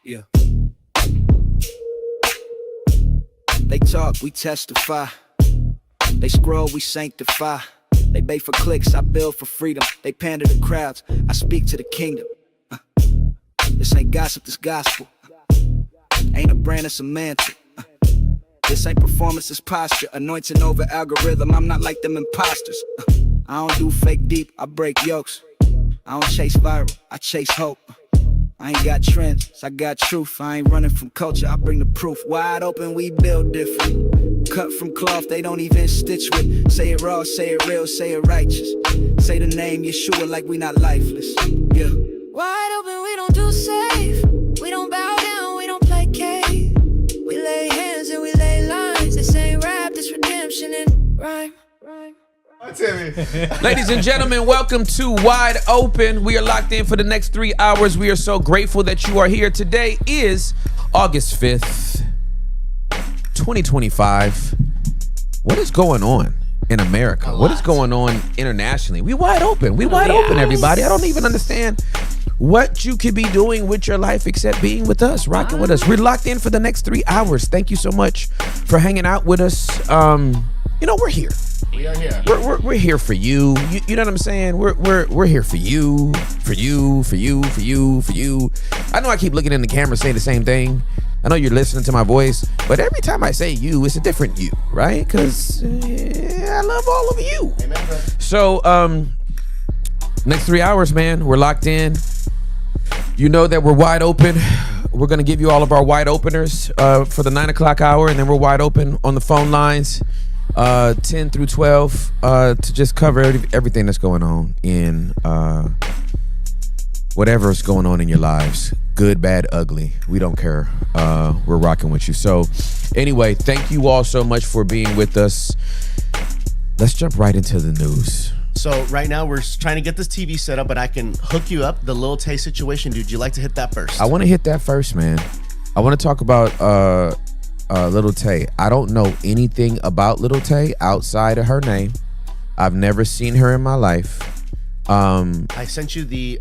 Yeah. They talk, we testify. They scroll, we sanctify. They bait for clicks, I build for freedom. They pander to crowds, I speak to the kingdom. This ain't gossip, this gospel. Ain't a brand, it's a mantle. This ain't performance, it's posture. Anointing over algorithm, I'm not like them imposters. I don't do fake deep, I break yokes. I don't chase viral, I chase hope. I ain't got trends, I got truth. I ain't running from culture, I bring the proof. Wide open, we build different. Cut from cloth, they don't even stitch with. Say it raw, say it real, say it righteous. Say the name Yeshua like we not lifeless. Yeah. Wide open, we don't do safe. We don't bow down, we don't placate. We lay hands and we lay lines. This ain't rap, this redemption in rhyme. Ladies and gentlemen, welcome to Wide Open. We are locked in for the next 3 hours. We are so grateful that you are here. Today is August 5th, 2025. What is going on in America? What is going on internationally? We wide open. We wide open, everybody. I don't even understand what you could be doing with your life except being with us, rocking with us. We're locked in for the next 3 hours. Thank you so much for hanging out with us. We're here. We are here. We're here for you. You know what I'm saying? We're here for you, for you. I know I keep looking in the camera saying the same thing. I know you're listening to my voice, but every time I say you, it's a different you, right? Because I love all of you. Amen, brother. So, next 3 hours, man, we're locked in. You know that we're wide open. We're going to give you all of our wide openers for the 9 o'clock hour, and then we're wide open on the phone lines 10 through 12 to just cover everything that's going on in whatever's going on in your lives. Good, bad, ugly. We don't care. We're rocking with you. So anyway, thank you all so much for being with us. Let's jump right into the news. So right now we're trying to get this TV set up, but I can hook you up. The Lil Tay situation, dude. You like to hit that first? I want to hit that first, man. I want to talk about Lil Tay. I don't know anything about Lil Tay outside of her name. I've never seen her in my life. I sent you the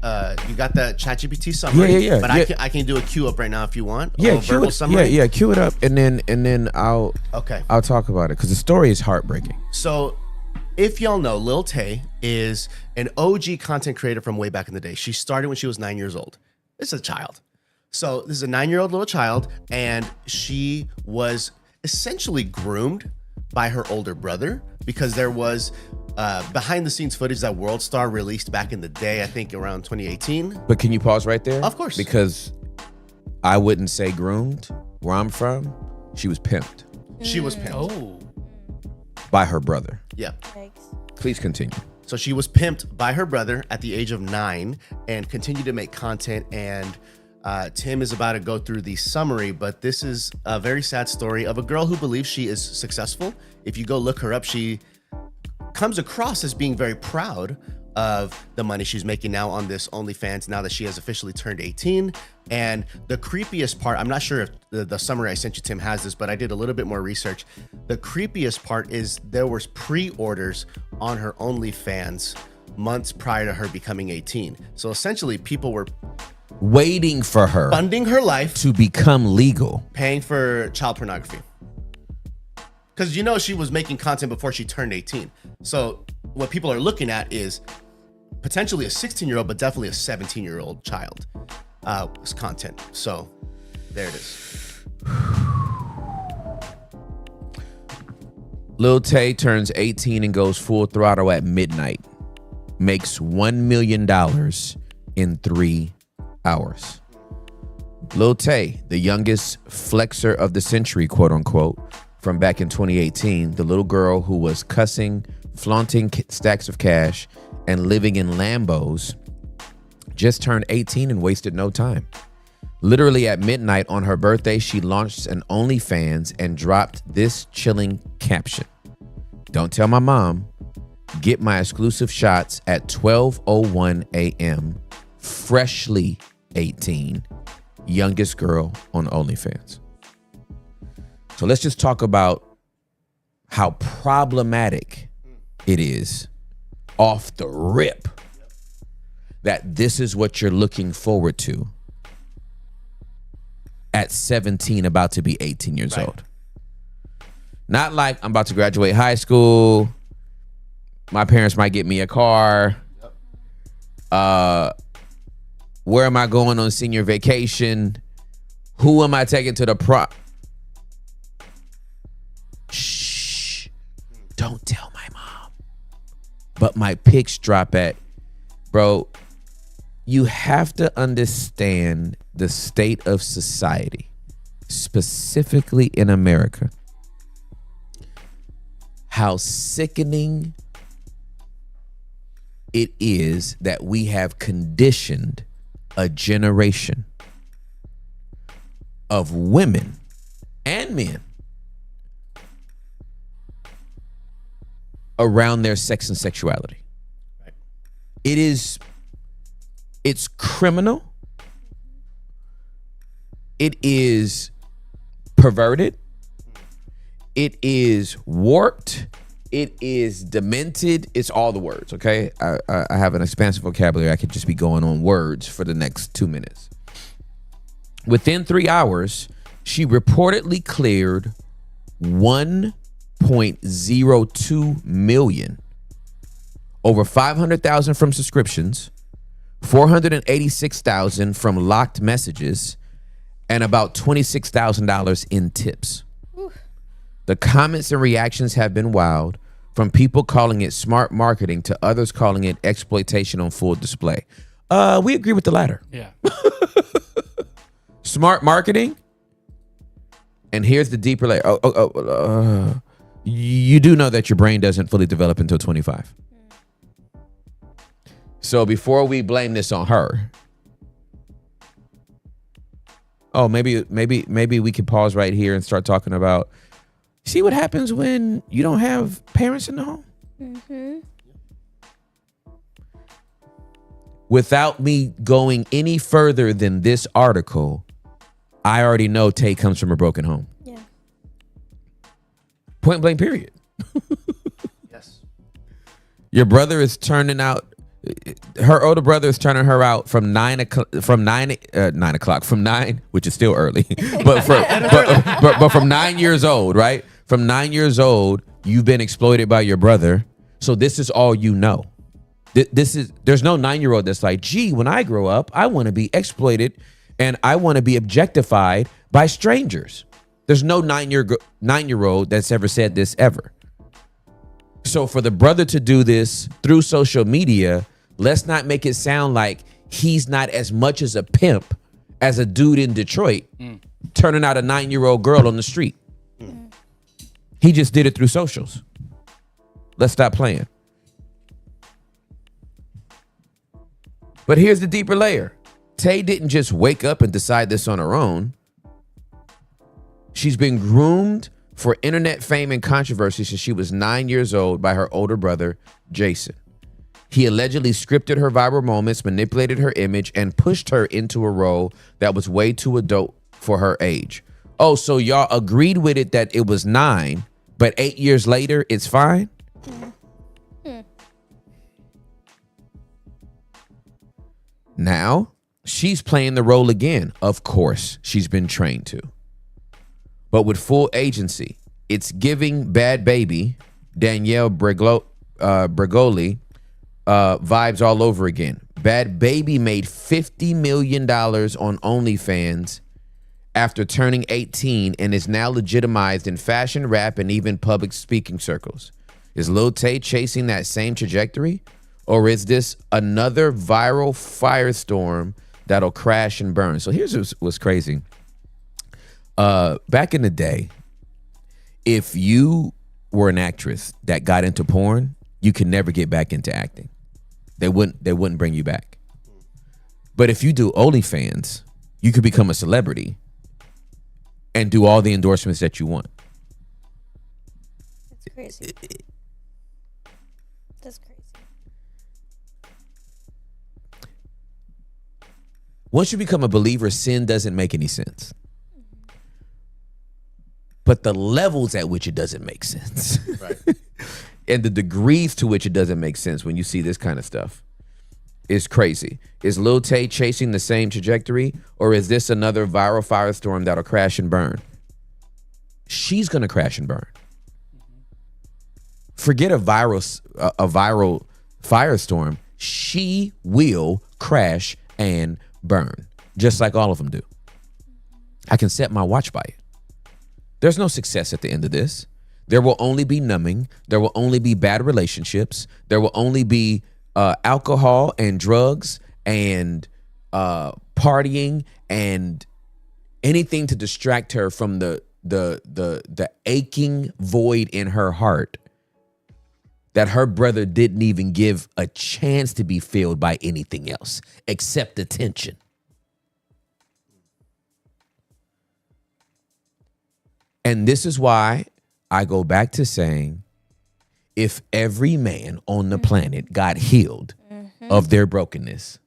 you got that ChatGPT summary. Yeah. But I can do a queue up right now if you want. Yeah, verbal summary. Yeah, cue it up, and then I'll talk about it because the story is heartbreaking. So, if y'all know, Lil Tay is an OG content creator from way back in the day. She started when she was 9 years old. This is a child. So this is a 9-year-old little child, and she was essentially groomed by her older brother because there was behind the scenes footage that World Star released back in the day, I think around 2018. But can you pause right there? Of course. Because I wouldn't say groomed. Where I'm from, she was pimped. She was pimped. Oh. By her brother. Yeah. Please continue. So she was pimped by her brother at the age of 9 and continued to make content. And Tim is about to go through the summary, but this is a very sad story of a girl who believes she is successful. If you go look her up, she comes across as being very proud of the money she's making now on this OnlyFans now that she has officially turned 18. And the creepiest part, I'm not sure if the summary I sent you, Tim, has this, but I did a little bit more research. The creepiest part is there was pre-orders on her OnlyFans months prior to her becoming 18. So essentially people were waiting for her, funding her life to become legal, paying for child pornography. Because she was making content before she turned 18. So what people are looking at is potentially a 16-year-old, but definitely a 17-year-old child content. So there it is. Lil Tay turns 18 and goes full throttle at midnight. Makes $1 million in 3 hours. Lil Tay, the youngest flexer of the century, quote unquote, from back in 2018, the little girl who was cussing, flaunting stacks of cash, and living in Lambos, just turned 18 and wasted no time. Literally at midnight on her birthday, she launched an OnlyFans and dropped this chilling caption. Don't tell my mom. Get my exclusive shots at 12:01 a.m. Freshly 18. Youngest girl on OnlyFans. So let's just talk about how problematic it is off the rip that this is what you're looking forward to at 17, about to be 18 years old. Not like I'm about to graduate high school. My parents might get me a car. Where am I going on senior vacation? Who am I taking to the Shh. Don't tell my mom. But my pics drop at, bro, you have to understand the state of society, specifically in America. How sickening it is that we have conditioned a generation of women and men around their sex and sexuality. Right. It's criminal. It is perverted. It is warped. It is demented. It's all the words, okay? I have an expansive vocabulary. I could just be going on words for the next 2 minutes. Within 3 hours, she reportedly cleared 1.02 million, over 500,000 from subscriptions, 486,000 from locked messages, and about $26,000 in tips. The comments and reactions have been wild, from people calling it smart marketing to others calling it exploitation on full display. We agree with the latter. Yeah. Smart marketing. And here's the deeper layer. You do know that your brain doesn't fully develop until 25. So before we blame this on her, maybe we could pause right here and start talking about, see what happens when you don't have parents in the home? Mm-hmm. Without me going any further than this article, I already know Tay comes from a broken home. Yeah. Point blank, period. Yes. Your brother is turning out, her older brother is turning her out from 9, which is still early, but from 9 years old, right? From 9 years old, you've been exploited by your brother. So this is all you know. There's no 9-year-old that's like, gee, when I grow up, I want to be exploited and I want to be objectified by strangers. There's no 9-year-old that's ever said this ever. So for the brother to do this through social media, let's not make it sound like he's not as much as a pimp as a dude in Detroit turning out a 9-year-old girl on the street. He just did it through socials. Let's stop playing. But here's the deeper layer. Tay didn't just wake up and decide this on her own. She's been groomed for internet fame and controversy since she was 9 years old by her older brother, Jason. He allegedly scripted her viral moments, manipulated her image, and pushed her into a role that was way too adult for her age. Oh, so y'all agreed with it that it was 9, but 8 years later, it's fine? Now, she's playing the role again. Of course, she's been trained to. But with full agency, it's giving Bad Baby, Danielle Bregoli, vibes all over again. Bad Baby made $50 million on OnlyFans after turning 18 and is now legitimized in fashion, rap, and even public speaking circles. Is Lil Tay chasing that same trajectory? Or is this another viral firestorm that'll crash and burn? So here's what's crazy. Back in the day, if you were an actress that got into porn, you could never get back into acting. They wouldn't bring you back. But if you do OnlyFans, you could become a celebrity and do all the endorsements that you want. That's crazy. That's crazy. Once you become a believer, sin doesn't make any sense. But the levels at which it doesn't make sense. Right. And the degrees to which it doesn't make sense when you see this kind of stuff. is crazy. Is Lil Tay chasing the same trajectory, or is this another viral firestorm that'll crash and burn? She's gonna crash and burn. Forget a viral firestorm. She will crash and burn, just like all of them do. I can set my watch by it. There's no success at the end of this. There will only be numbing. There will only be bad relationships. There will only be alcohol and drugs and partying and anything to distract her from the aching void in her heart that her brother didn't even give a chance to be filled by anything else except attention. And this is why I go back to saying, if every man on the planet got healed of their brokenness,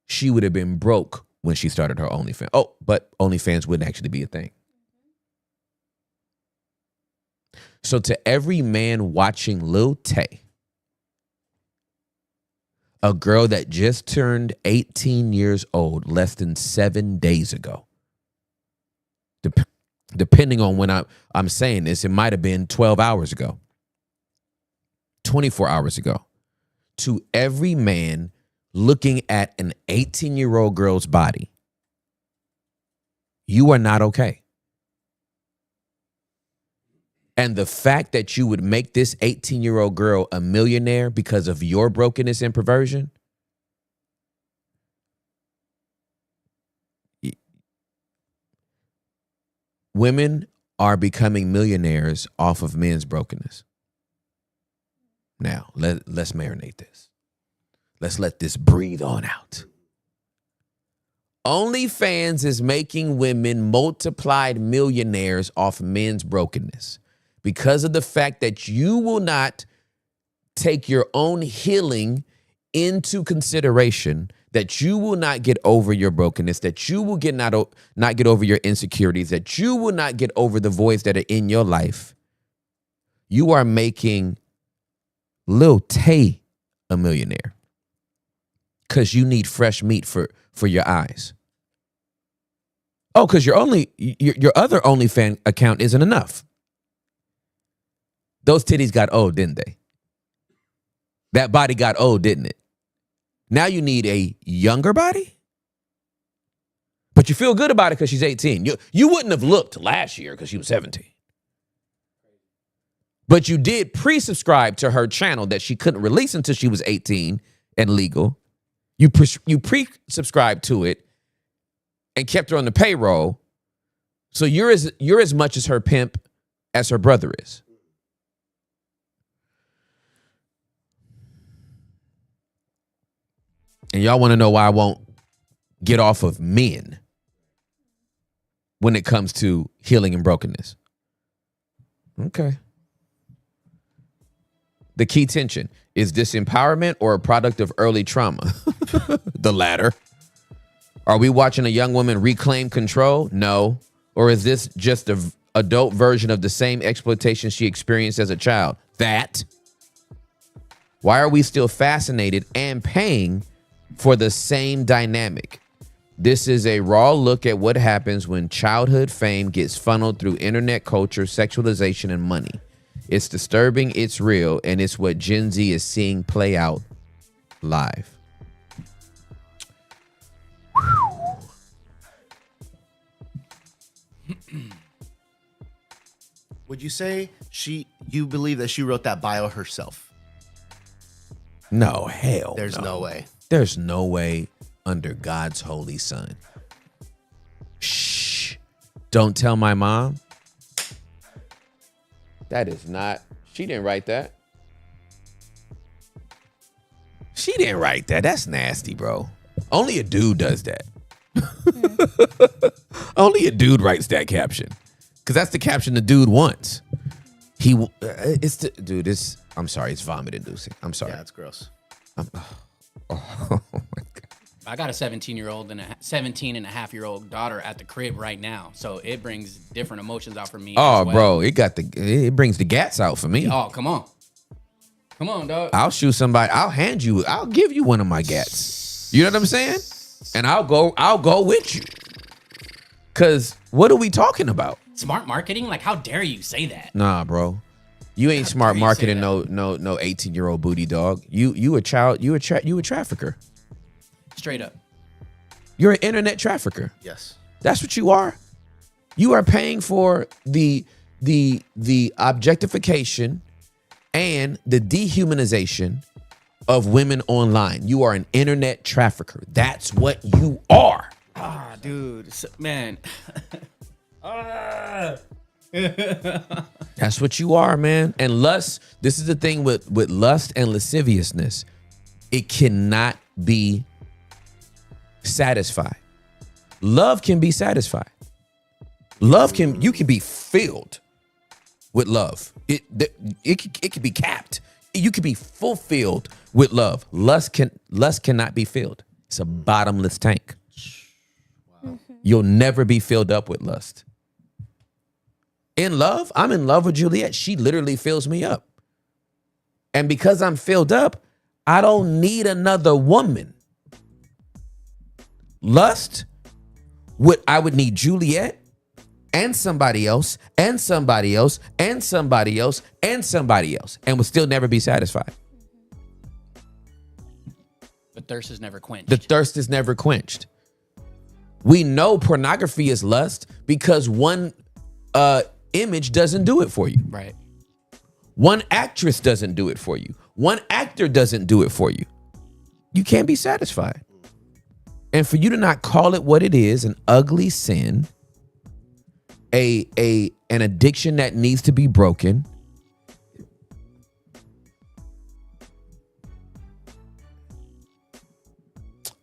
she would have been broke when she started her OnlyFans. Oh, but OnlyFans wouldn't actually be a thing. So to every man watching Lil Tay, a girl that just turned 18 years old less than 7 days ago, depending on when I'm saying this, it might have been 12 hours ago, 24 hours ago. To every man looking at an 18-year-old girl's body, you are not okay. And the fact that you would make this 18-year-old girl a millionaire because of your brokenness and perversion, women are becoming millionaires off of men's brokenness. Now, let's marinate this. Let's let this breathe on out. OnlyFans is making women multiplied millionaires off men's brokenness because of the fact that you will not take your own healing into consideration, that you will not get over your brokenness, that you will not get over your insecurities, that you will not get over the voids that are in your life. You are making Lil Tay a millionaire because you need fresh meat for your eyes. Oh, because your other OnlyFans account isn't enough. Those titties got old, didn't they? That body got old, didn't it? Now you need a younger body? But you feel good about it because she's 18. You wouldn't have looked last year because she was 17. But you did pre-subscribe to her channel that she couldn't release until she was 18 and legal. You pre-subscribed to it and kept her on the payroll. So you're as much as her pimp as her brother is. And y'all want to know why I won't get off of men when it comes to healing and brokenness. Okay. The key tension, is this empowerment or a product of early trauma? The latter. Are we watching a young woman reclaim control? No. Or is this just an adult version of the same exploitation she experienced as a child? That. Why are we still fascinated and paying for the same dynamic? This is a raw look at what happens when childhood fame gets funneled through internet culture, sexualization, and money. It's disturbing, it's real, and it's what Gen Z is seeing play out live. Would you say you believe that she wrote that bio herself? No, hell There's no way. There's no way under God's holy sun. Shh. Don't tell my mom. That is not, she didn't write that. She didn't write that. That's nasty, bro. Only a dude does that. Only a dude writes that caption. Because that's the caption the dude wants. I'm sorry, it's vomit inducing. I'm sorry. Yeah, it's gross. Oh my God. I got a 17-year-old and a 17-and-a-half-year-old daughter at the crib right now, so it brings different emotions out for me. Oh, as well. bro, it brings the gats out for me. Oh, come on. Come on, dog. I'll shoot somebody. I'll give you one of my gats. You know what I'm saying? And I'll go with you. Cause what are we talking about? Smart marketing? Like, how dare you say that? Nah, bro. You ain't smart dare you say marketing no 18-year-old booty dog. You a child, you a trafficker. Straight up. You're an internet trafficker. Yes. That's what you are. You are paying for the objectification and the dehumanization of women online. You are an internet trafficker. That's what you are. Ah, dude, man. That's what you are, man. And lust, this is the thing with lust and lasciviousness. It cannot be satisfied. Love can be satisfied. You can be filled with love. It can be capped. You can be fulfilled with love. Lust cannot be filled. It's a bottomless tank. Wow. You'll never be filled up with lust. In love, I'm in love with Juliet. She literally fills me up. And because I'm filled up, I don't need another woman. Lust, I would need Juliet and somebody else and somebody else and somebody else and somebody else and would still never be satisfied. The thirst is never quenched. The thirst is never quenched. We know pornography is lust because one image doesn't do it for you. Right. One actress doesn't do it for you. One actor doesn't do it for you. You can't be satisfied. And for you to not call it what it is, an ugly sin, an addiction that needs to be broken.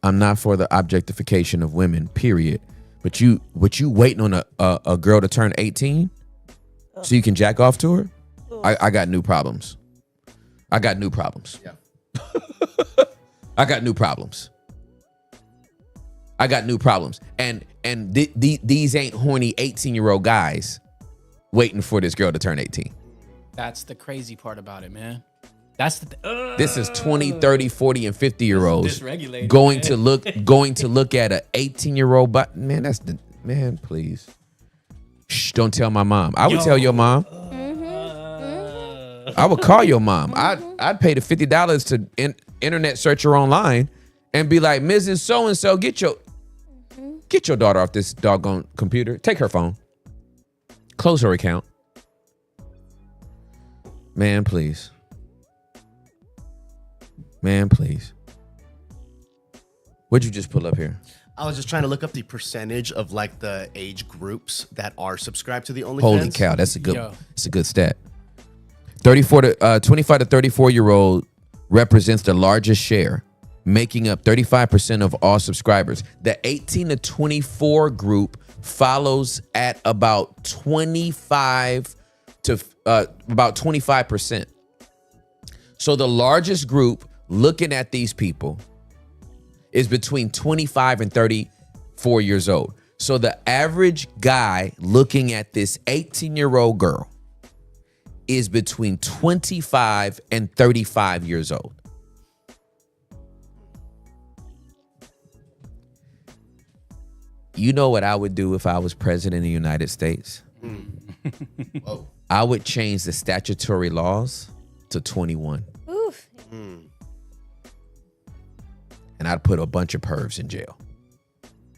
I'm not for the objectification of women, period. But you waiting on a girl to turn 18 so you can jack off to her? I got new problems. I got new problems. Yeah. I got new problems. I got new problems. And these ain't horny 18-year-old guys waiting for this girl to turn 18. That's the crazy part about it, man. That's the This is 20, 30, 40, and 50-year-olds dysregulated, going man. to look at an 18-year-old. But man, please. Shh, don't tell my mom. I would tell your mom. I would call your mom. I'd pay the $50 to internet search her online and be like, Mrs. So-and-so, get your daughter off this doggone computer. Take her phone. Close her account. Man, please. Man, please. What'd you just pull up here? I was just trying to look up the percentage of like the age groups that are subscribed to the OnlyFans. Holy cow, that's a good stat. 25 to 34-year-old represents the largest share, making up 35% of all subscribers. The 18 to 24 group follows at about 25%. So the largest group looking at these people is between 25 and 34 years old. So the average guy looking at this 18-year-old girl is between 25 and 35 years old. You know what I would do if I was president of the United States? Whoa. I would change the statutory laws to 21. Oof. And I'd put a bunch of pervs in jail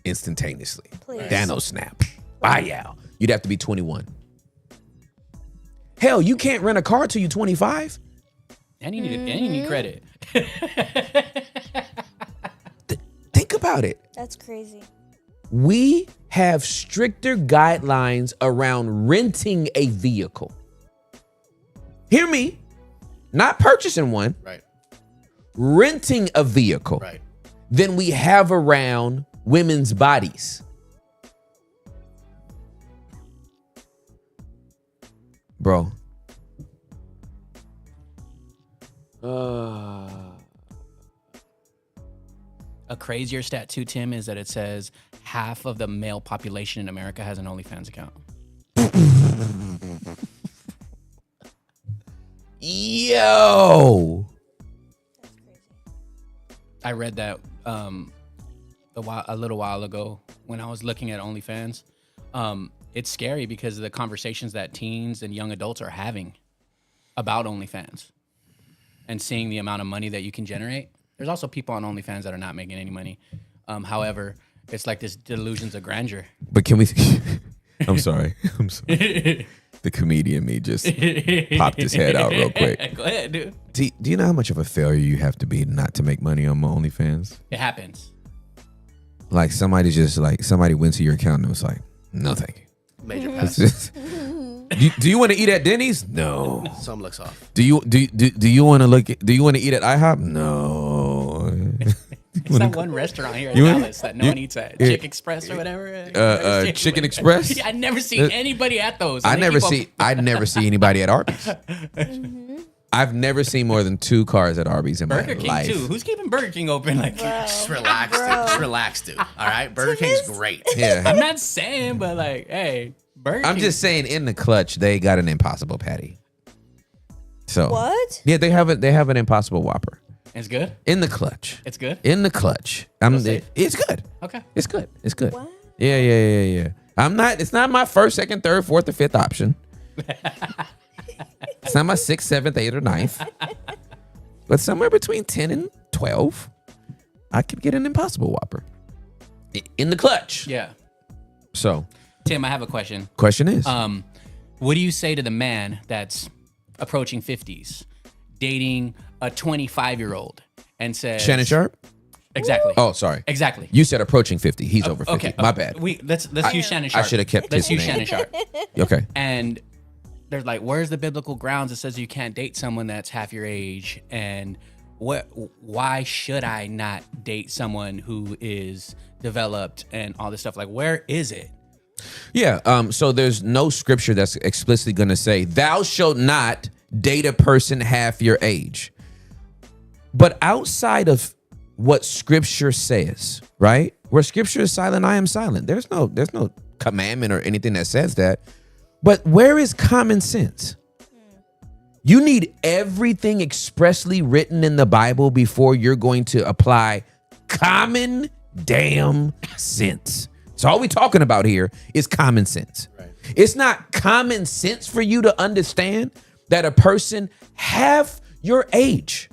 instantaneously. Please. Thanos snap. Bye, out. You'd have to be 21. Hell, you can't rent a car till you're 25. And you need credit. Think about it. That's crazy. We have stricter guidelines around renting a vehicle. Hear me. Not purchasing one. Right. Renting a vehicle. Right. Than we have around women's bodies. Bro. A crazier stat too, Tim, is that it says half of the male population in America has an OnlyFans account. Yo. I read that a little while ago when I was looking at OnlyFans. It's scary because of the conversations that teens and young adults are having about OnlyFans and seeing the amount of money that you can generate. There's also people on OnlyFans that are not making any money. However, it's like this delusions of grandeur. But can we? I'm sorry. The comedian me just popped his head out real quick. Go ahead, dude. Do you know how much of a failure you have to be not to make money on OnlyFans? It happens. Like somebody went to your account and was like, no, thank you. Major It's pass. just, do you want to eat at Denny's? No. Some looks off. Do you want to eat at IHOP? No. It's that one restaurant here in You wanna- Dallas that no one eats at. Chick Express or whatever. Chicken Express? Yeah, I never see anybody at those. I never see anybody at Arby's. I've never seen more than 2 cars at Arby's in Burger my King life. too. Who's keeping Burger King open like that? Just relax, dude. Just relax, dude. All right, Burger King's great. Yeah. I'm not saying, but like, hey, Burger I'm King. just saying in the clutch they got an Impossible Patty. So What? Yeah, they have an Impossible Whopper It's good. in the clutch. It's good. In the clutch. safe. It's good. Okay. It's good. It's good. What? Yeah. It's not my first, second, third, fourth, or fifth option. It's not my 6th, 7th, 8th, or 9th. But somewhere between 10 and 12, I could get an Impossible Whopper. In the clutch. Yeah. So, Tim, I have a question. question is. What do you say to the man that's approaching 50s, dating a 25-year-old, and says Shannon Sharp? Exactly. Oh, sorry. Exactly. You said approaching 50. He's over 50. Okay. My bad. Let's use Shannon Sharp. I should have kept Let's his use name. Shannon Sharp. Okay. And there's like, where's the biblical grounds that says you can't date someone that's half your age? And why should I not date someone who is developed and all this stuff? Like, where is it? Yeah. So there's no scripture that's explicitly going to say, thou shalt not date a person half your age. But outside of what scripture says, right? Where scripture is silent, I am silent. There's no commandment or anything that says that. But where is common sense? You need everything expressly written in the Bible before you're going to apply common damn sense. So all we're talking about here is common sense. Right. It's not common sense for you to understand that a person half your age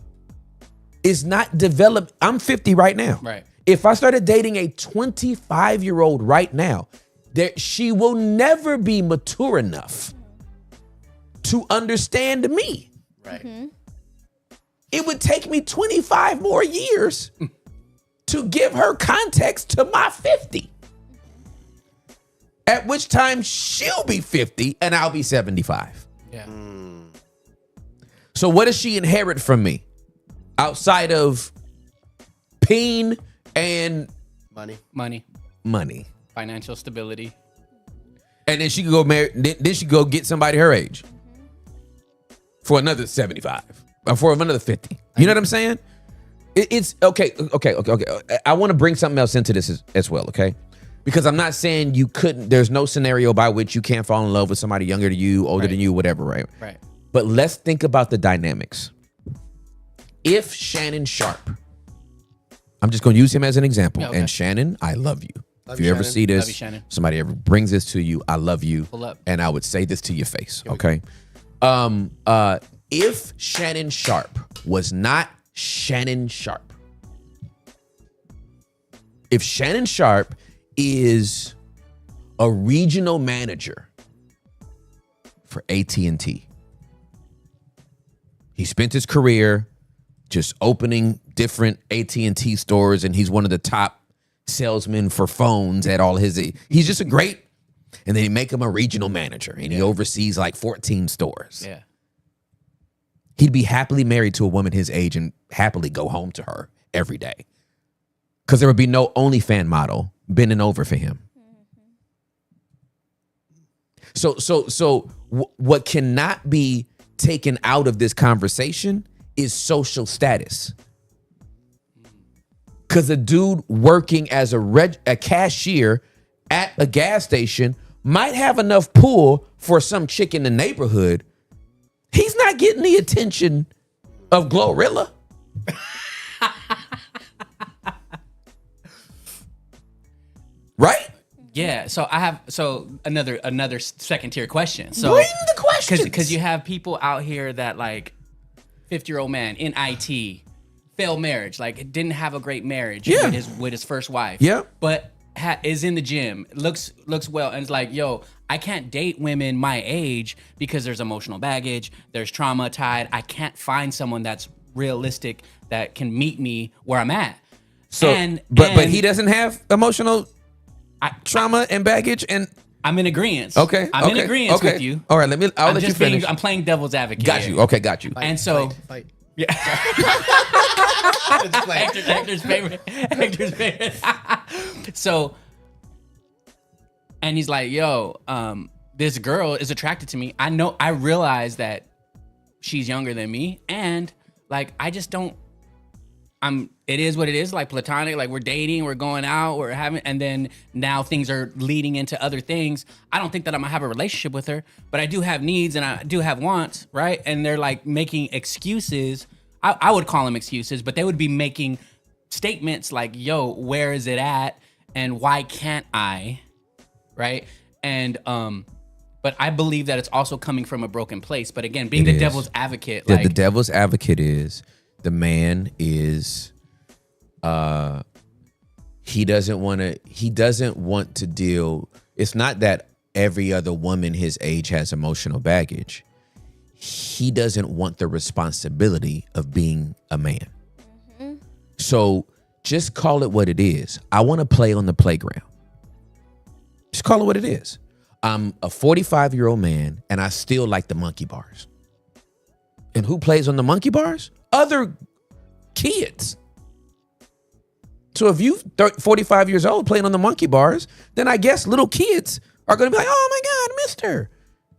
is not developed. I'm 50 right now. Right. If I started dating a 25-year-old right now, she will never be mature enough to understand me. Right. Mm-hmm. It would take me 25 more years to give her context to my 50. At which time she'll be 50 and I'll be 75. Yeah. So what does she inherit from me? Outside of peen and Money, money. financial stability. And then she could go marry, then she go get somebody her age for another 75 or for another 50. You know what I'm saying? It's okay. I want to bring something else into this as well, okay? Because I'm not saying you couldn't, there's no scenario by which you can't fall in love with somebody younger than you, older than you, whatever, right? Right. But let's think about the dynamics. If Shannon Sharp, I'm just going to use him as an example. Yeah, okay. And Shannon, I love you. Love If you you, ever Shannon. see Love this, you, Shannon. somebody ever brings this to you, I love you. Pull up. And I would say this to your face, okay? If Shannon Sharp was not Shannon Sharp, if Shannon Sharp is a regional manager for AT&T, he spent his career just opening different AT&T stores, and he's one of the top salesmen for phones at all his. He's just a great, and then he make him a regional manager, and he oversees like 14 stores. Yeah. He'd be happily married to a woman his age and happily go home to her every day, because there would be no OnlyFans model bending over for him. So what cannot be taken out of this conversation is social status. Because a dude working as a cashier at a gas station might have enough pull for some chick in the neighborhood. He's not not getting the attention of Glorilla. Right? Yeah. So I have another second tier question. So Bring the questions. because you have people out here that like 50-year-old man in IT, failed marriage, like didn't have a great marriage Yeah. with his first wife. Yeah. But is in the gym, looks well, and it's like, yo, I can't date women my age because there's emotional baggage, there's trauma tied. I can't find someone that's realistic that can meet me where I'm at. So, but he doesn't have emotional trauma and baggage, and I'm in agreement. okay, I'm in okay, agreement okay. with you. All right, I'll let you finish. I'm playing devil's advocate. Got here. you. Okay, got you. And so, Fight. Hector's favorite. Hector's favorite. So, and he's like, yo, this girl is attracted to me. I realize that she's younger than me, and like I just don't. It is what it is, like platonic, like we're dating, we're going out, we're having, and then now things are leading into other things. I don't think that I'm gonna have a relationship with her, but I do have needs and I do have wants, right? And they're like making excuses. I would call them excuses, but they would be making statements like, yo, where is it at? And why can't I? Right? And, but I believe that it's also coming from a broken place. But again, being the devil's advocate, The devil's advocate is the man is he doesn't want to deal. It's not that every other woman his age has emotional baggage. He doesn't want the responsibility of being a man. So just call it what it is. I want to play on the playground. Just call it what it is. I'm a 45-year-old man and I still like the monkey bars. And who plays on the monkey bars? Other kids. So if you 45 years old playing on the monkey bars, then I guess little kids are going to be like, oh my God, mister.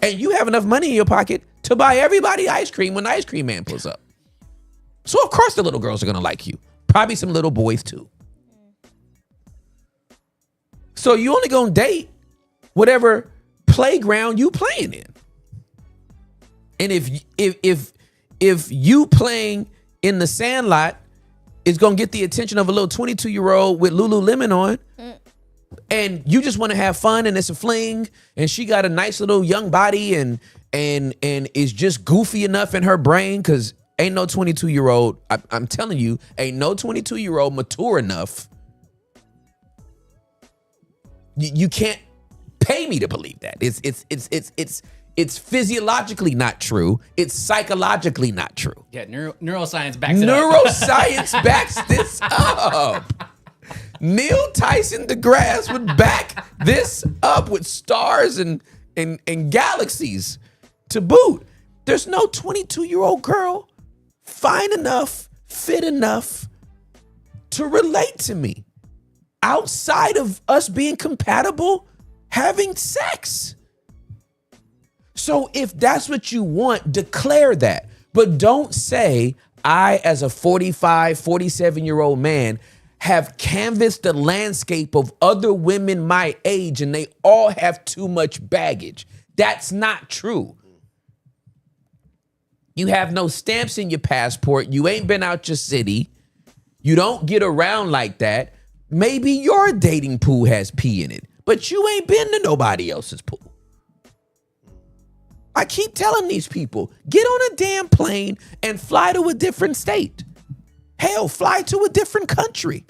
And you have enough money in your pocket to buy everybody ice cream when the ice cream man pulls up. So of course the little girls are going to like you. Probably some little boys too. So you only going to date whatever playground you playing in. And if you playing in the Sandlot is going to get the attention of a little 22-year-old with Lululemon on, and you just want to have fun and it's a fling, and she got a nice little young body and is just goofy enough in her brain, because ain't no 22-year-old, I'm telling you, ain't no 22-year-old mature enough. You can't pay me to believe that. It's physiologically not true. It's psychologically not true. Yeah, neuroscience backs it up. Neuroscience backs this up. Neil Tyson deGrasse would back this up with stars and galaxies to boot. There's no 22-year-old girl fine enough, fit enough to relate to me outside of us being compatible having sex. So if that's what you want, declare that. But don't say, I, as a 45, 47-year-old man, have canvassed the landscape of other women my age and they all have too much baggage. That's not true. You have no stamps in your passport. You ain't been out your city. You don't get around like that. Maybe your dating pool has pee in it, but you ain't been to nobody else's pool. I keep telling these people, get on a damn plane and fly to a different state. Hell, fly to a different country.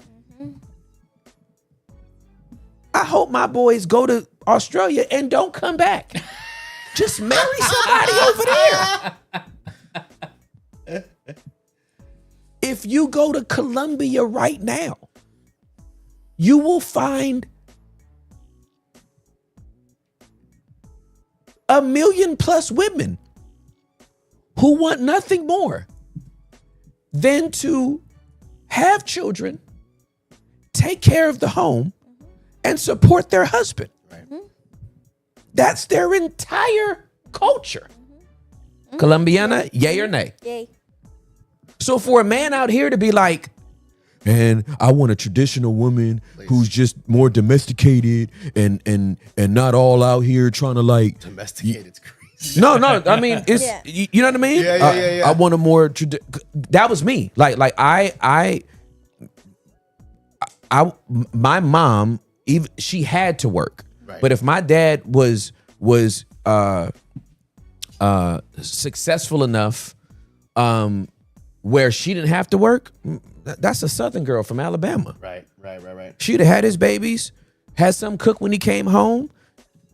I hope my boys go to Australia and don't come back. Just marry somebody over there. If you go to Colombia right now, you will find 1 million plus women who want nothing more than to have children, take care of the home, and support their husband. Right. That's their entire culture. Colombiana, yay or nay? Yay. So for a man out here to be like, and I want a traditional woman who's just more domesticated and not all out here trying to like Domesticated, it's crazy. No, I mean, it's Yeah. you know what I mean. Yeah. I want a more. That was me. Like my mom, even she had to work. Right. But if my dad was successful enough, where she didn't have to work, that's a Southern girl from Alabama. Right. She'd have had his babies, had some cook when he came home.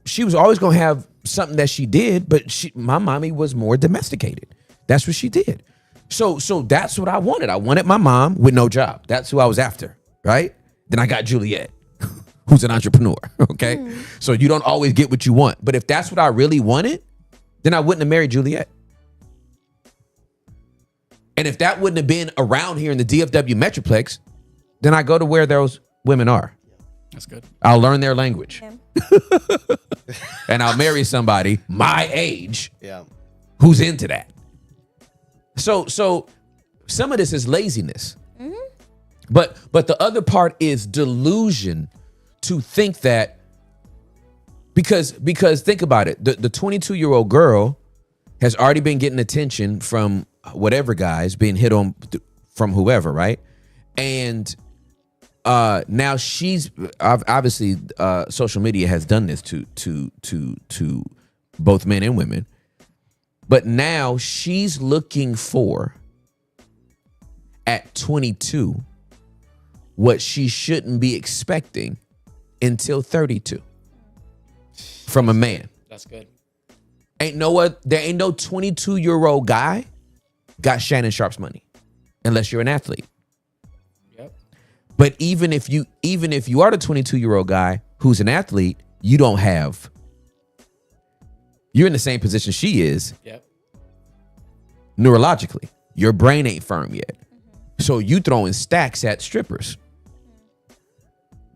She was always gonna have something that she did, but my mommy was more domesticated. That's what she did. So that's what I wanted. I wanted my mom with no job. That's who I was after, right? Then I got Juliet, who's an entrepreneur. Okay, so you don't always get what you want, but if that's what I really wanted, then I wouldn't have married Juliet. And if that wouldn't have been around here in the DFW Metroplex, then I go to where those women are. That's good. I'll learn their language. Yeah. And I'll marry somebody my age Yeah. who's into that. So some of this is laziness. But the other part is delusion to think that because think about it. The 22-year-old girl has already been getting attention from whatever guys, being hit on from whoever, right? And now she's obviously social media has done this to both men and women, but now she's looking for at 22 what she shouldn't be expecting until 32 from a man. That's good. There ain't no 22-year-old guy got Shannon Sharp's money unless you're an athlete. Yep. But even if you are the 22-year-old guy who's an athlete, you're in the same position she is Yep. neurologically. Your brain ain't firm yet. So you throwing stacks at strippers.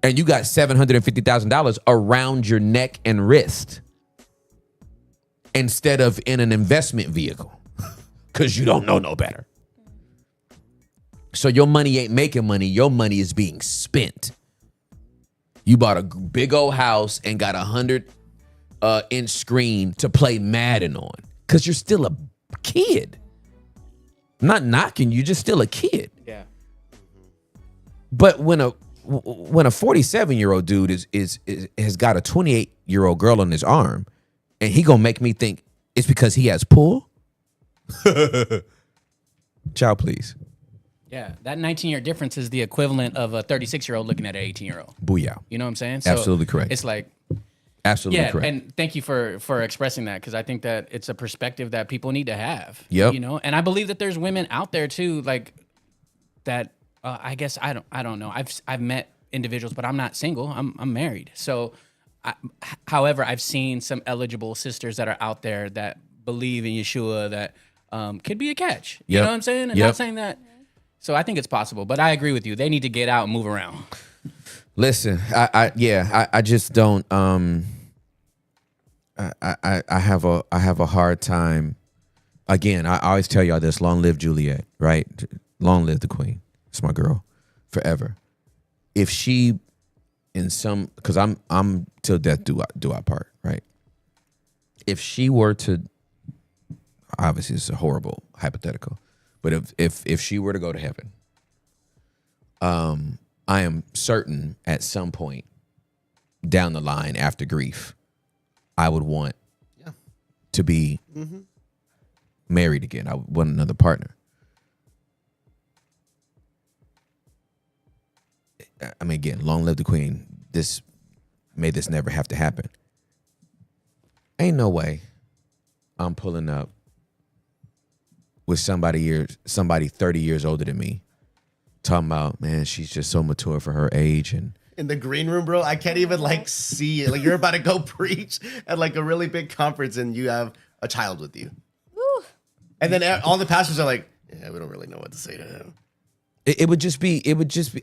And you got $750,000 around your neck and wrist instead of in an investment vehicle because you don't know no better. So your money ain't making money. Your money is being spent. You bought a big old house and got 100-inch screen to play Madden on because you're still a kid. I'm not knocking you, just still a kid. Yeah. But when a 47-year-old dude has got a 28-year-old girl on his arm, and he gonna make me think it's because he has pull. Child, please. Yeah. That 19-year difference is the equivalent of a 36-year-old looking at an 18-year-old. Booyah. You know what I'm saying? Absolutely correct. It's like, Absolutely yeah, correct. and thank you for expressing that, because I think that it's a perspective that people need to have. Yep. You know, and I believe that there's women out there too, like that. I guess I don't know. I've met individuals, but I'm not single. I'm married. So, however, I've seen some eligible sisters that are out there that believe in Yeshua that could be a catch. You Yep. know what I'm saying? And Yep. not saying that. So I think it's possible, but I agree with you. They need to get out and move around. Listen, I just don't. I have a hard time. Again, I always tell y'all this: long live Juliet, right? Long live the queen. It's my girl, forever. If she, because I'm till death do I part, right? If she were to, obviously it's a horrible hypothetical, but if she were to go to heaven, I am certain at some point down the line after grief, I would want to be married again. I would want another partner. I mean, again, long live the queen. May this never have to happen. Ain't no way I'm pulling up with somebody 30 years older than me, talking about, man, she's just so mature for her age. And in the green room, bro, I can't even like see it. Like you're about to go preach at like a really big conference and you have a child with you. Woo. And then all the pastors are like, yeah, we don't really know what to say to him. it would just be,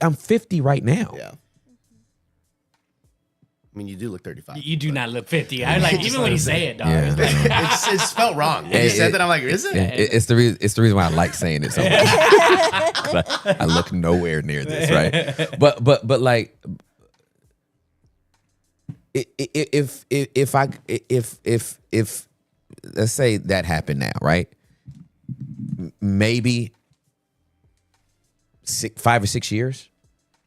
I'm 50 right now. Yeah. I mean, you do look 35. You do not look 50. I like even when you say it, dog. Yeah. It's like, It's spelled wrong. When you said that, I'm like, is it? It's the reason why I like saying it so much. I look nowhere near this, right? But like, if let's say that happened now, right? Maybe 5 or 6 years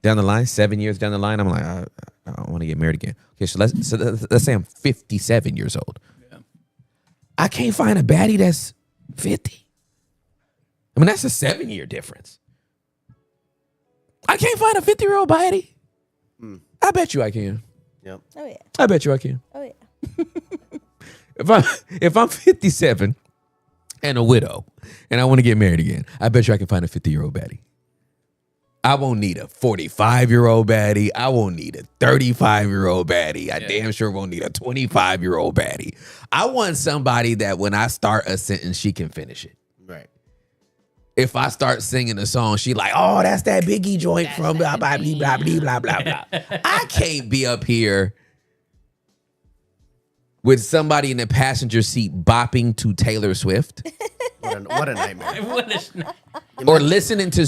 down the line, 7 years down the line, I'm like, I don't want to get married again. Okay, so let's say I'm 57 years old. Yeah. I can't find a baddie that's 50. I mean, that's a 7-year difference. I can't find a 50-year-old baddie. I bet you I can. Yep. Oh yeah. I bet you I can. Oh yeah. If I'm 57 and a widow and I want to get married again, I bet you I can find a 50-year-old baddie. I won't need a 45-year-old baddie. I won't need a 35-year-old baddie. I damn sure won't need a 25-year-old baddie. I want somebody that when I start a sentence, she can finish it. Right. If I start singing a song, she like, oh, that's that Biggie joint from blah, blah, blah, blah, blah, blah, blah. I can't be up here with somebody in the passenger seat bopping to Taylor Swift. What a nightmare. Or listening to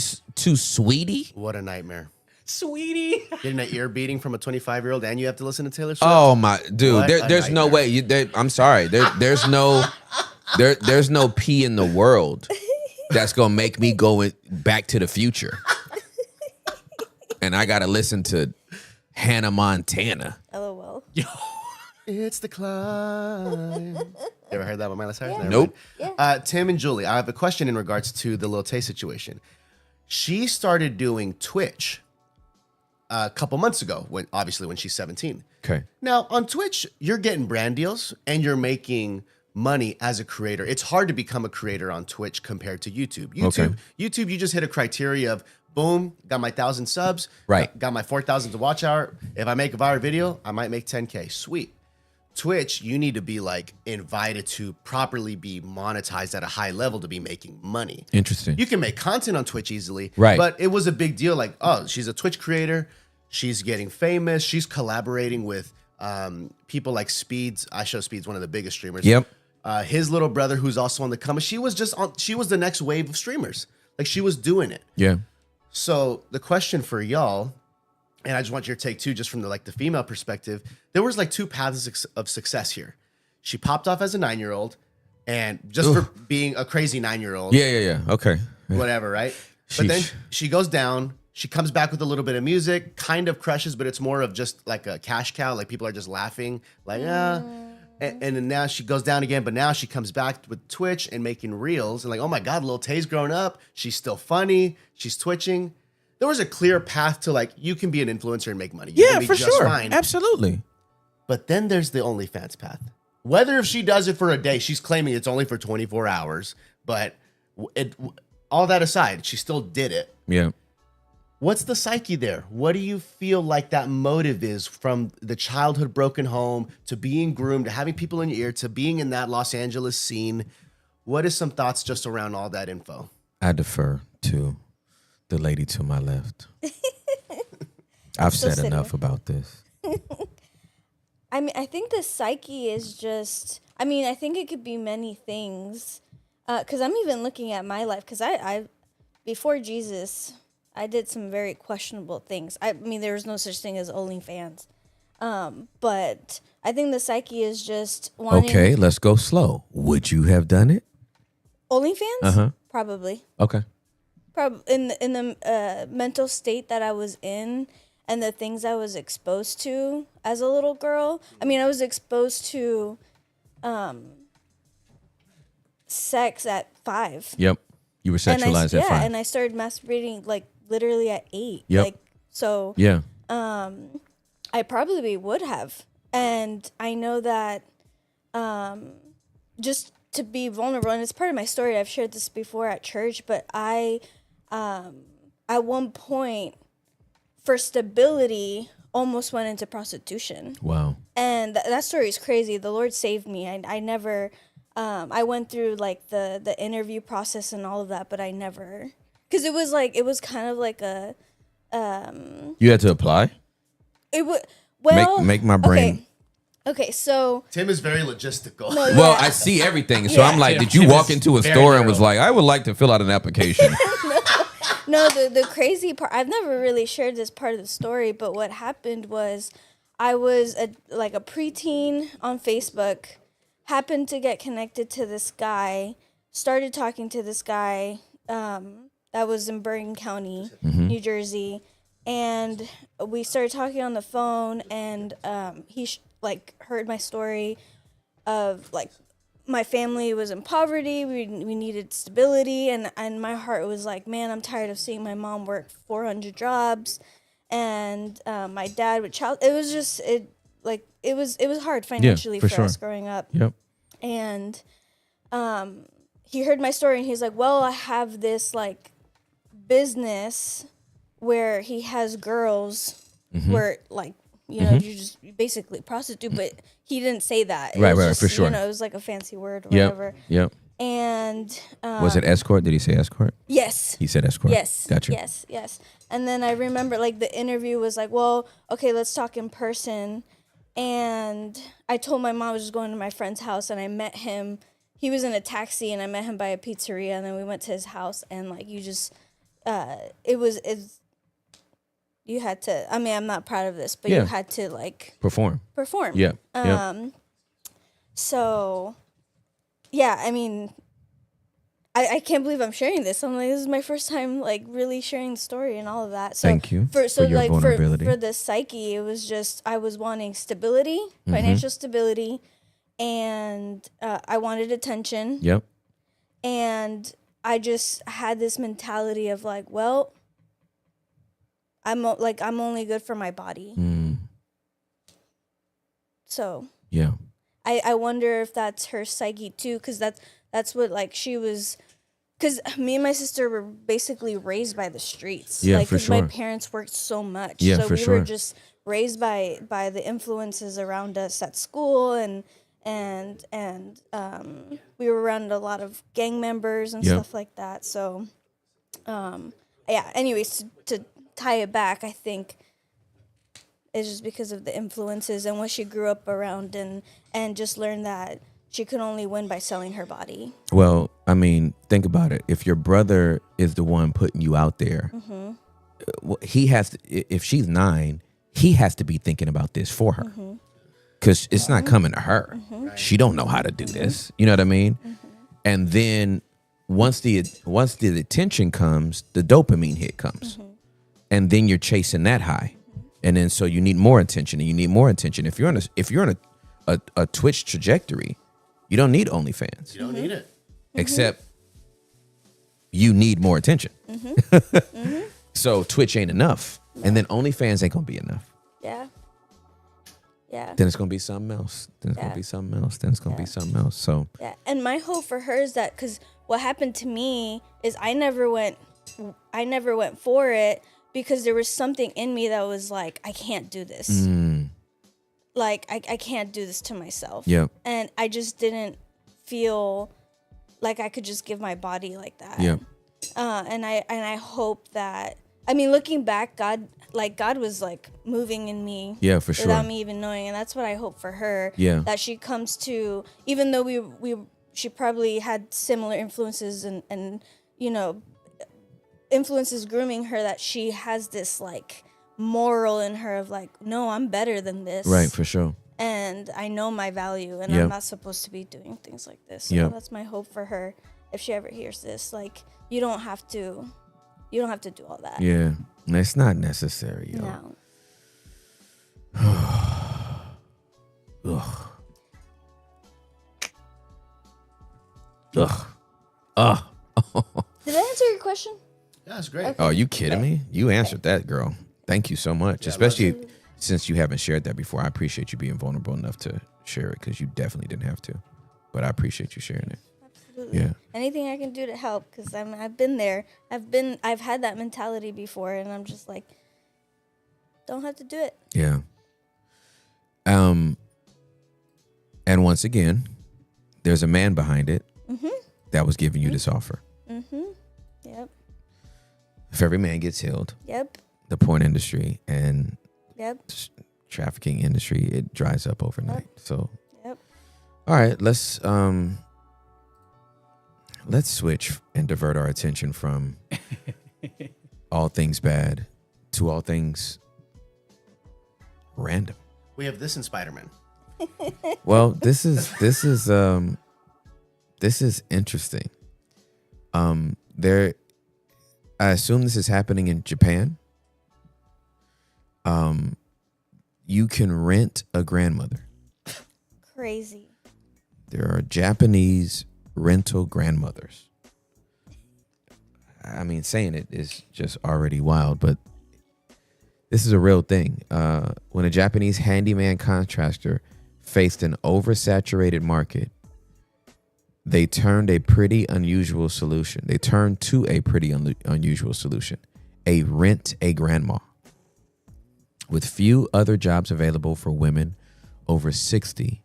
Sweetie. What a nightmare. Sweetie. Getting an ear beating from a 25-year-old and you have to listen to Taylor Swift? Oh my dude, What a there's no nightmare. way. I'm sorry. There's no pee in the world that's gonna make me go back to the future. And I gotta listen to Hannah Montana. LOL. It's the climb. You ever heard that one, Miley Cyrus? Yeah. Never Nope. mind. Tim and Juli, I have a question in regards to the Lil Tay situation. She started doing Twitch a couple months ago, when she's 17. Okay. Now, on Twitch, you're getting brand deals and you're making money as a creator. It's hard to become a creator on Twitch compared to YouTube. YouTube, you just hit a criteria of boom, got my 1,000 subs, Right. got my 4,000 to watch hour. If I make a viral video, I might make 10K. Sweet. Twitch, you need to be like invited to properly be monetized at a high level to be making money. Interesting. You can make content on Twitch easily, Right. But it was a big deal. Like, oh, she's a Twitch creator. She's getting famous. She's collaborating with people like Speeds. I Show Speeds, one of the biggest streamers. Yep. His little brother, who's also on the come. She was the next wave of streamers. Like, she was doing it. Yeah. So the question for y'all, and I just want your take too, just from the female perspective, there was like two paths of success here. She popped off as a 9-year-old, and just for being a crazy 9-year-old, Yeah. Okay. whatever, right? But then Sheesh. she goes down. She comes back with a little bit of music, kind of crushes, but it's more of just like a cash cow. Like, people are just laughing, like, And then now she goes down again, but now she comes back with Twitch and making reels, and like, oh my God, Lil Tay's grown up. She's still funny. She's twitching. There was a clear path to like, you can be an influencer and make money. You Yeah, can be for just sure. fine. Absolutely. But then there's the OnlyFans path. Whether if she does it for a day, she's claiming it's only for 24 hours, but all that aside, she still did it. Yeah. What's the psyche there? What do you feel like that motive is, from the childhood broken home to being groomed, to having people in your ear, to being in that Los Angeles scene? What is some thoughts just around all that info? I defer to the lady to my left. I've still said sitting enough there. about this. I mean, I think the psyche is just, I mean, I think it could be many things. Because I'm even looking at my life, because I before Jesus, I did some very questionable things. I mean, there was no such thing as OnlyFans. But I think the psyche is just wanting... Okay, let's go slow. Would you have done it? OnlyFans? Uh-huh. Probably. Okay. In the mental state that I was in and the things I was exposed to as a little girl. I mean, I was exposed to sex at 5. Yep. You were sexualized at 5. And I started masturbating like literally at 8. Yep. Like, so Yeah. I probably would have. And I know that just to be vulnerable, and it's part of my story, I've shared this before at church, but I, at one point, for stability, almost went into prostitution. Wow. And that story is crazy. The Lord saved me. I never, I went through like the interview process and all of that, but I never, because it was kind of like a, You had to apply? it would, well. Make my brain. Okay, so. Tim is very logistical. No, Well, yeah. I see everything. So Yeah. I'm like, Yeah. did you It walk was into a very store and was thorough. like, I would like to fill out an application? No, the crazy part, I've never really shared this part of the story, but what happened was I was like a preteen on Facebook, happened to get connected to this guy, started talking to this guy that was in Bergen County, New Jersey, and we started talking on the phone, and he like heard my story of like my family was in poverty, we needed stability, and my heart was like, man, I'm tired of seeing my mom work 400 jobs, and my dad would it was just it was hard financially for us growing up. Yep. And he heard my story, and he's like, well, I have this like business where he has girls where like, you know, you just basically prostitute, but he didn't say that. It Right, was right, just, for sure. You know, it was like a fancy word or whatever. Yep. And Was it escort? Did he say escort? yes. He said escort. Yes. Gotcha. Yes. And then I remember like the interview was like, well, okay, let's talk in person. And I told my mom I was just going to my friend's house, and I met him. He was in a taxi, and I met him by a pizzeria, and then we went to his house, and like you just, you had to. I mean, I'm not proud of this, but you had to like perform. Yeah. Yep. So, yeah, I mean, I can't believe I'm sharing this. I'm like, this is my first time like really sharing the story and all of that. So Thank you for your vulnerability. For the psyche, it was just I was wanting stability, financial stability, and I wanted attention. Yep. And I just had this mentality of like, well, I'm only good for my body. So yeah, I wonder if that's her psyche too, because that's what like she was. Because me and my sister were basically raised by the streets. Yeah, like, for sure. My parents worked so much. Yeah, so for we sure. were just raised by the influences around us at school, and we were around a lot of gang members and stuff like that. So, yeah. Anyways, to tie it back, I think it's just because of the influences and what she grew up around, and just learned that she could only win by selling her body. Well, I mean, think about it. If your brother is the one putting you out there, he has to, if she's 9, he has to be thinking about this for her. Because it's not coming to her. She don't know how to do this. You know what I mean? And then once the attention comes, the dopamine hit comes. And then you're chasing that high. And then so you need more attention, and you need more attention. If you're on a Twitch trajectory, you don't need OnlyFans. You don't need it. Except you need more attention. So Twitch ain't enough. And then OnlyFans ain't gonna be enough. Yeah. Then it's gonna be something else. Then it's gonna be something else. Then it's gonna be something else. So yeah. And my hope for her is that, because what happened to me is I never went for it, because there was something in me that was like, I can't do this. Like, I can't do this to myself. Yep. And I just didn't feel like I could just give my body like that. Yep. And I hope that, I mean, looking back, God was like moving in me. Yeah, for sure. Without me even knowing. And that's what I hope for her. Yeah. That she comes to, even though she probably had similar influences and you know, influences grooming her, that she has this like moral in her of like, no, I'm better than this. right, for sure. And I know my value, and Yep. I'm not supposed to be doing things like this. So Yep. that's my hope for her. If she ever hears this, like, you don't have to do all that. Yeah. It's not necessary, yo. No. Ugh. Ugh. Ugh. Did I answer your question? Yeah, that's great. Okay. Oh, you kidding me? You answered that, girl. Thank you so much. Especially since you haven't shared that before. I appreciate you being vulnerable enough to share it, because you definitely didn't have to. But I appreciate you sharing it. Absolutely. Yeah. Anything I can do to help, because I've been there. I've had that mentality before, and I'm just like, don't have to do it. Yeah. And once again, there's a man behind it that was giving you this offer. Yep. If every man gets healed, Yep. the porn industry and Yep. trafficking industry, it dries up overnight. So, Yep. all right, let's switch and divert our attention from all things bad to all things random. We have this in Spider-Man. Well, this is interesting. There, I assume this is happening in Japan. You can rent a grandmother. Crazy. There are Japanese rental grandmothers. I mean, saying it is just already wild, but this is a real thing. When a Japanese handyman contractor faced an oversaturated market, they turned to a pretty unusual solution. Rent a grandma. With few other jobs available for women over 60,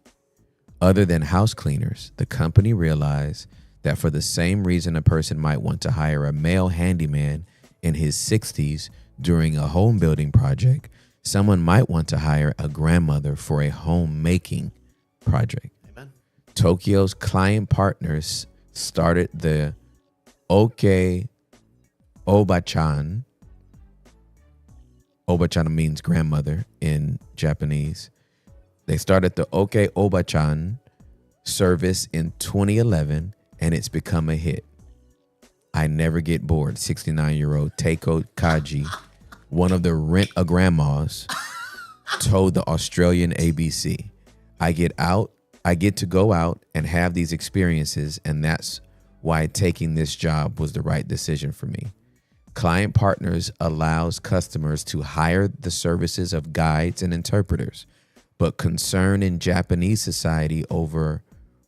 other than house cleaners, the company realized that for the same reason a person might want to hire a male handyman in his 60s during a home building project, someone might want to hire a grandmother for a homemaking project. Amen. Tokyo's client partners started the Oke Obachan. Obachan means grandmother in Japanese. They started the Oke Obachan service in 2011, and it's become a hit. I never get bored. 69-year-old Teiko Kaji, one of the rent-a-grandmas, told the Australian ABC, I get to go out and have these experiences, and that's why taking this job was the right decision for me. Client Partners allows customers to hire the services of guides and interpreters, but concern in Japanese society over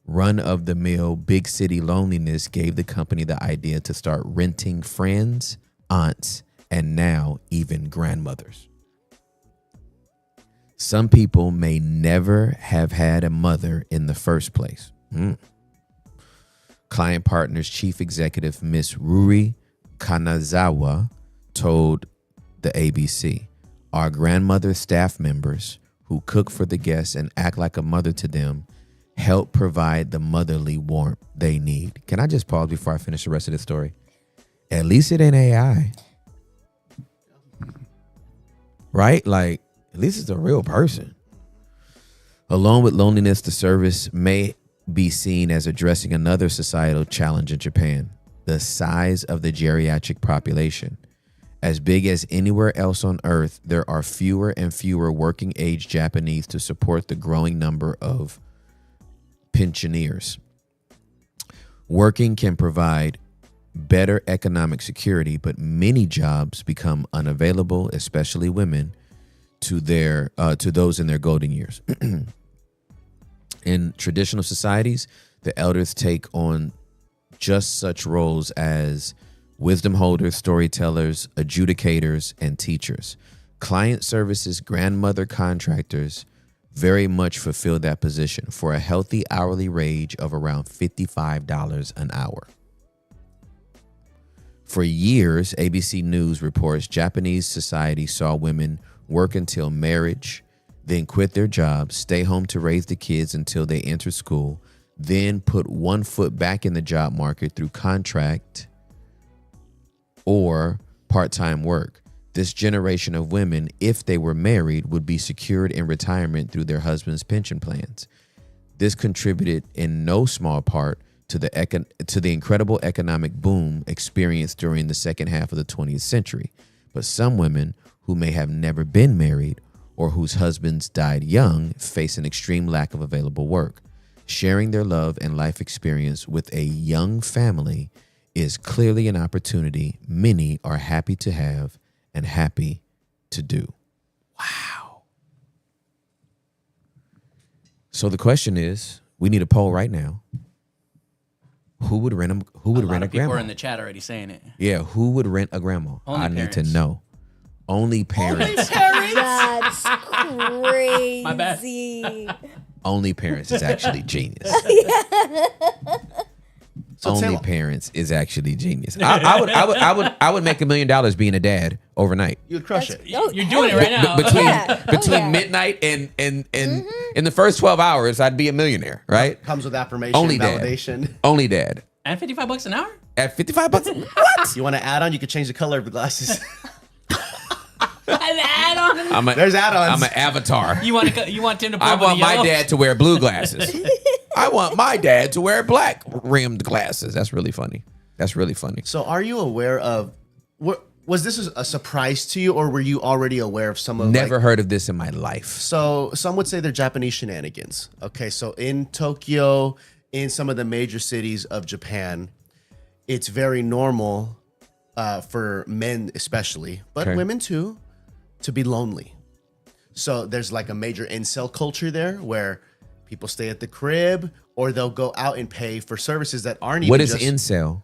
run-of-the-mill big city loneliness gave the company the idea to start renting friends, aunts, and now even grandmothers. Some people may never have had a mother in the first place. Client Partners Chief Executive Miss Ruri Kanazawa told the ABC, our grandmother staff members who cook for the guests and act like a mother to them help provide the motherly warmth they need. Can I just pause before I finish the rest of this story? At least it ain't AI. Right? Like, at least it's a real person. Along with loneliness, the service may be seen as addressing another societal challenge in Japan, the size of the geriatric population. As big as anywhere else on earth, there are fewer and fewer working age Japanese to support the growing number of pensioners. Working can provide better economic security, but many jobs become unavailable, especially women, to those in their golden years. In traditional societies, the elders take on just such roles as wisdom holders, storytellers, adjudicators, and teachers. Client services grandmother contractors very much fulfill that position for a healthy hourly wage of around $55 an hour. For years, ABC News reports Japanese society saw women work until marriage, then quit their jobs, stay home to raise the kids until they enter school, then put one foot back in the job market through contract or part-time work. This generation of women, if they were married, would be secured in retirement through their husband's pension plans. This contributed in no small part to the incredible economic boom experienced during the second half of the 20th century. But some women who may have never been married or whose husbands died young face an extreme lack of available work. Sharing their love and life experience with a young family is clearly an opportunity many are happy to have and happy to do. Wow. So the question is, we need a poll right now. Who would rent a People grandma? are in the chat already saying it. Yeah, who would rent a grandma? Only I need to parents. know. Only parents. That's crazy. My bad. Only parents is actually genius. So Only Taylor, parents is actually genius. I would make $1 million being a dad overnight. you'd crush it. Oh, You're doing it right now. Between midnight and in the first 12 hours, I'd be a millionaire, right? Comes with affirmation, Only dad. validation. Only dad. And $55 an hour? At $55, what? You want to add on? You could change the color of the glasses. An add-on. There's add-ons. I'm an avatar. You want Tim to pull I up with want the my yellow? dad to wear blue glasses. I want my dad to wear black rimmed glasses. That's really funny. That's really funny. So are you aware of was this a surprise to you, or were you already aware of some of Never heard of this in my life. So some would say they're Japanese shenanigans. Okay, so in Tokyo, in some of the major cities of Japan, it's very normal for men especially, but Okay. women too, to be lonely. So there's like a major incel culture there where people stay at the crib or they'll go out and pay for services that aren't even What is just, incel?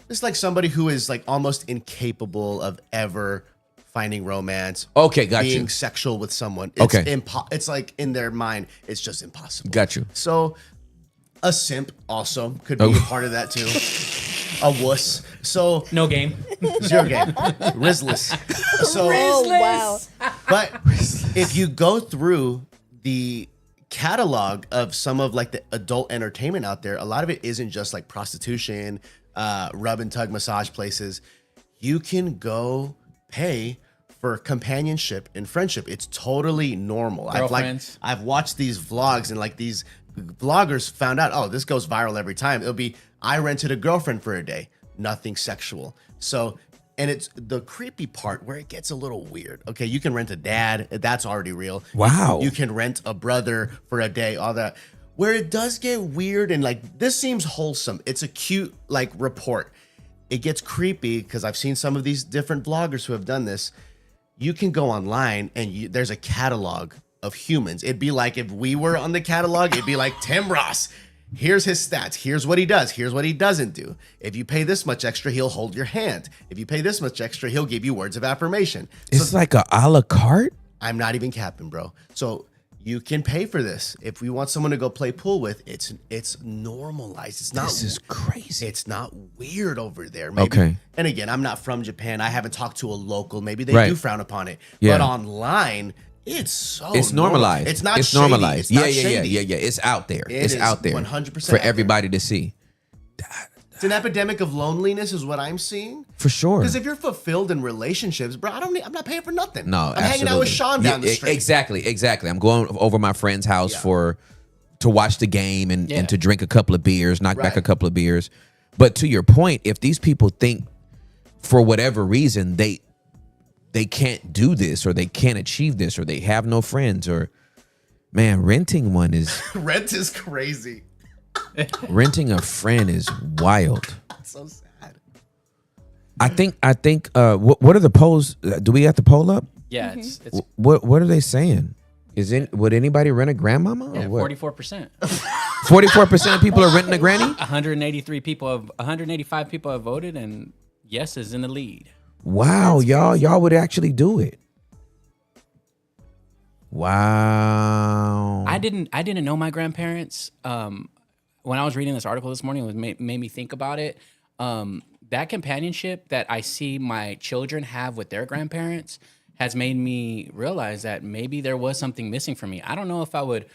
it's like somebody who is like almost incapable of ever finding romance. Okay, got being you. sexual with someone. It's Okay. it's like in their mind, it's just impossible. Got you. So a simp also could be a part of that too. A wuss. So No game. zero game. Rizless. So Oh wow. but if you go through the catalog of some of like the adult entertainment out there, a lot of it isn't just like prostitution, rub and tug massage places. You can go pay for companionship and friendship. It's totally normal. Girlfriends. I've watched these vlogs and like these vloggers found out, oh, this goes viral every time. It'll be, I rented a girlfriend for a day, nothing sexual. So, and it's the creepy part where it gets a little weird. Okay, you can rent a dad, that's already real. Wow. You can rent a brother for a day, all that. Where it does get weird and like, this seems wholesome. It's a cute like report. It gets creepy because I've seen some of these different vloggers who have done this. You can go online and there's a catalog of humans. It'd be like if we were on the catalog, it'd be like Tim Ross. Here's his stats. Here's what he does. Here's what he doesn't do. If you pay this much extra, he'll hold your hand. If you pay this much extra, he'll give you words of affirmation. It's like a la carte? I'm not even capping, bro. So you can pay for this. If we want someone to go play pool with, it's normalized. It's not. This is crazy. It's not weird over there. Maybe. Okay. And again, I'm not from Japan. I haven't talked to a local. Maybe they Right. do frown upon it. Yeah. But online, it's so It's normal. normalized. It's not It's shady. normalized. It's not yeah. shady. It's out there. It It's is out there 100% for out there. everybody to see. It's an epidemic of loneliness is what I'm seeing. For sure. Because if you're fulfilled in relationships, bro, I'm not paying for nothing. No, I'm hanging out with Sean down the street. Exactly. I'm going over my friend's house to watch the game and to drink a couple of beers, knock back Right. a couple of beers. But to your point, if these people think for whatever reason they can't do this or they can't achieve this or they have no friends or man, renting one is Rent is crazy. renting a friend is wild. It's so sad. I think what are the polls? Do we have the poll up? Yeah, it's What are they saying? Would anybody rent a grandmama or what? 44%. 44% of people are renting a granny? 185 people have voted, and yes is in the lead. Wow, y'all would actually do it. Wow. I didn't know my grandparents. When I was reading this article this morning, it made me think about it. That companionship that I see my children have with their grandparents has made me realize that maybe there was something missing for me. I don't know if I would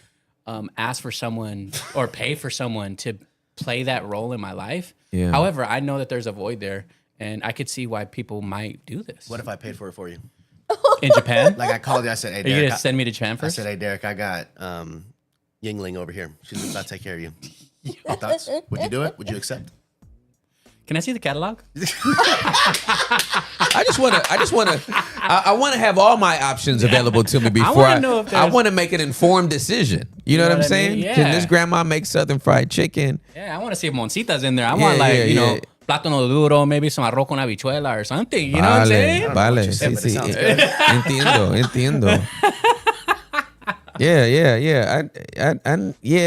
ask for someone or pay for someone to play that role in my life. Yeah. However, I know that there's a void there, and I could see why people might do this. What if I paid for it for you? In Japan? Like I called you, I said, hey, Are you Derek. gonna send me to Japan I first? said, hey, Derek, I got Yingling over here. She's about to take care of you. Your thoughts? Would you do it? Would you accept? Can I see the catalog? I want to have all my options available to me before wanna know if I there's- want to make an informed decision. You know what I'm what I saying? mean? Can Yeah. this grandma make southern fried chicken? Yeah, I want to see if Moncita's in there. I Yeah, want yeah, you know, yeah. plátano duro, maybe some arroz con habichuela or something. You know what I'm saying? know Vale, what you said, sí, but it sí. sounds good. Entiendo.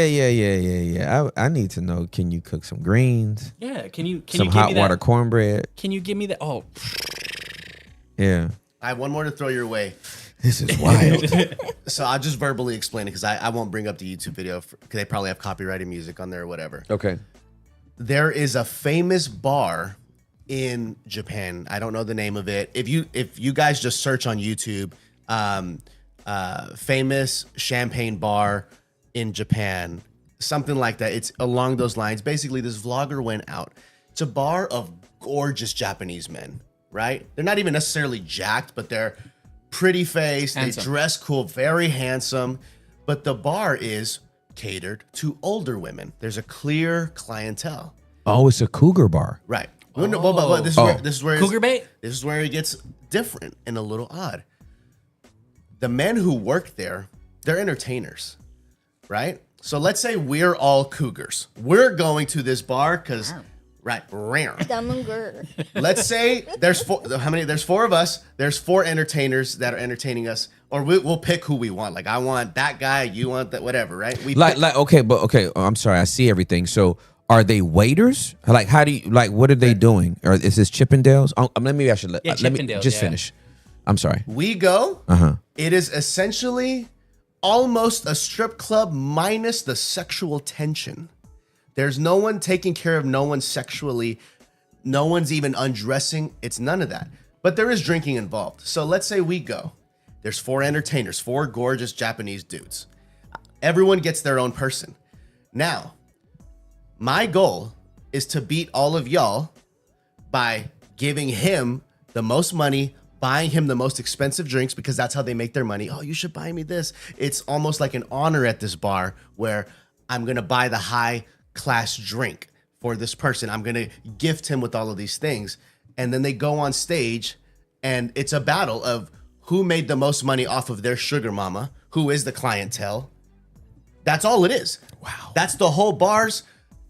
Yeah. I need to know. Can you cook some greens? Yeah. Can you Some give me hot that? water cornbread? Can you give me that? Oh, Yeah. I have one more to throw your way. This is wild. So I'll just verbally explain it because I won't bring up the YouTube video because they probably have copyrighted music on there or whatever. Okay. There is a famous bar in Japan. I don't know the name of it. If you guys just search on YouTube, famous champagne bar in Japan, something like that. It's along those lines. Basically, this vlogger went out. It's a bar of gorgeous Japanese men, right? They're not even necessarily jacked, but they're pretty face, Handsome. they dress cool, very handsome, but the bar is catered to older women. There's a clear clientele. Oh, it's a cougar bar. Right. Well, no, but this is where Cougar bait? This is where it gets different and a little odd. The men who work there, they're entertainers, right? So let's say we're all cougars. We're going to this bar because, right, Dumb and gur. let's say there's four. How many? There's four of us. There's four entertainers that are entertaining us, or we'll pick who we want. Like I want that guy, you want that, whatever, right? We Like okay, I'm sorry, I see everything. So are they waiters? Like how do you what are they doing? Or is this Chippendales? Maybe I should let me Chippendales, just yeah. finish. I'm sorry. we go. It is essentially almost a strip club minus the sexual tension. There's no one taking care of no one sexually. No one's even undressing. It's none of that. But there is drinking involved. So let's say we go. There's four entertainers, four gorgeous Japanese dudes. Everyone gets their own person. Now, my goal is to beat all of y'all by giving him the most money, buying him the most expensive drinks because that's how they make their money. Oh, you should buy me this. It's almost like an honor at this bar where I'm going to buy the high class drink for this person. I'm going to gift him with all of these things. And then they go on stage and it's a battle of who made the most money off of their sugar mama, who is the clientele. That's all it is. Wow. That's the whole bar's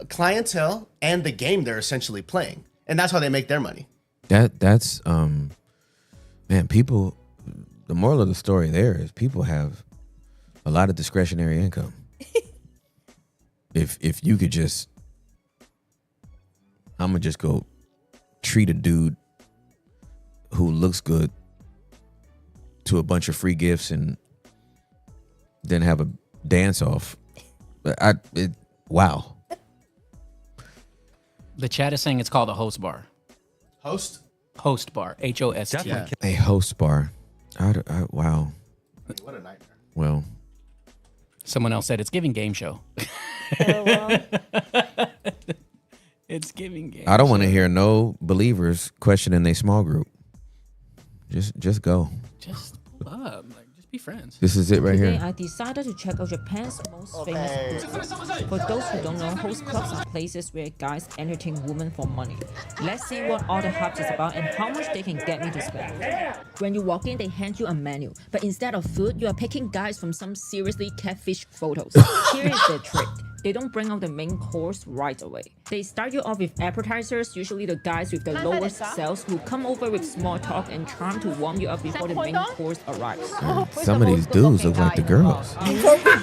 clientele and the game they're essentially playing. And that's how they make their money. That's man, people, the moral of the story there is people have a lot of discretionary income. If you could just, I'm gonna just go treat a dude who looks good to a bunch of free gifts and then have a dance off. Wow. The chat is saying it's called a host bar. Host? Host bar. HOST. A host bar. Wow. What a nightmare. Well, Someone else said it's giving game show. Oh, well. It's giving game I don't want to hear no believers questioning their small group. Just go. Just love. Like, just be friends. This is it right Today, here. I decided to check out Japan's most famous host clubs. For those who don't know, host clubs are places where guys entertain women for money. Let's see what all the hype is about and how much they can get me to spend. When you walk in, they hand you a menu, but instead of food, you are picking guys from some seriously catfish photos. Here is the trick. They don't bring out the main course right away. They start you off with appetizers, usually the guys with the lowest sales who come over with small talk and charm to warm you up before the main course arrives. Some of these dudes look like the girls.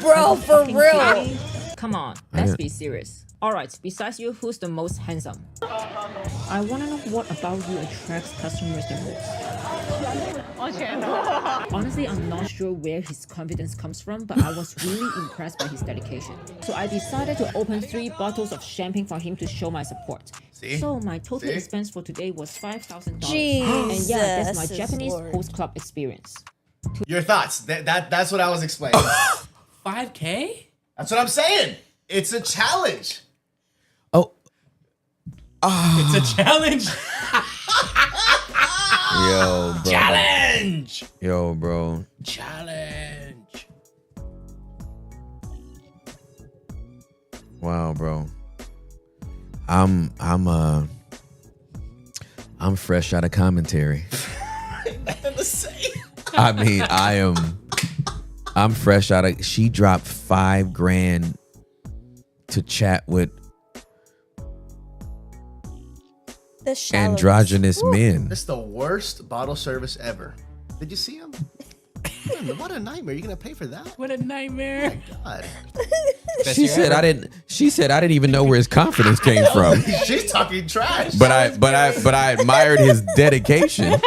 Bro, for real. Come on, let's be serious. Alright, besides you, who's the most handsome? I wanna know what about you attracts customers the most. Honestly, I'm not sure where his confidence comes from, but I was really impressed by his dedication. So I decided to open 3 bottles of champagne for him to show my support. See? So my total See? expense for today was $5,000. And Jesus yeah, that's my is Japanese Lord. host club experience. Your thoughts. That's what I was explaining. 5K? That's what I'm saying. It's a challenge. Oh, It's a challenge. yo, bro. Challenge. Yo, bro. Challenge. Wow, bro. I'm fresh out of commentary. Nothing to say. I mean, I'm fresh out of. She dropped $5,000 to chat with The shallows. androgynous men. It's the worst bottle service ever. Did you see him? Man, what a nightmare. You're going to pay for that? What a nightmare. God. She said I didn't. She said I didn't even know where his confidence came from. She's talking trash. But I admired his dedication.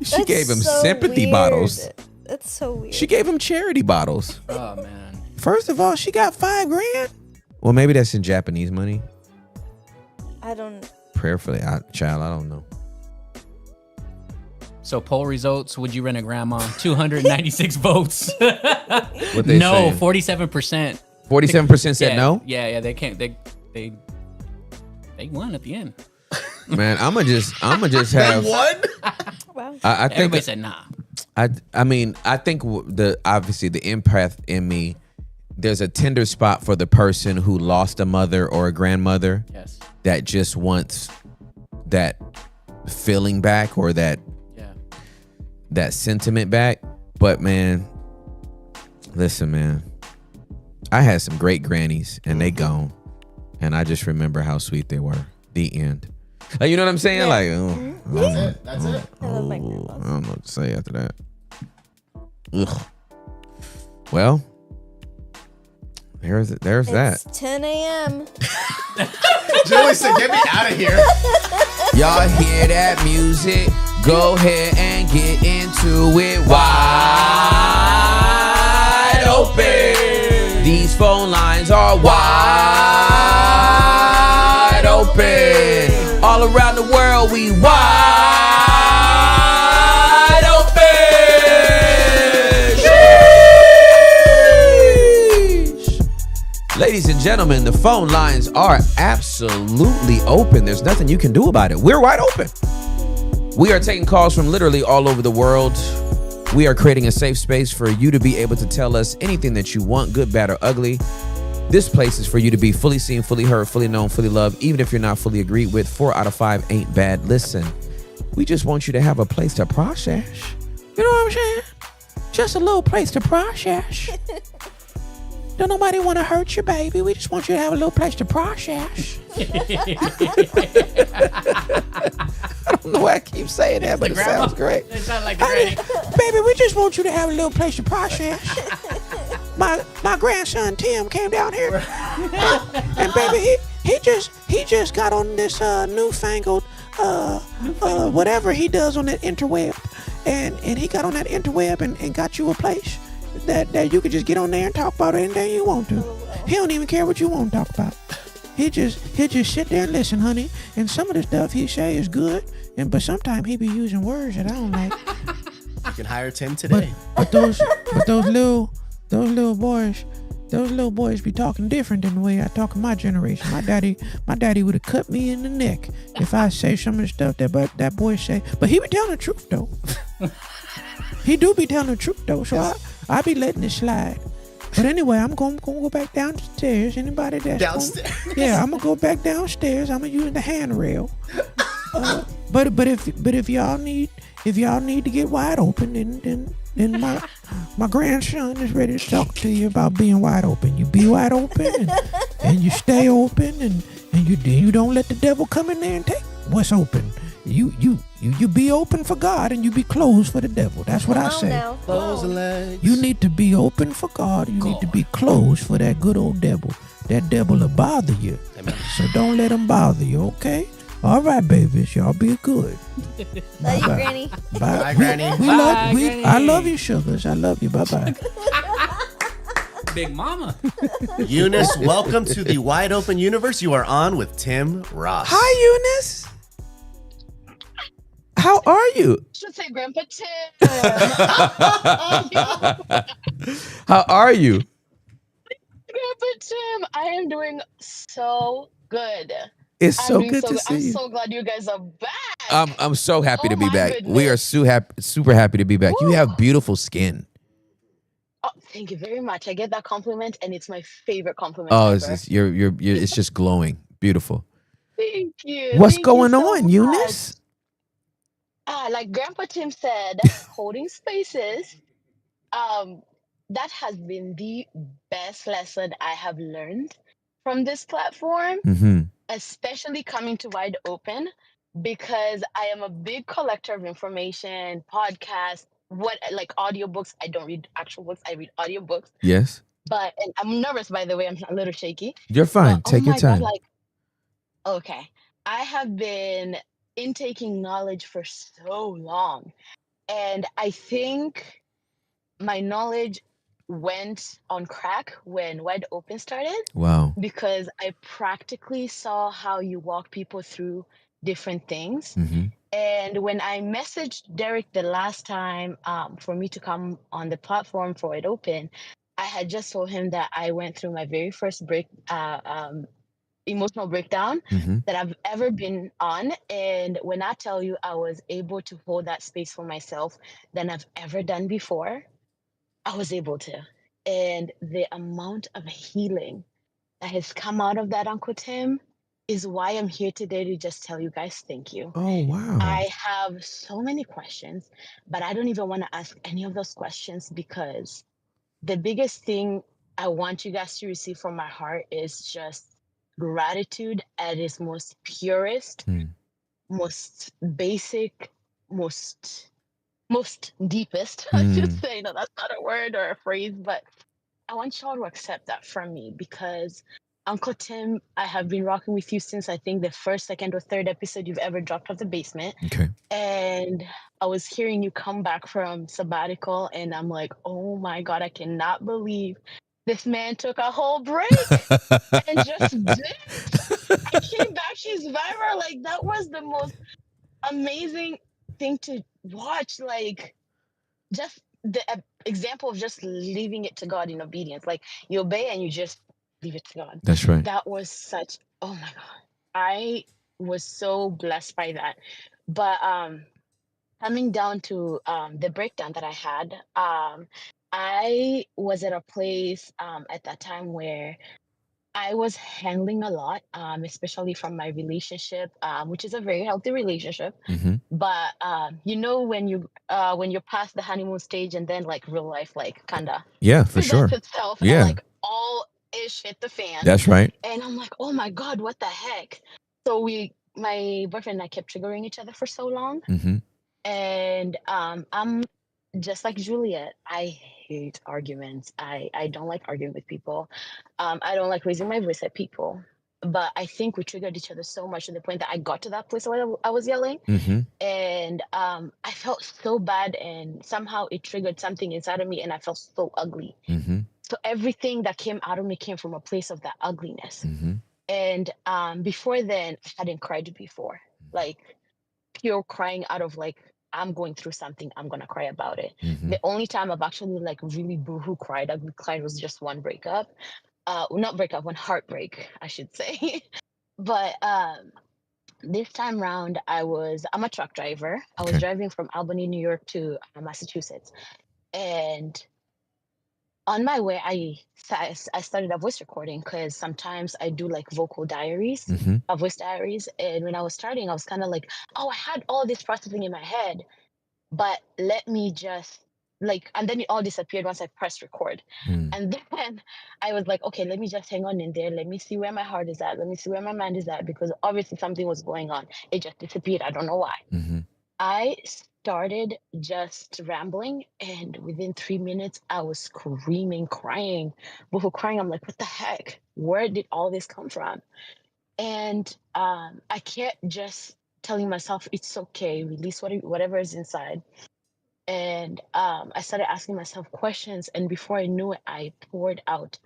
She That's gave him so sympathy weird. bottles. That's so weird. She gave him charity bottles. Oh, man. First of all, she got $5,000. Well, maybe that's in Japanese money. I don't. Prayerfully, I don't know. So poll results, would you rent a grandma? 296 votes. What they No, saying? 47%. 47% said Yeah, no. Yeah, they can't. They won at the end. Man, I'ma just have. What? Wow. I think Everybody said nah. I mean, I think obviously the empath in me, there's a tender spot for the person who lost a mother or a grandmother. Yes. That just wants that feeling back or that sentiment back. But man, listen, man, I had some great grannies and they gone, and I just remember how sweet they were. The end. Like, you know what I'm saying? Like, That's it. I love my I grandmas. don't know what to say after that. Ugh. Well, there's that. It's 10 a.m. Juli said, "Get me out of here." Y'all hear that music? Go ahead and get into it. Wide open. These phone lines are wide open. All around the world, we wide open. Sheesh. Ladies and gentlemen, the phone lines are absolutely open. There's nothing you can do about it. We're wide open. We are taking calls from literally all over the world. We are creating a safe space for you to be able to tell us anything that you want, good, bad, or ugly. This place is for you to be fully seen, fully heard, fully known, fully loved, even if you're not fully agreed with. 4 out of 5 ain't bad. Listen, we just want you to have a place to process. You know what I'm saying? Just a little place to process. Don't nobody want to hurt you, baby. We just want you to have a little place to process. I don't know why I keep saying that, but it sounds great. It sounds like the granny. Baby, we just want you to have a little place to process. My grandson Tim came down here, and baby, he just got on this newfangled whatever he does on that interweb, and he got on that interweb and got you a place that you could just get on there and talk about anything you want to. He don't even care what you want to talk about. He'll just sit there and listen, honey. And some of the stuff he say is good, but sometimes he be using words that I don't like. You can hire Tim today. But those little boys be talking different than the way I talk in my generation. My daddy would have cut me in the neck if I say some of the stuff that boy say. But he be telling the truth though. He do be telling the truth though. So I be letting it slide. But anyway, I'm going to go back downstairs. Anybody that's Downstairs? I'm going to go back downstairs. I'm going to use the handrail. But if y'all need to get wide open, then my grandson is ready to talk to you about being wide open. You be wide open and you stay open and you don't let the devil come in there and take what's open. You be open for God and you be closed for the devil. That's what I say. Now. Close the legs. You need to be open for God. You need to be closed for that good old devil. That devil will bother you. Amen. So don't let him bother you, okay? All right, babies. Y'all be good. Love you, Granny. Bye. Bye, Granny. I love you, sugars. I love you. Bye-bye. Big mama. Eunice, welcome to the Wide Open Universe. You are on with Tim Ross. Hi, Eunice. How are you? Should say Grandpa Tim. How are you? Grandpa Tim, I am doing so good. It's I'm so doing good to I'm see you. so glad you guys are back. I'm so happy to be my back. We are goodness. super happy to be back. You Woo. have beautiful skin. Oh, thank you very much. I get that compliment, and it's my favorite compliment Oh, ever. it's just you're it's just glowing. Beautiful. Thank you. What's Thank you going so on, much. Eunice? Like Grandpa Tim said, holding spaces. That has been the best lesson I have learned from this platform, Mm-hmm. especially coming to Wide Open, because I am a big collector of information, podcasts, like audiobooks. I don't read actual books, I read audiobooks. Yes. And I'm nervous, by the way, I'm a little shaky. You're fine. But, Take your my God, time. okay. I have been intaking knowledge for so long. And I think my knowledge went on crack when Wide Open started, Wow. because I practically saw how you walk people through different things. Mm-hmm. And when I messaged Derek the last time for me to come on the platform for Wide Open, I had just told him that I went through my very first emotional breakdown Mm-hmm. that I've ever been on. And when I tell you I was able to hold that space for myself than I've ever done before, I was able to. And the amount of healing that has come out of that, Uncle Tim, is why I'm here today to just tell you guys thank you. Oh wow. I have so many questions, but I don't even want to ask any of those questions because the biggest thing I want you guys to receive from my heart is just gratitude at its most purest, Mm. most basic, most deepest. I should say. No, that's not a word or a phrase, but I want y'all to accept that from me because Uncle Tim, I have been rocking with you since I think the first, second, or third episode you've ever dropped off the basement. Okay. And I was hearing you come back from sabbatical, and I'm like, oh my God, I cannot believe this man took a whole break and just dipped. I came back, she's viral. Like, that was the most amazing thing to watch. Like, just the example of just leaving it to God in obedience. Like, you obey and you just leave it to God. That's right. That was such, oh my God. I was so blessed by that. But coming down to the breakdown that I had, I was at a place at that time where I was handling a lot, especially from my relationship, which is a very healthy relationship. Mm-hmm. But when you're past the honeymoon stage and then like real life like kind of Yeah, for presents sure. itself and Yeah, like all ish hit the fan, that's right. and I'm like, oh my God, what the heck? So my boyfriend and I kept triggering each other for so long, Mm-hmm. and I'm just like Juliet. I hate arguments. I don't like arguing with people. I don't like raising my voice at people. But I think we triggered each other so much to the point that I got to that place where I was yelling, Mm-hmm. and I felt so bad, and somehow it triggered something inside of me, and I felt so ugly. Mm-hmm. So everything that came out of me came from a place of that ugliness. Mm-hmm. And before then, I hadn't cried before, like pure crying out of like, I'm going through something, I'm gonna cry about it. Mm-hmm. The only time I've actually like really boohoo cried, ugly cried, was just one breakup. Not breakup, one heartbreak, I should say. But this time round, I'm a truck driver. I was Okay. driving from Albany, New York to Massachusetts, and on my way, I started a voice recording because sometimes I do like vocal diaries, Mm-hmm. voice diaries. And when I was starting, I was kind of like, oh, I had all this processing in my head, but let me just like, and then it all disappeared once I pressed record. Mm. And then I was like, okay, let me just hang on in there. Let me see where my heart is at. Let me see where my mind is at, because obviously something was going on. It just disappeared. I don't know why. Mm-hmm. I started just rambling, and within 3 minutes, I was screaming, crying. Before crying, I'm like, what the heck? Where did all this come from? And I kept just telling myself, it's okay, release whatever is inside. And I started asking myself questions, and before I knew it, I poured out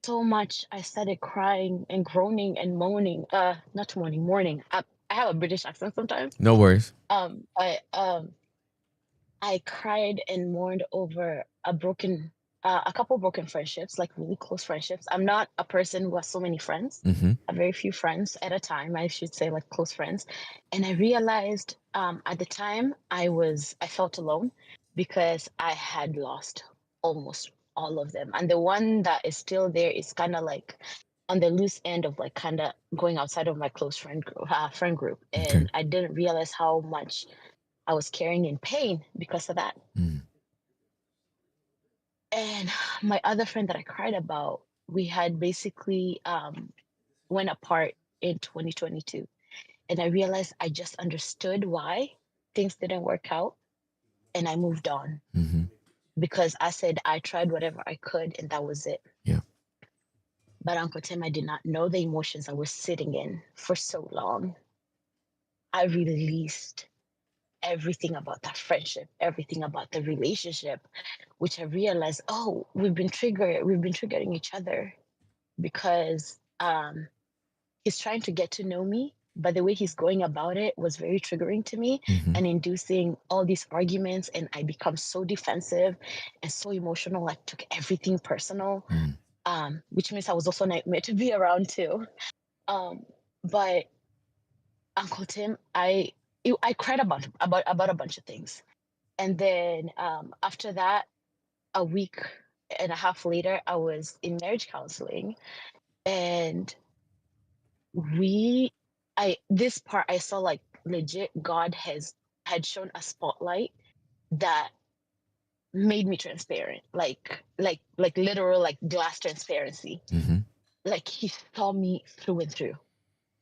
so much. I started crying and groaning and moaning. Not moaning, mourning. I have a British accent sometimes. No worries. But I cried and mourned over a couple broken friendships, like really close friendships. I'm not a person who has so many friends. Mm-hmm. I have very few friends at a time, I should say, like close friends. And I realized at the time I felt alone because I had lost almost all of them. And the one that is still there is kind of like on the loose end of like kind of going outside of my close friend group. Okay. And I didn't realize how much I was carrying in pain because of that. Mm. And my other friend that I cried about, we had basically went apart in 2022. And I realized I just understood why things didn't work out, and I moved on Mm-hmm. because I said I tried whatever I could and that was it. Yeah. But Uncle Tim, I did not know the emotions I was sitting in for so long. I released everything about that friendship, everything about the relationship, which I realized, oh, we've been triggering each other because he's trying to get to know me, but the way he's going about it was very triggering to me Mm-hmm. and inducing all these arguments, and I become so defensive and so emotional. I took everything personal, Mm. which means I was also a nightmare to be around too. But Uncle Tim, I cried about a bunch of things. And then after that, a week and a half later, I was in marriage counseling, and we I this part I saw like legit God had shown a spotlight that made me transparent, like literal like glass transparency. Mm-hmm. Like he saw me through and through,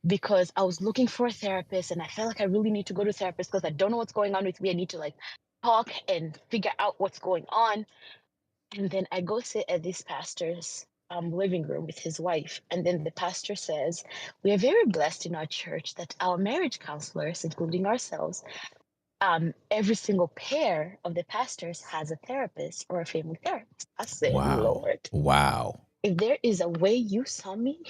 because I was looking for a therapist and I felt like I really need to go to a therapist because I don't know what's going on with me. I need to like talk and figure out what's going on. And then I go sit at this pastor's living room with his wife. And then the pastor says, "We are very blessed in our church that our marriage counselors, including ourselves, every single pair of the pastors has a therapist or a family therapist." I said, Wow. "Lord, Wow. if there is a way you saw me,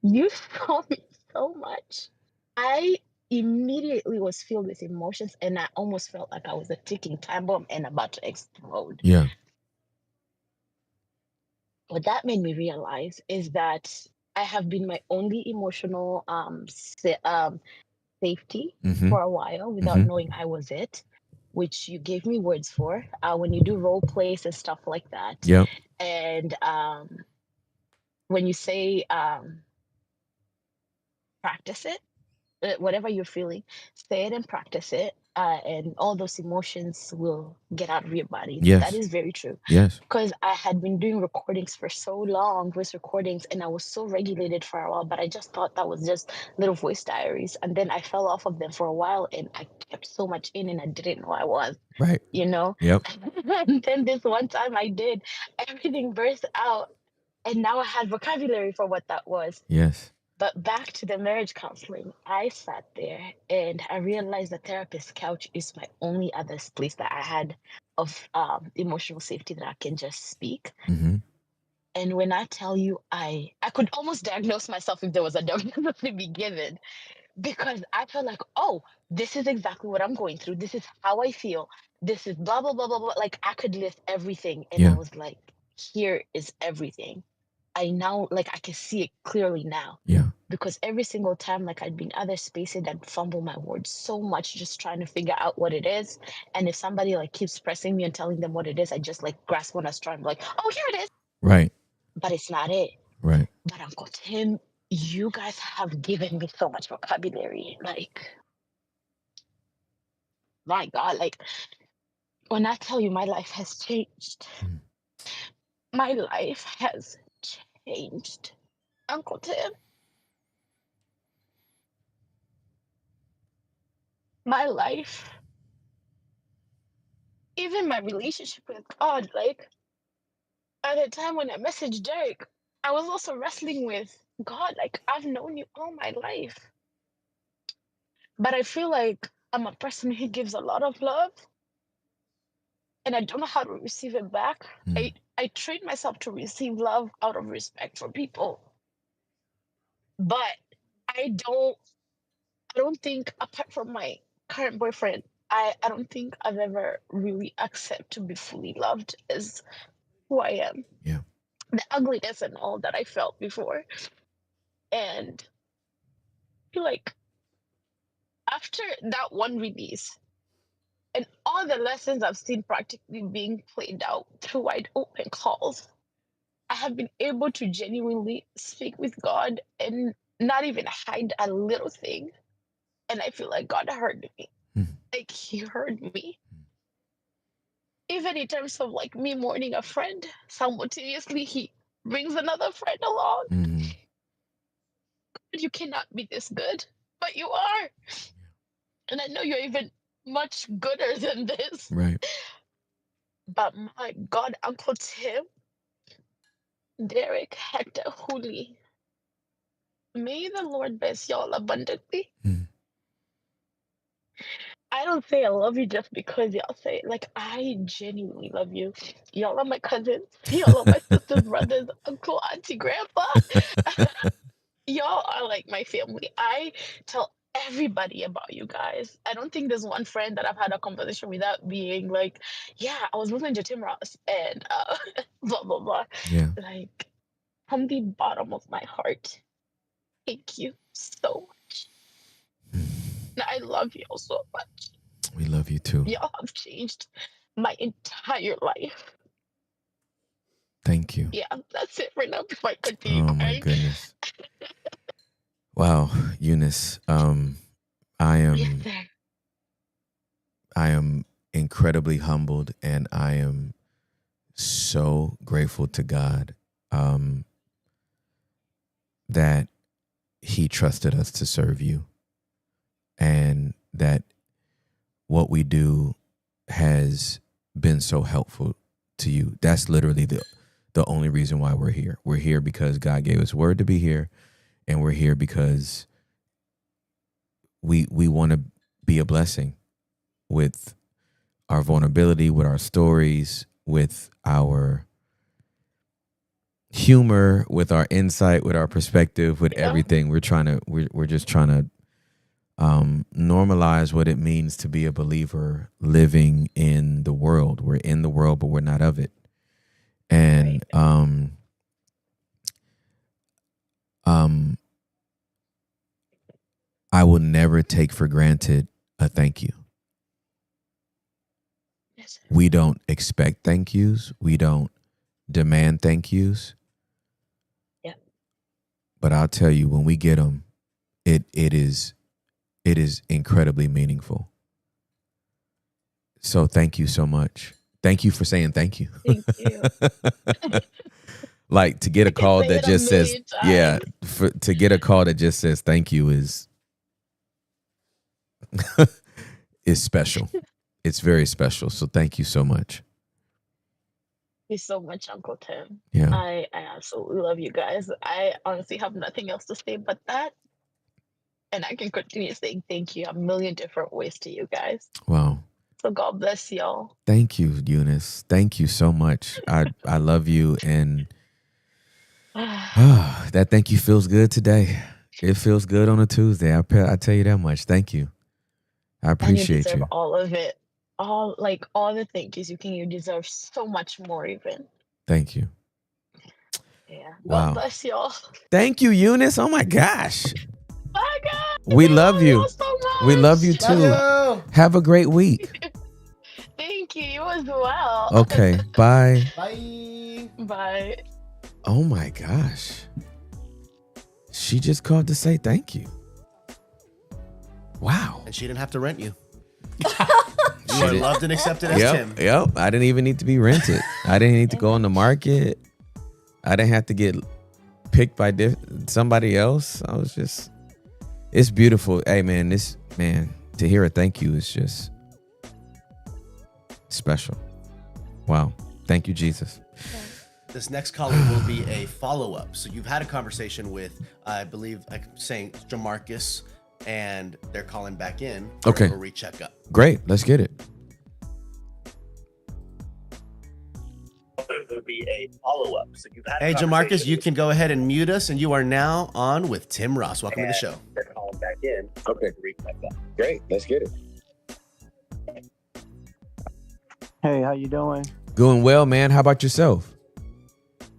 you saw me so much." I immediately was filled with emotions and I almost felt like I was a ticking time bomb and about to explode. Yeah. What that made me realize is that I have been my only emotional safety Mm-hmm. for a while without Mm-hmm. knowing I was it, which you gave me words for when you do role plays and stuff like that. Yep. And when you say practice it, whatever you're feeling, say it and practice it, and all those emotions will get out of your body. That Yes. is very true. Yes. Because I had been doing recordings for so long, voice recordings, and I was so regulated for a while, but I just thought that was just little voice diaries. And then I fell off of them for a while and I kept so much in and I didn't know I was, Right. you know? Yep. And then this one time I did, everything burst out. And now I had vocabulary for what that was. Yes. But back to the marriage counseling, I sat there and I realized the therapist couch is my only other place that I had of emotional safety that I can just speak. Mm-hmm. And when I tell you, I could almost diagnose myself if there was a diagnosis to be given, because I felt like, oh, this is exactly what I'm going through. This is how I feel. This is blah blah blah blah blah. Like I could list everything, and I Yeah. was like, here is everything. I now like I can see it clearly now, Yeah. because every single time like I'd been other spaces, I'd fumble my words so much just trying to figure out what it is. And if somebody like keeps pressing me and telling them what it is, I just like grasp on a straw and be like, oh, here it is. Right. But it's not it. Right. But Uncle Tim, you guys have given me so much vocabulary. Like, my God, like when I tell you my life has changed, Mm. my life has changed. Uncle Tim, my life, even my relationship with God, like at the time when I messaged Derek, I was also wrestling with God, like I've known you all my life. But I feel like I'm a person who gives a lot of love and I don't know how to receive it back. Mm. I train myself to receive love out of respect for people. But I don't think apart from my current boyfriend, I don't think I've ever really accepted to be fully loved as who I am. Yeah. The ugliness and all that I felt before. And I feel like after that one release and all the lessons I've seen practically being played out through wide open calls, I have been able to genuinely speak with God and not even hide a little thing. And I feel like God heard me. Mm. Like He heard me. Even in terms of like me mourning a friend, simultaneously He brings another friend along. Mm-hmm. You cannot be this good, but you are. And I know you're even much gooder than this. Right. But my God, Uncle Tim, Derek, Hector, Juli, may the Lord bless y'all abundantly. Mm. I don't say I love you just because y'all say it. Like, I genuinely love you. Y'all are my cousins. Y'all are my sisters, brothers, uncle, auntie, grandpa. Y'all are like my family. I tell everybody about you guys. I don't think there's one friend that I've had a conversation without being like, yeah, I was listening to Tim Ross and blah, blah, blah. Yeah. Like, from the bottom of my heart, thank you so much. And I love y'all so much. We love you too. Y'all have changed my entire life. Thank you. Yeah, that's it for now before I continue Oh my crying. goodness. Wow, Eunice. I Yes, am sir. incredibly humbled, and I am so grateful to God that He trusted us to serve you, and that what we do has been so helpful to you. That's literally the only reason why we're here. We're here because God gave us word to be here, and we're here because we want to be a blessing with our vulnerability, with our stories, with our humor, with our insight, with our perspective, with Yeah. everything. We're just trying to normalize what it means to be a believer living in the world. We're in the world, but we're not of it. And I will never take for granted a thank you. Yes, sir. We don't expect thank yous. We don't demand thank yous. Yeah. But I'll tell you, when we get them, it is incredibly meaningful. So thank you so much. Thank you for saying thank you. Thank you. Like, to get a I can call say that it a just says, million yeah, times. to get a call that just says thank you is special. It's very special. So thank you so much. Thank you so much, Uncle Tim. Yeah. I absolutely love you guys. I honestly have nothing else to say but that. And I can continue saying thank you a million different ways to you guys. Wow. So God bless y'all. Thank you, Eunice. Thank you so much. I love you, and that thank you feels good today. It feels good on a Tuesday. I tell you that much. Thank you. I And you appreciate deserve you. all of it. All the thank yous you can. You deserve so much more even. Thank you. Yeah. God Wow. bless y'all. Thank you, Eunice. Oh my gosh. Bye guys. We I love you. y'all so much. We love you Love too. you. Have a great week. Thank you. You as well. Okay. Bye. Bye. Bye. Oh my gosh. She just called to say thank you. Wow. And she didn't have to rent you. She You are did- loved and accepted as Tim. Yep. I didn't even need to be rented. I didn't need to go on the market. I didn't have to get picked by somebody else. I was just, it's beautiful. Hey man, to hear a thank you is just special. Wow. Thank you, Jesus. This next caller will be a follow-up. So you've had a conversation with, I believe, like saying Jamarcus, and they're calling back in for Okay. a recheck up. Great. Let's get it. Will be a follow-up. So you've had Hey, a Jamarcus, conversation you can go ahead and mute us, and you are now on with Tim Ross. Welcome to the show. They're calling back in. Okay. Recheck that. Great. Let's get it. Hey, how you doing? Doing well, man. How about yourself?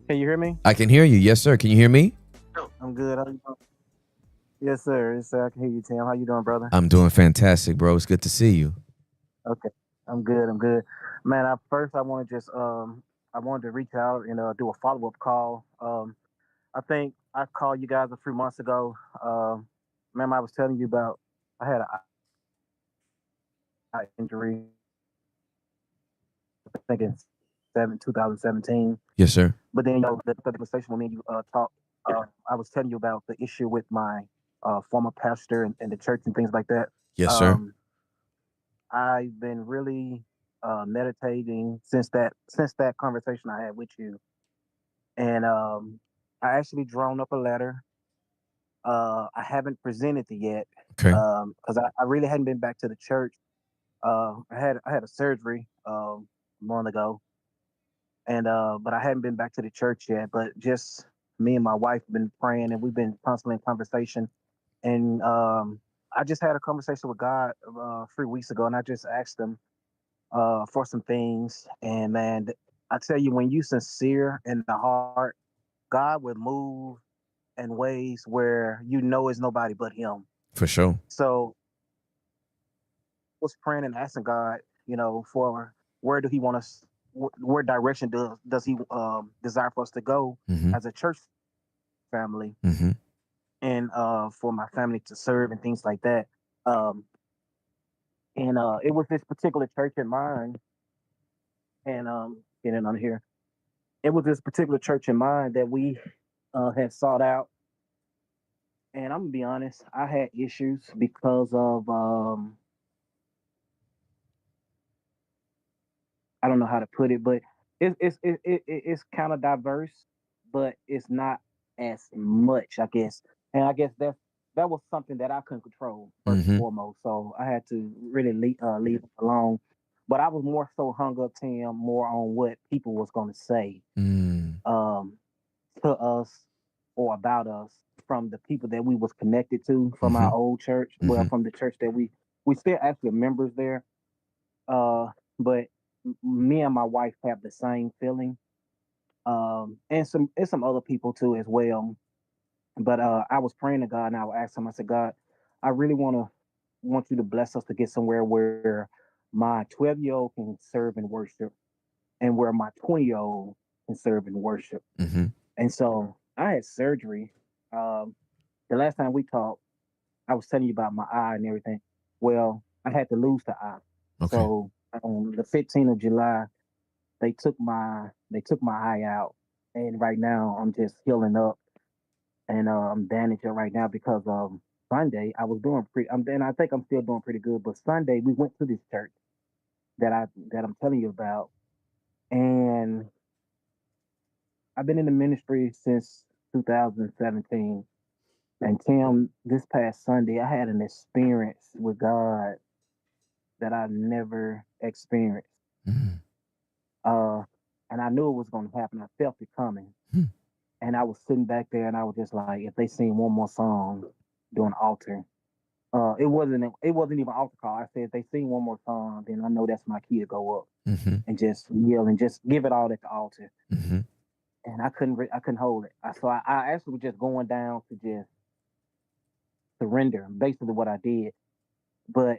Can you hear me? I can hear you. Yes, sir. Can you hear me? I'm good. How you doing? Yes, sir. Yes, sir. I can hear you, Tim. How you doing, brother? I'm doing fantastic, bro. It's good to see you. Okay. I'm good. I'm good. Man, I want to just I wanted to reach out and do a follow-up call. I think I called you guys a few months ago. Remember I was telling you about I had an eye injury. I think in 2017. Yes, sir. But then the conversation when me and you talked, I was telling you about the issue with my former pastor and the church and things like that. Yes, sir. I've been really meditating since that conversation I had with you, and I actually drawn up a letter. I haven't presented it yet Okay. because I really hadn't been back to the church. I had a surgery a month ago, and but I hadn't been back to the church yet. But just me and my wife have been praying, and we've been constantly in conversation. And I just had a conversation with God 3 weeks ago, and I just asked him for some things. And man, I tell you, when you sincere in the heart, God would move in ways where you know it's nobody but Him. For sure. So I was praying and asking God, for where do He want us, where direction does He desire for us to go Mm-hmm. as a church family, Mm-hmm. and for my family to serve and things like that. Um, and it was this particular church in mind, and getting on here. It was this particular church in mind that we had sought out. And I'm gonna be honest, I had issues because of I don't know how to put it, but it's kind of diverse, but it's not as much, I guess. And I guess that was something that I couldn't control first and Mm-hmm. foremost. So I had to really leave it alone. But I was more so hung up, Tim, more on what people was gonna say Mm. um, to us or about us from the people that we was connected to from Mm-hmm. our old church. Well, Mm-hmm. from the church that we still actually members there. But me and my wife have the same feeling, and some other people too as well. But I was praying to God, and I would ask Him. I said, God, I really want you to bless us to get somewhere where my 12-year-old can serve and worship, and where my 20-year-old can serve and worship. Mm-hmm. And so I had surgery. Um, the last time we talked, I was telling you about my eye and everything. Well, I had to lose the eye. Okay. So on the 15th of July, they took my eye out, and right now I'm just healing up, and I'm bandaged up right now because Sunday I was doing pretty. And I think I'm still doing pretty good. But Sunday we went to this church that I'm telling you about, and I've been in the ministry since 2017. And Tim, this past Sunday, I had an experience with God that I never experienced. Mm-hmm. Uh, and I knew it was going to happen. I felt it coming. Hmm. And I was sitting back there, and I was just like, if they sing one more song during altar, it wasn't even altar call. I said, if they sing one more song, then I know that's my key to go up Mm-hmm. and just yell and just give it all at the altar. Mm-hmm. And I couldn't hold it. I actually was just going down to just surrender, basically what I did. But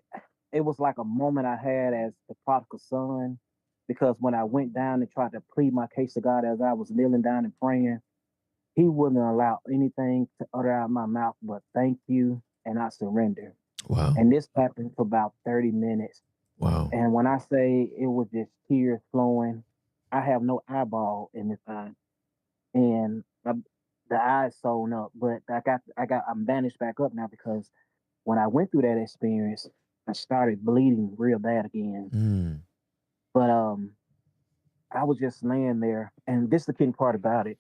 it was like a moment I had as the prodigal son, because when I went down and tried to plead my case to God as I was kneeling down and praying, He wouldn't allow anything to utter out of my mouth but thank you and I surrender. Wow. And this happened for about 30 minutes. Wow. And when I say it was just tears flowing, I have no eyeball in this eye, and the eye's sewn up. But I'm bandaged back up now because when I went through that experience, I started bleeding real bad again. Mm. But I was just laying there, and this is the key part about it.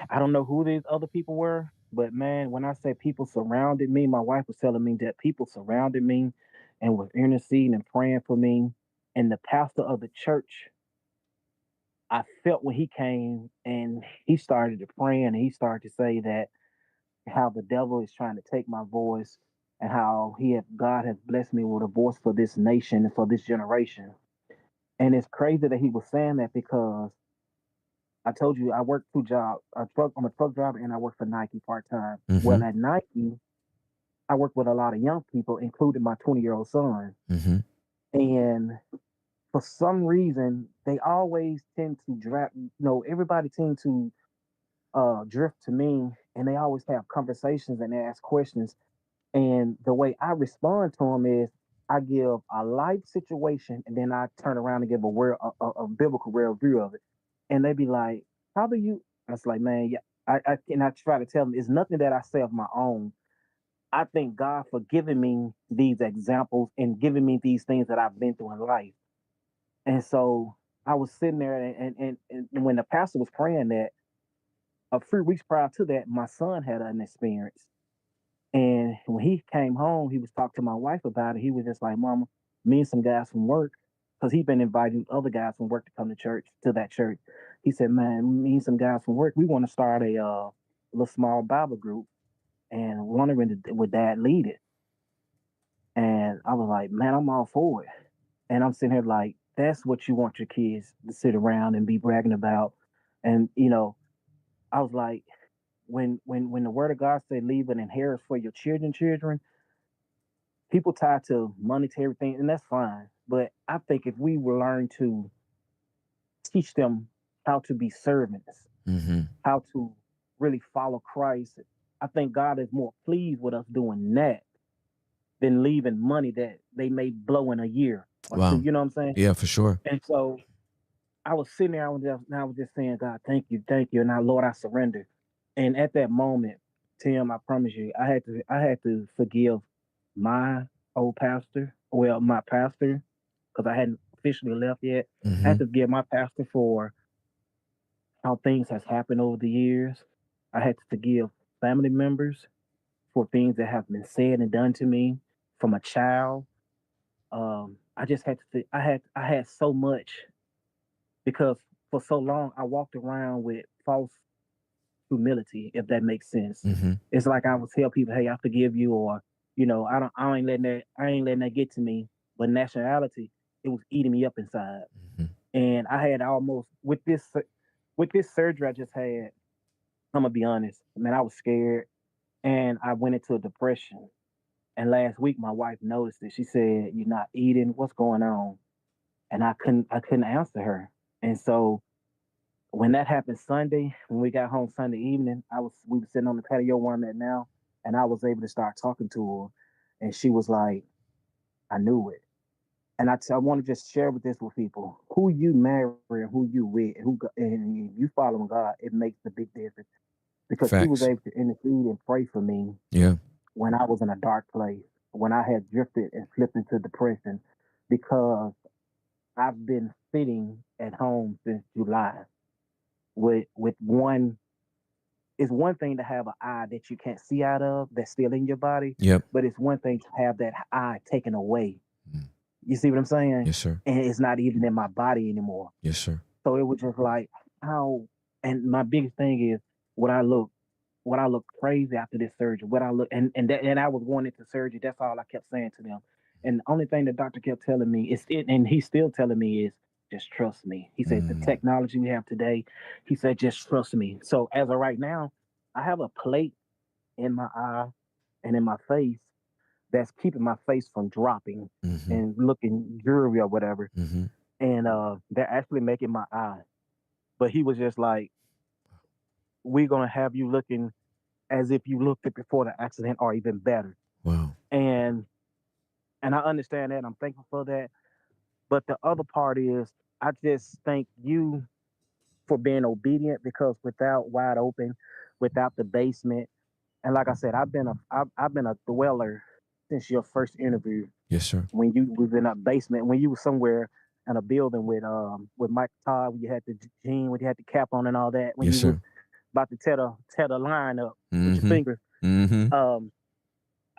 I don't know who these other people were, but man, when I say people surrounded me, my wife was telling me that people surrounded me and was interceding and praying for me. And the pastor of the church, I felt when he came and he started to pray and he started to say that how the devil is trying to take my voice, and how God has blessed me with a voice for this nation and for this generation. And it's crazy that he was saying that because I told you I work two jobs. I'm a truck driver and I work for Nike part time. Mm-hmm. Well, at Nike, I work with a lot of young people, including my 20-year-old son. Mm-hmm. And for some reason, they always tend to draft. Everybody tend to drift to me, and they always have conversations and they ask questions. And the way I respond to them is I give a life situation, and then I turn around and give a biblical real view of it. And they be like, "How do you?" I was like, "Man, yeah." I try to tell them it's nothing that I say of my own. I thank God for giving me these examples and giving me these things that I've been through in life. And so I was sitting there, and when the pastor was praying that, a few weeks prior to that, my son had an experience. And when he came home, he was talking to my wife about it. He was just like, "Mama, me and some guys from work," because he'd been inviting other guys from work to come to that church. He said, "Man, me and some guys from work, we want to start a little small Bible group, and wondering would Dad lead it?" And I was like, "Man, I'm all for it." And I'm sitting here like, that's what you want your kids to sit around and be bragging about, and I was like, when the word of God said leave an inheritance for your children, people tie to monetary things, and that's fine. But I think if we will learn to teach them how to be servants, Mm-hmm. how to really follow Christ, I think God is more pleased with us doing that than leaving money that they may blow in a year or two. Wow. You know what I'm saying? Yeah, for sure. And so I was sitting there, I was just saying, God, thank you, and now, Lord, I surrender. And at that moment, Tim, I promise you, I had to forgive my old pastor, well, my pastor, because I hadn't officially left yet. I Mm-hmm. had to forgive my pastor for how things has happened over the years. I had to forgive family members for things that have been said and done to me from a child. I just had to. I had so much because for so long I walked around with false humility, if that makes sense. Mm-hmm. It's like I would tell people, "Hey, I forgive you," or I ain't letting that get to me. But nationality, it was eating me up inside, Mm-hmm. and I had almost with this surgery I just had. I'm gonna be honest, man. I was scared, and I went into a depression. And last week, my wife noticed it. She said, "You're not eating. What's going on?" And I couldn't answer her. And so when that happened Sunday, when we got home Sunday evening, we were sitting on the patio where I'm at now, and I was able to start talking to her, and she was like, "I knew it." And I want to just share with this with people: who you marry, and who you with, and if you following God, it makes the big difference. Because she was Facts. able to intercede and pray for me Yeah. when I was in a dark place, when I had drifted and slipped into depression, because I've been sitting at home since July with one. It's one thing to have an eye that you can't see out of that's still in your body, Yep. but it's one thing to have that eye taken away. Mm. You see what I'm saying? Yes, sir. And it's not even in my body anymore. Yes, sir. So it was just like how. And my biggest thing is what I look what I look crazy after this surgery. What I look and I was going into surgery. That's all I kept saying to them. And the only thing the doctor kept telling me is it, and he's still telling me is just trust me. He said the Mm. technology we have today, he said just trust me. So as of right now, I have a plate in my eye and in my face that's keeping my face from dropping Mm-hmm. and looking dreary or whatever. Mm-hmm. And they're actually making my eye. But he was just like, we're gonna have you looking as if you looked it before the accident or even better. Wow. And I understand that. I'm thankful for that. But the other part is I just thank you for being obedient because without wide open, without the basement, and like I said, I've been a dweller since your first interview Yes, sir. when you was in a basement, when you was somewhere in a building with Mike Todd, when you had the jean, when you had the cap on and all that, when Yes, you was sir. about to tear the line up with your Mm-hmm. fingers. Mm-hmm. Um,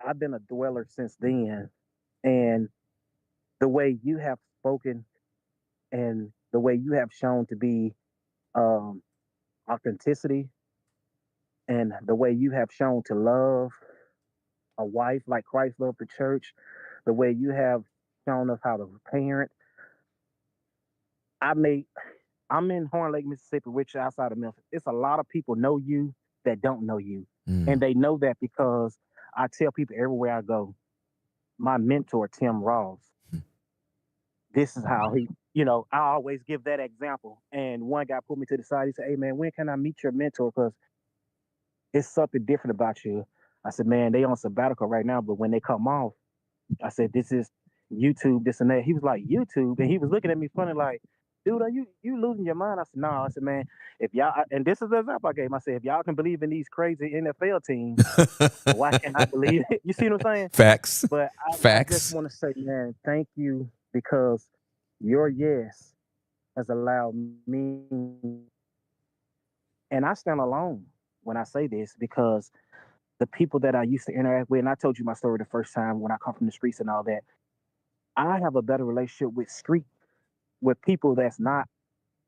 I've been a dweller since then, and the way you have spoken and the way you have shown to be um, authenticity and the way you have shown to love a wife like Christ loved the church, the way you have shown us how to parent. I made I'm in Horn Lake, Mississippi, which is outside of Memphis. It's a lot of people know you that don't know you. And Mm. they know that because I tell people everywhere I go, my mentor, Tim Ross, this is how I always give that example. And one guy put me to the side. He said, "Hey, man, when can I meet your mentor? Because it's something different about you." I said, "Man, they on sabbatical right now, but when they come off," I said, "This is YouTube, this and that." He was like, "YouTube?" And he was looking at me funny like, "Dude, are you losing your mind?" I said, "No." I said, "Man, if y'all," and this is the example I gave him. I said, "If y'all can believe in these crazy NFL teams, why can't I believe it?" You see what I'm saying? Facts. But I just Facts. want to say, man, thank you because your yes has allowed me, and I stand alone when I say this because the people that I used to interact with, and I told you my story the first time when I come from the streets and all that, I have a better relationship with people that's not,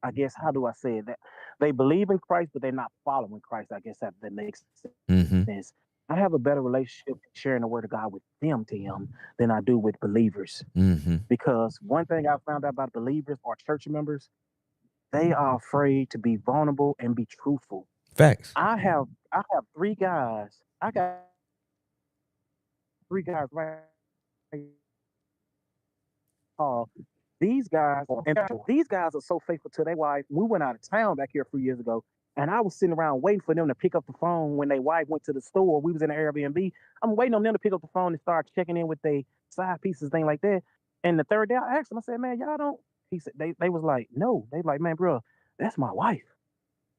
I guess, how do I say it? That they believe in Christ, but they're not following Christ. I guess that makes Mm-hmm. sense. I have a better relationship sharing the word of God with them, Tim, than I do with believers. Mm-hmm. Because one thing I found out about believers or church members, they are afraid to be vulnerable and be truthful. Facts. I have three guys. I got three guys right. Uh, these guys are so faithful to their wife. We went out of town back here a few years ago, and I was sitting around waiting for them to pick up the phone when their wife went to the store. We was in an Airbnb. I'm waiting on them to pick up the phone and start checking in with their side pieces, thing like that. And the third day, I asked them. I said, "Man, y'all don't." He said, "They was like, no." They like, "Man, bro, that's my wife."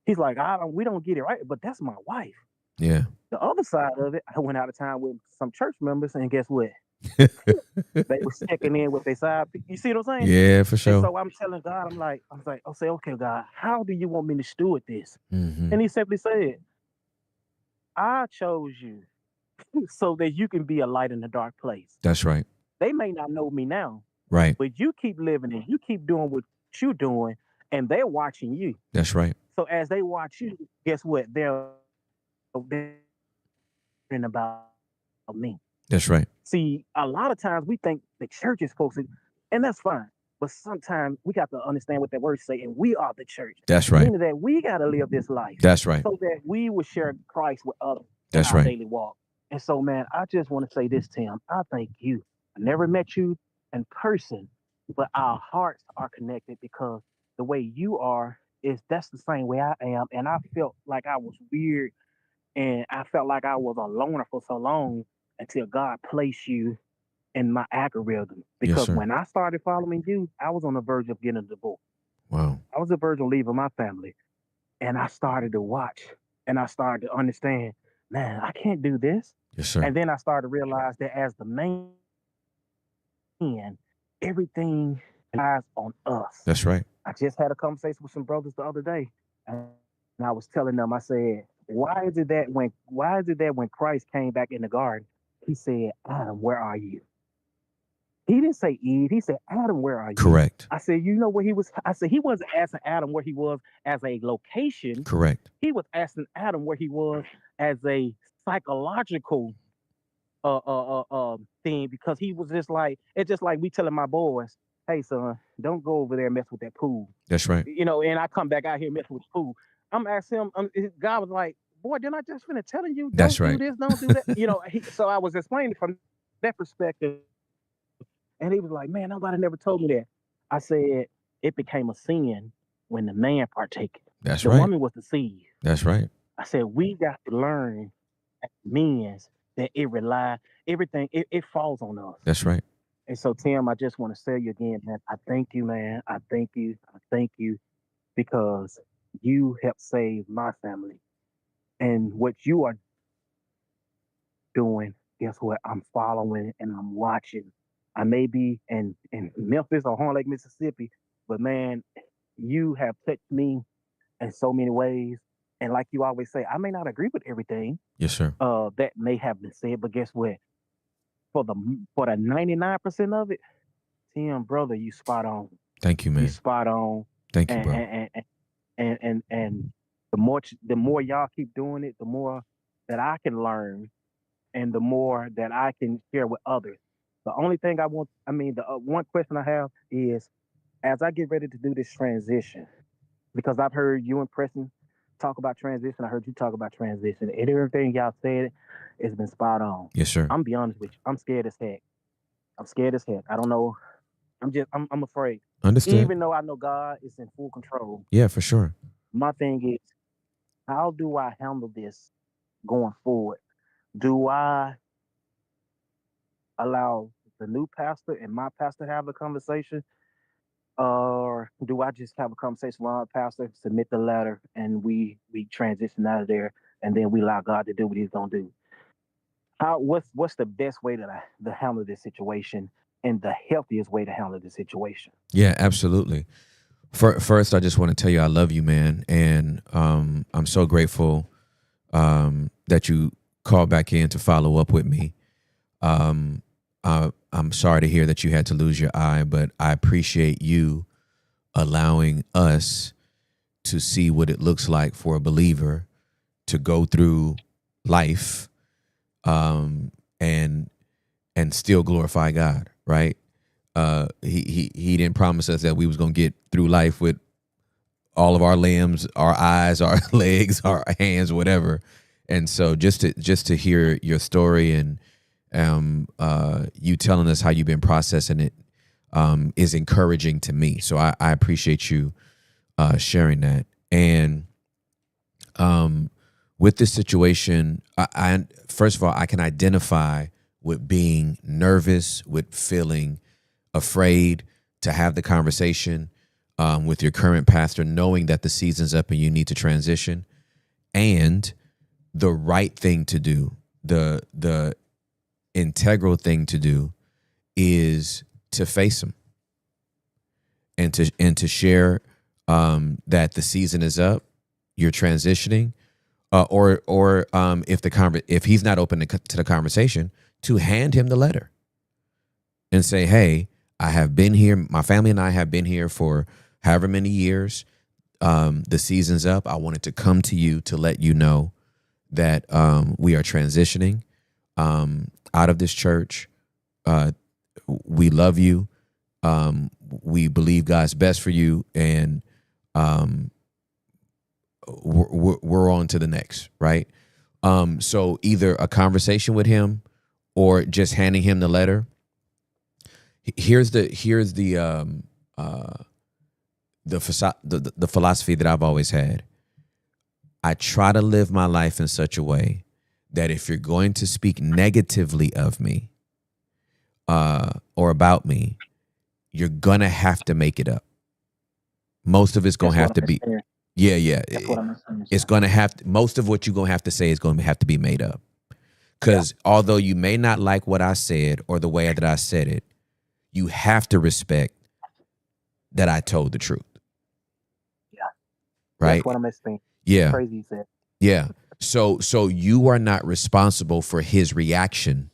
He's like, "I don't. We don't get it right, but that's my wife." Yeah. The other side of it, I went out of town with some church members, and guess what? They was checking in with their side. You see what I'm saying? Yeah, for And sure. so I'm telling God, I was like, I'll say, okay, God, how do you want me to steward this? Hmm. And he simply said, I chose you so that you can be a light in the dark place. That's right. They may not know me now, Right. but you keep living and you keep doing what you're doing, and they're watching you. That's right. So as they watch you, guess what? They're thinking about me. That's right. See, a lot of times we think the church is supposed to, and that's fine. But sometimes we got to understand what that word say, and we are the church. That's right. Meaning that we got to live this life That's right. so that we will share Christ with others in That's our right. daily walk. And so, man, I just want to say this, Tim. I thank you. I never met you in person, but our hearts are connected because the way you are that's the same way I am. And I felt like I was weird and I felt like I was a loner for so long until God placed you in my algorithm. Yes, Because sir. when I started following you, I was on the verge of getting a divorce. Wow. I was on the verge of leaving my family. And I started to watch and I started to understand, man, I can't do this. Yes, sir. And then I started to realize that as the man, everything lies on us. That's right. I just had a conversation with some brothers the other day, and I was telling them, I said, why is it that when Christ came back in the garden, he said, Adam, where are you? He didn't say Eve, he said, Adam, where are you? Correct. I said, you know where he was? I said, he wasn't asking Adam where he was as a location. Correct. He was asking Adam where he was as a psychological thing, because he was just like, it's just like we telling my boys, hey son, don't go over there and mess with that pool. That's right. And I come back out here messing with the pool. I'm asking him, God was like, boy, didn't I just finish telling you, don't That's do right. this, don't do that. So I was explaining from that perspective, and he was like, man, nobody never told me that. I said, it became a sin when the man partaked. That's The right. woman was the seed. That's right. I said, we got to learn as men that it falls on us. That's right. And so, Tim, I just want to say you again, man, I thank you, man. I thank you. I thank you because you helped save my family. And what you are doing, guess what? I'm following and I'm watching. I may be in Memphis or Horn Lake, Mississippi, but man, you have touched me in so many ways. And like you always say, I may not agree with everything Yes, sir. that may have been said, but guess what? For the 99% of it, Tim, brother, you spot on. Thank you, You man. spot on. Thank you, And bro. and the more y'all keep doing it, the more that I can learn, and the more that I can share with others. The only thing the one question I have is, as I get ready to do this transition, because I've heard you and Preston talk about transition, I heard you talk about transition, and everything y'all said has been spot on. Yes, sir. I'm be honest with you, I'm scared as heck. I'm scared as heck. I don't know. I'm afraid. Understood. Even though I know God is in full control, Yeah, for sure. my thing is, how do I handle this going forward? Do I allow the new pastor and my pastor have a conversation? Or do I just have a conversation with my pastor, submit the letter, and we transition out of there, and then we allow God to do what He's gonna do? What's the best way to handle this situation, and the healthiest way to handle the situation? Yeah, absolutely. First, I just want to tell you I love you, man, and I'm so grateful that you called back in to follow up with me. I'm sorry to hear that you had to lose your eye, but I appreciate you allowing us to see what it looks like for a believer to go through life and still glorify God, right? He didn't promise us that we was gonna get through life with all of our limbs, our eyes, our legs, our hands, whatever. And so just to hear your story and you telling us how you've been processing it is encouraging to me. So I appreciate you sharing that. And with this situation, I first of all, I can identify with being nervous, with feeling afraid to have the conversation with your current pastor, knowing that the season's up and you need to transition. And the right thing to do, the integral thing to do, is to face him and to share that the season is up, you're transitioning, or if he's not open to the conversation, to hand him the letter and say, hey, I have been here. My family and I have been here for however many years. The season's up. I wanted to come to you to let you know that we are transitioning out of this church. We love you. We believe God's best for you, and we're on to the next, right? So either a conversation with him or just handing him the letter. Here's the philosophy that I've always had. I try to live my life in such a way that if you're going to speak negatively of me or about me, you're gonna have to make it up. Most of it's gonna have to be, yeah. It's gonna have to, most of what you're gonna have to say is gonna have to be made up. Because although you may not like what I said or the way that I said it, you have to respect that I told the truth. Yeah. Right? That's what I'm saying. Yeah. Crazy you said. Yeah. So you are not responsible for his reaction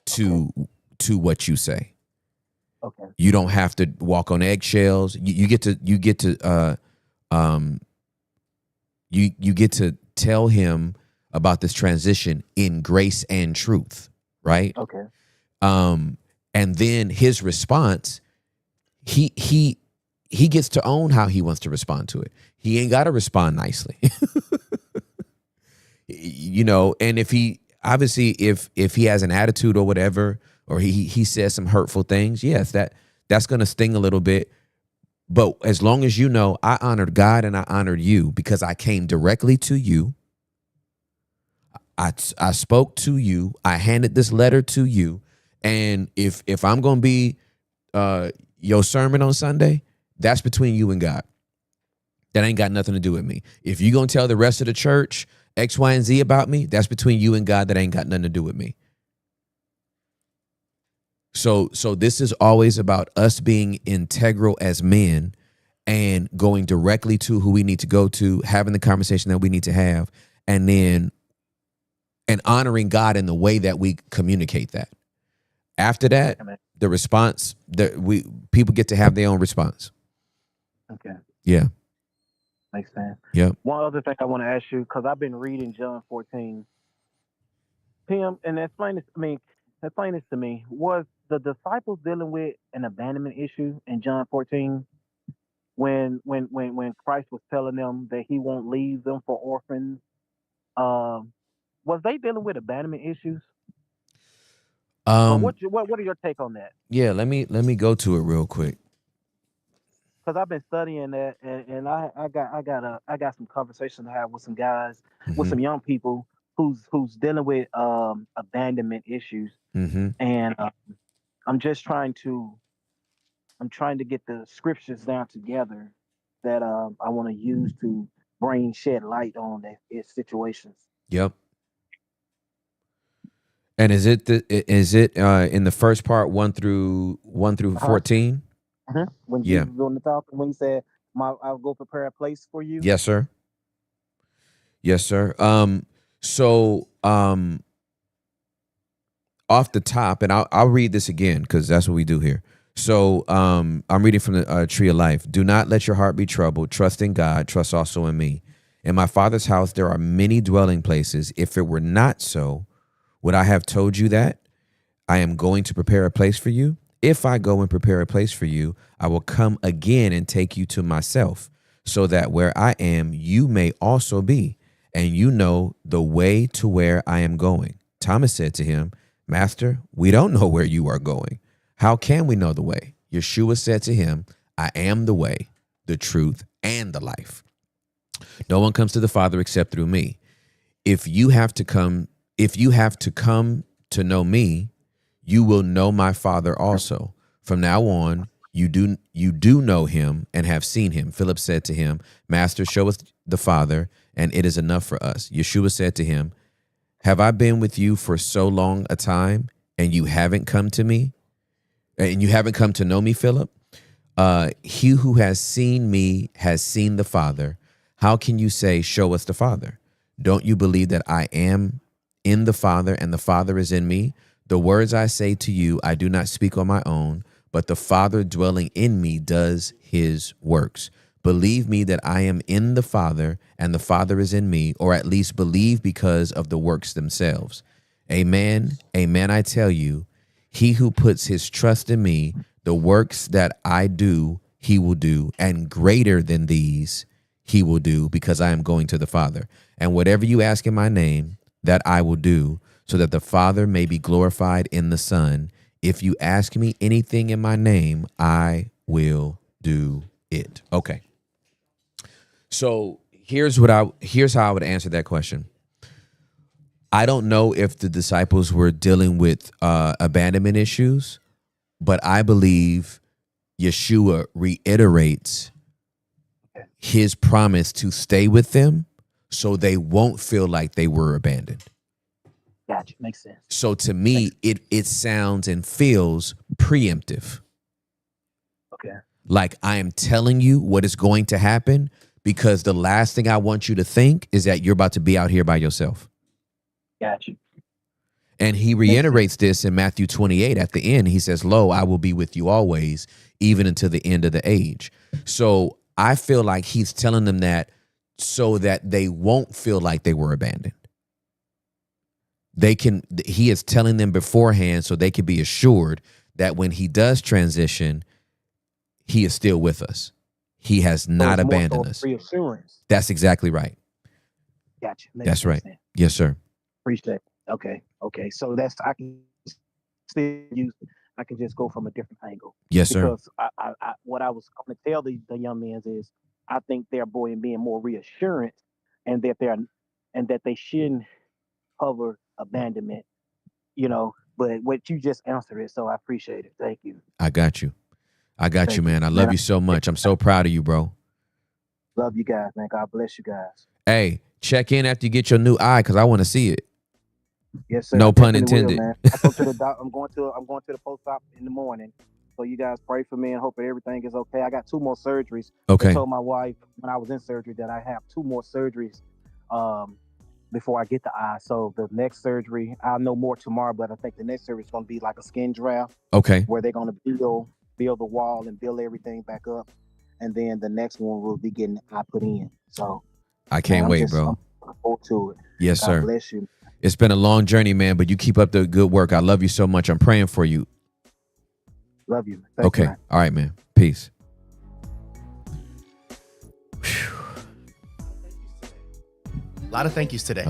to what you say. Okay. You don't have to walk on eggshells. You get to tell him about this transition in grace and truth, right? Okay. And then his response, he gets to own how he wants to respond to it. He ain't got to respond nicely. And if he obviously if he has an attitude or whatever, or he says some hurtful things, yes, that's going to sting a little bit. But as long as you know, I honored God and I honored you because I came directly to you. I spoke to you. I handed this letter to you. And if I'm going to be your sermon on Sunday, that's between you and God. That ain't got nothing to do with me. If you're going to tell the rest of the church X, Y, and Z about me, that's between you and God. That ain't got nothing to do with me. So this is always about us being integral as men and going directly to who we need to go to, having the conversation that we need to have, and honoring God in the way that we communicate that. After that, the response that people get to have their own response. Okay. Yeah. Makes sense. Yep. One other thing I want to ask you, because I've been reading John 14. Tim, and explain this to me. Was the disciples dealing with an abandonment issue in John 14 when Christ was telling them that he won't leave them for orphans? Was they dealing with abandonment issues? What are your take on that? Yeah, let me go to it real quick. Because I've been studying that, and I got some conversation to have with some guys, with some young people who's dealing with abandonment issues, and I'm trying to get the scriptures down together that I want to use to shed light on their situations. Yep. And is it in the first part 1 through 14? When Jesus was on the top, when he said, "I'll go prepare a place for you." Yes, sir. Yes, sir. Off the top, and I'll read this again because that's what we do here. So I'm reading from the Tree of Life. Do not let your heart be troubled. Trust in God. Trust also in me. In my Father's house there are many dwelling places. If it were not so, would I have told you that? I am going to prepare a place for you. If I go and prepare a place for you, I will come again and take you to myself, so that where I am, you may also be, and you know the way to where I am going. Thomas said to him, Master, we don't know where you are going. How can we know the way? Yeshua said to him, I am the way, the truth, and the life. No one comes to the Father except through me. If you have to come to know me, you will know my Father also. From now on, you do know him and have seen him. Philip said to him, Master, show us the Father, and it is enough for us. Yeshua said to him, have I been with you for so long a time, and you haven't come to me? And you haven't come to know me, Philip? He who has seen me has seen the Father. How can you say, show us the Father? Don't you believe that I am in the Father and the Father is in me? The words I say to you, I do not speak on my own, but the Father dwelling in me does his works. Believe me that I am in the Father and the Father is in me, or at least believe because of the works themselves. Amen. Amen. I tell you, he who puts his trust in me, the works that I do, he will do, and greater than these he will do, because I am going to the Father. And whatever you ask in my name, that I will do, so that the Father may be glorified in the Son. If you ask me anything in my name, I will do it. Okay. So here's how I would answer that question. I don't know if the disciples were dealing with abandonment issues, but I believe Yeshua reiterates his promise to stay with them so they won't feel like they were abandoned. Gotcha. Makes sense. So to me, it sounds and feels preemptive. Okay. Like I am telling you what is going to happen, because the last thing I want you to think is that you're about to be out here by yourself. Gotcha. And he reiterates this in Matthew 28 at the end. He says, lo, I will be with you always, even until the end of the age. So I feel like he's telling them that so that they won't feel like they were abandoned. He is telling them beforehand so they can be assured that when he does transition, he is still with us. He has not abandoned us. Reassurance. That's exactly right. Gotcha. That's right. Yes, sir. Appreciate it. Okay. So I can still use. I can just go from a different angle. Yes, sir. Because what I was going to tell the young men is, I think they're being more reassurance, and that they shouldn't hover abandonment. But what you just answered it, so I appreciate it. Thank you. I got you, man. I love you so much. I'm so proud of you, bro. Love you guys, man. God bless you guys. Hey, check in after you get your new eye, because I want to see it. Yes, sir. No pun Definitely intended. will, man. I go to the I'm going to the post op in the morning. So you guys pray for me and hope that everything is okay. I got 2 more surgeries. Okay. I told my wife when I was in surgery that I have 2 more surgeries before I get the eye. So the next surgery, I'll know more tomorrow, but I think the next surgery is going to be like a skin draft. Okay. Where they're going to build the wall and build everything back up. And then the next one will be getting the eye put in. So I can't wait, bro. I'm looking forward to it. Yes, sir. God bless you. It's been a long journey, man, but you keep up the good work. I love you so much. I'm praying for you. Love you. Thank okay. You, man. All right, man. Peace. A lot of thank yous today.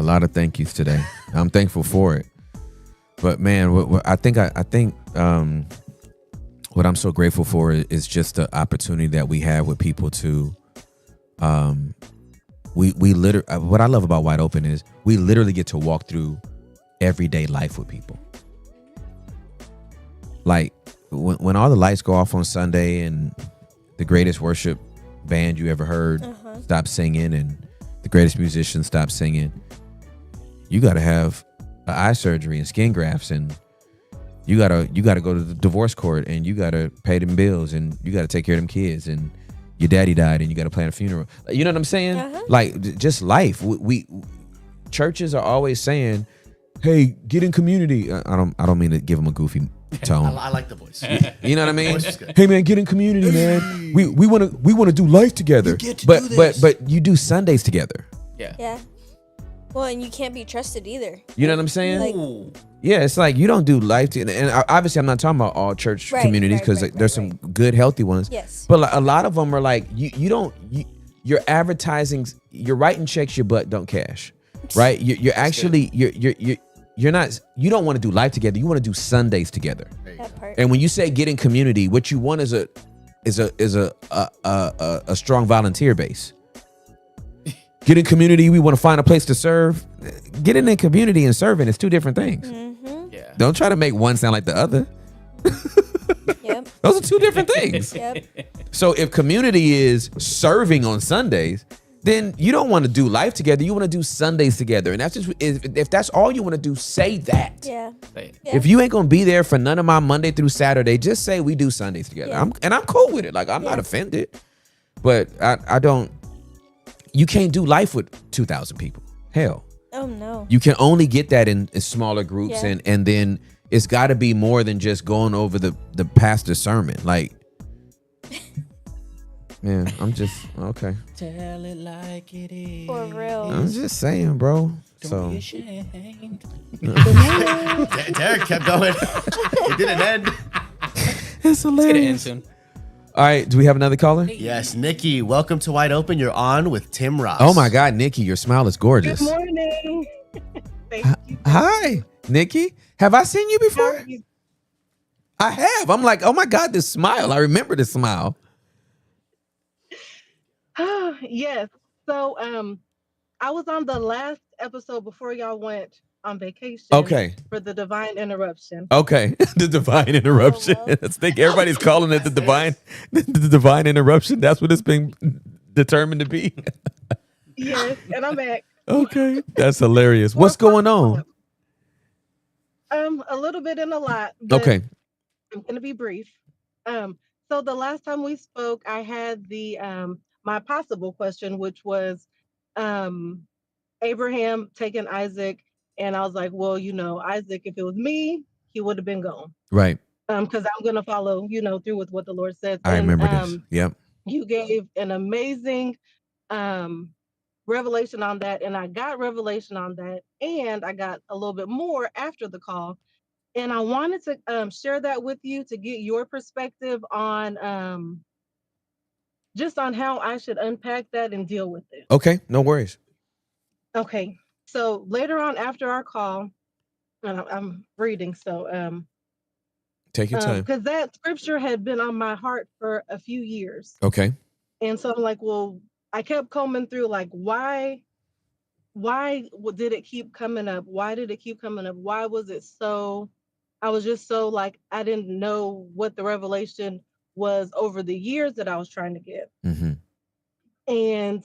I'm thankful for it. But man, I think what I'm so grateful for is just the opportunity that we have with people to, we literally, what I love about Wide Open is we literally get to walk through everyday life with people. Like when all the lights go off on Sunday and the greatest worship band you ever heard stop singing and the greatest musician stop singing, you got to have an eye surgery and skin grafts, and you gotta go to the divorce court, and you gotta pay them bills, and you gotta take care of them kids, and your daddy died, and you gotta plan a funeral. You know what I'm saying? Like just life. We churches are always saying, "Hey, get in community." I don't mean to give them a goofy tone. I like the voice. You know what I mean? Hey man, get in community, man. We want to do life together. But you do Sundays together. Yeah. Well, and you can't be trusted either. You know what I'm saying? Like, yeah, it's like you don't do life and obviously I'm not talking about all church communities, because there's some good healthy ones. Yes. But a lot of them are like you're advertising, you're writing checks your butt don't cash, right? You're actually you're not, you don't want to do life together. You want to do Sundays together. That part. And when you say get in community, what you want is a strong volunteer base. Get in community. We want to find a place to serve. Getting in community and serving is two different things. Mm-hmm. Yeah. Don't try to make one sound like the other. Yep. Those are two different things. Yep. So if community is serving on Sundays, then you don't want to do life together. You want to do Sundays together. And that's just, if that's all you want to do, say that. Yeah. Right. Yeah. If you ain't gonna be there for none of my Monday through Saturday, just say we do Sundays together. Yeah. I'm cool with it. Like I'm not offended, but I don't. You can't do life with 2,000 people. Hell, Oh no. you can only get that in smaller groups, Yeah. and then it's got to be more than just going over the pastor's sermon. Like, man, I'm just okay. Tell it like it is. For real. I'm just saying, bro. Don't So be ashamed. Derek kept going. It didn't end. it's Let's get it in hilarious. soon. All right, do we have another caller? Yes, Nikki, welcome to Wide Open. You're on with Tim Ross. Oh my God, Nikki, your smile is gorgeous. Good morning. Thank you. Hi, Nikki. Have I seen you How before? are you? I have. I'm like, oh my God, this smile. I remember this smile. Yes. So I was on the last episode before y'all went on vacation. Okay. For the divine interruption. Okay. The divine interruption. Oh, well. I think everybody's calling it the divine interruption. That's what it's been determined to be. Yes, and I'm back. Okay. That's hilarious. What's going on? A little bit and a lot. But Okay. I'm gonna be brief. So the last time we spoke, I had the my possible question, which was Abraham taking Isaac, and I was like, well, Isaac, if it was me, he would have been gone. Right. Because I'm gonna follow, through with what the Lord says. I And, remember this. Yep. You gave an amazing revelation on that, and I got revelation on that, and I got a little bit more after the call. And I wanted to share that with you to get your perspective on just on how I should unpack that and deal with it. Okay. No worries. Okay. So later on after our call, and I'm reading, so Take your time. because that scripture had been on my heart for a few years. Okay. And so I'm like, well, I kept combing through like why did it keep coming up? Why did it keep coming up? Why was it so? I was just so like I didn't know what the revelation was over the years that I was trying to get. Mm-hmm. And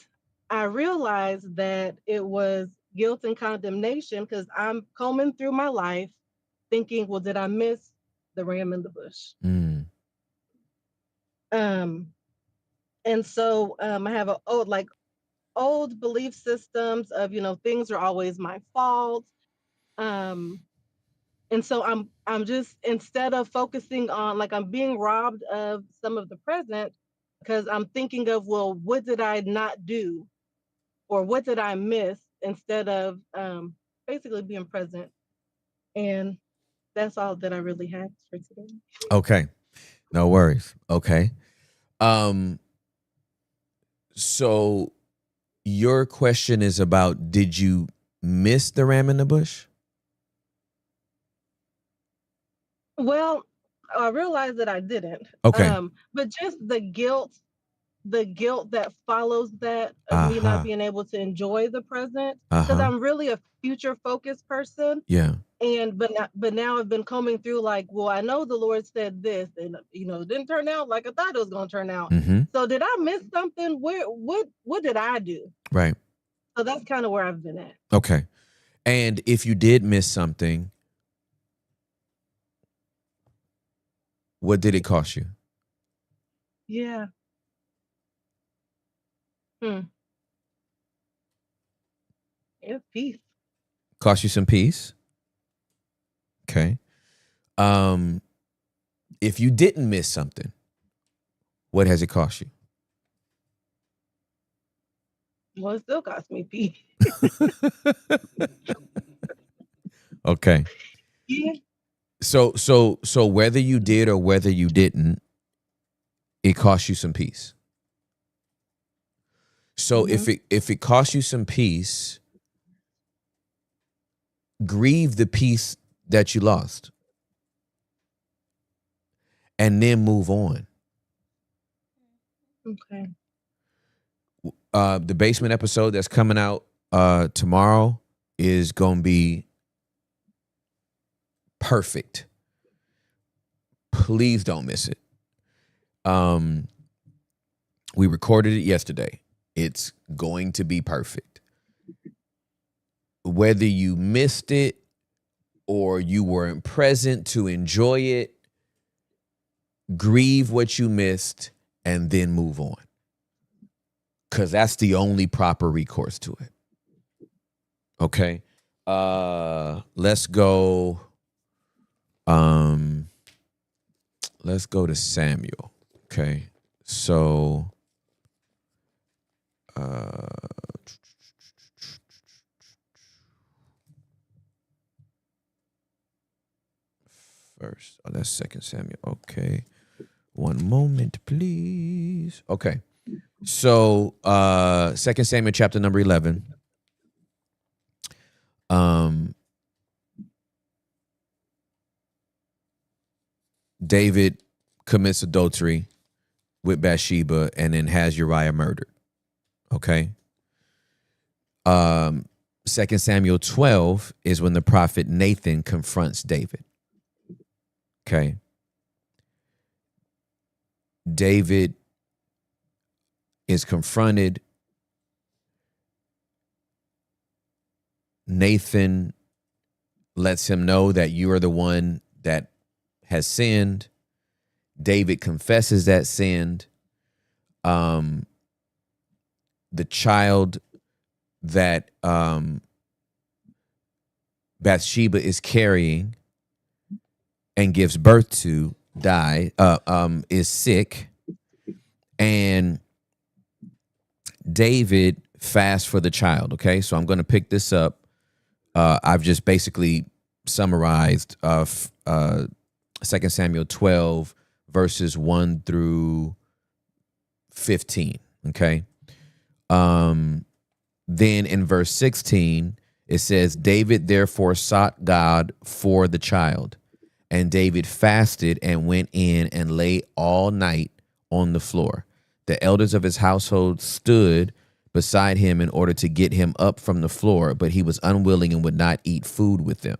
I realized that it was guilt and condemnation because I'm combing through my life thinking, well, did I miss the ram in the bush? Mm. And so I have old belief systems of, things are always my fault. And so I'm just, instead of focusing on, like, I'm being robbed of some of the present because I'm thinking of, well, what did I not do? Or what did I miss, instead of basically being present. And that's all that I really had for today. Okay. No worries. Okay. So your question is about, did you miss the ram in the bush? Well, I realized that I didn't. Okay. But just the guilt that follows that of me not being able to enjoy the present, because I'm really a future focused person. Yeah. And but now I've been combing through like, well, I know the Lord said this, and it didn't turn out like I thought it was going to turn out. Mm-hmm. So did I miss something? What did I do? Right. So that's kind of where I've been at. Okay. And if you did miss something, what did it cost you? Yeah. Yeah, peace. Cost you some peace? Okay. If you didn't miss something, what has it cost you? Well, it still cost me peace. Okay. Yeah. So whether you did or whether you didn't, it cost you some peace. So if it costs you some peace, grieve the peace that you lost and then move on. Okay. The basement episode that's coming out tomorrow is going to be perfect. Please don't miss it. We recorded it yesterday. It's going to be perfect. Whether you missed it or you weren't present to enjoy it, grieve what you missed and then move on. Because that's the only proper recourse to it. Okay. Let's go. Let's go to Samuel. Okay. So first, that's 2 Samuel. Okay. One moment, please. Okay. So 2 Samuel chapter number 11. David commits adultery with Bathsheba and then has Uriah murdered. Okay. 2 Samuel 12 is when the prophet Nathan confronts David. Okay. David is confronted. Nathan lets him know that you are the one that has sinned. David confesses that sinned. The child that Bathsheba is carrying and gives birth to is sick, and David fasts for the child. Okay, so I'm going to pick this up. I've just basically summarized 2 Samuel 12 verses 1 through 15. Okay. Then in verse 16 it says, David therefore sought God for the child, and David fasted and went in and lay all night on the floor. The elders of his household stood beside him in order to get him up from the floor, but he was unwilling and would not eat food with them.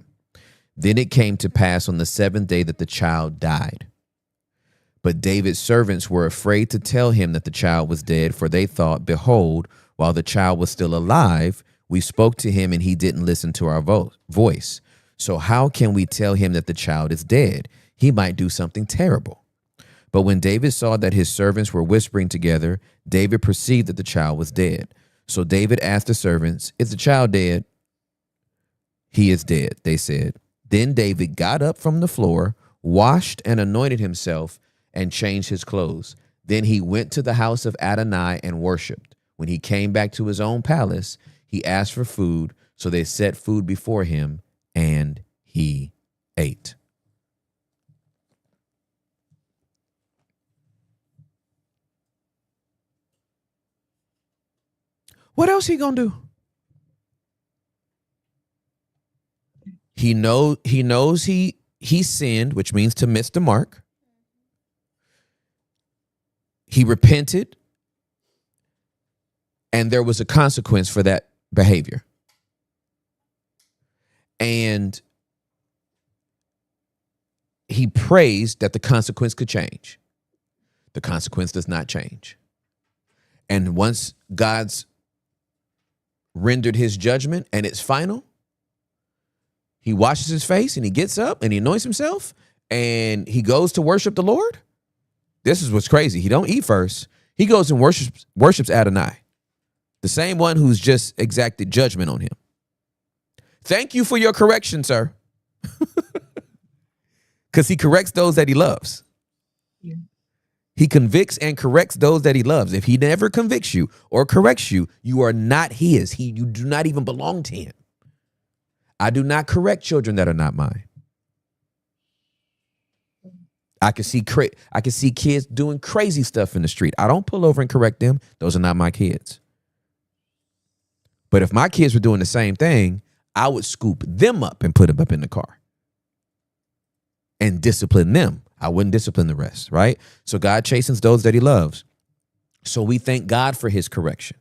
Then it came to pass on the 7th day that the child died. But David's servants were afraid to tell him that the child was dead, for they thought, behold, while the child was still alive, we spoke to him and he didn't listen to our voice. So how can we tell him that the child is dead? He might do something terrible. But when David saw that his servants were whispering together, David perceived that the child was dead. So David asked the servants, is the child dead? He is dead, they said. Then David got up from the floor, washed and anointed himself, and changed his clothes. Then he went to the house of Adonai and worshiped. When he came back to his own palace, he asked for food, so they set food before him, and he ate. What else he gonna do? He knows he sinned, which means to miss the mark. He repented, and there was a consequence for that behavior. And he prays that the consequence could change. The consequence does not change. And once God's rendered his judgment and it's final, he washes his face and he gets up and he anoints himself and he goes to worship the Lord. This is what's crazy. He don't eat first. He goes and worships Adonai, the same one who's just exacted judgment on him. Thank you for your correction, sir. Because he corrects those that he loves. Yeah. He convicts and corrects those that he loves. If he never convicts you or corrects you, you are not his. You do not even belong to him. I do not correct children that are not mine. I can see kids doing crazy stuff in the street. I don't pull over and correct them. Those are not my kids. But if my kids were doing the same thing, I would scoop them up and put them up in the car and discipline them. I wouldn't discipline the rest, right? So God chastens those that he loves. So we thank God for his correction.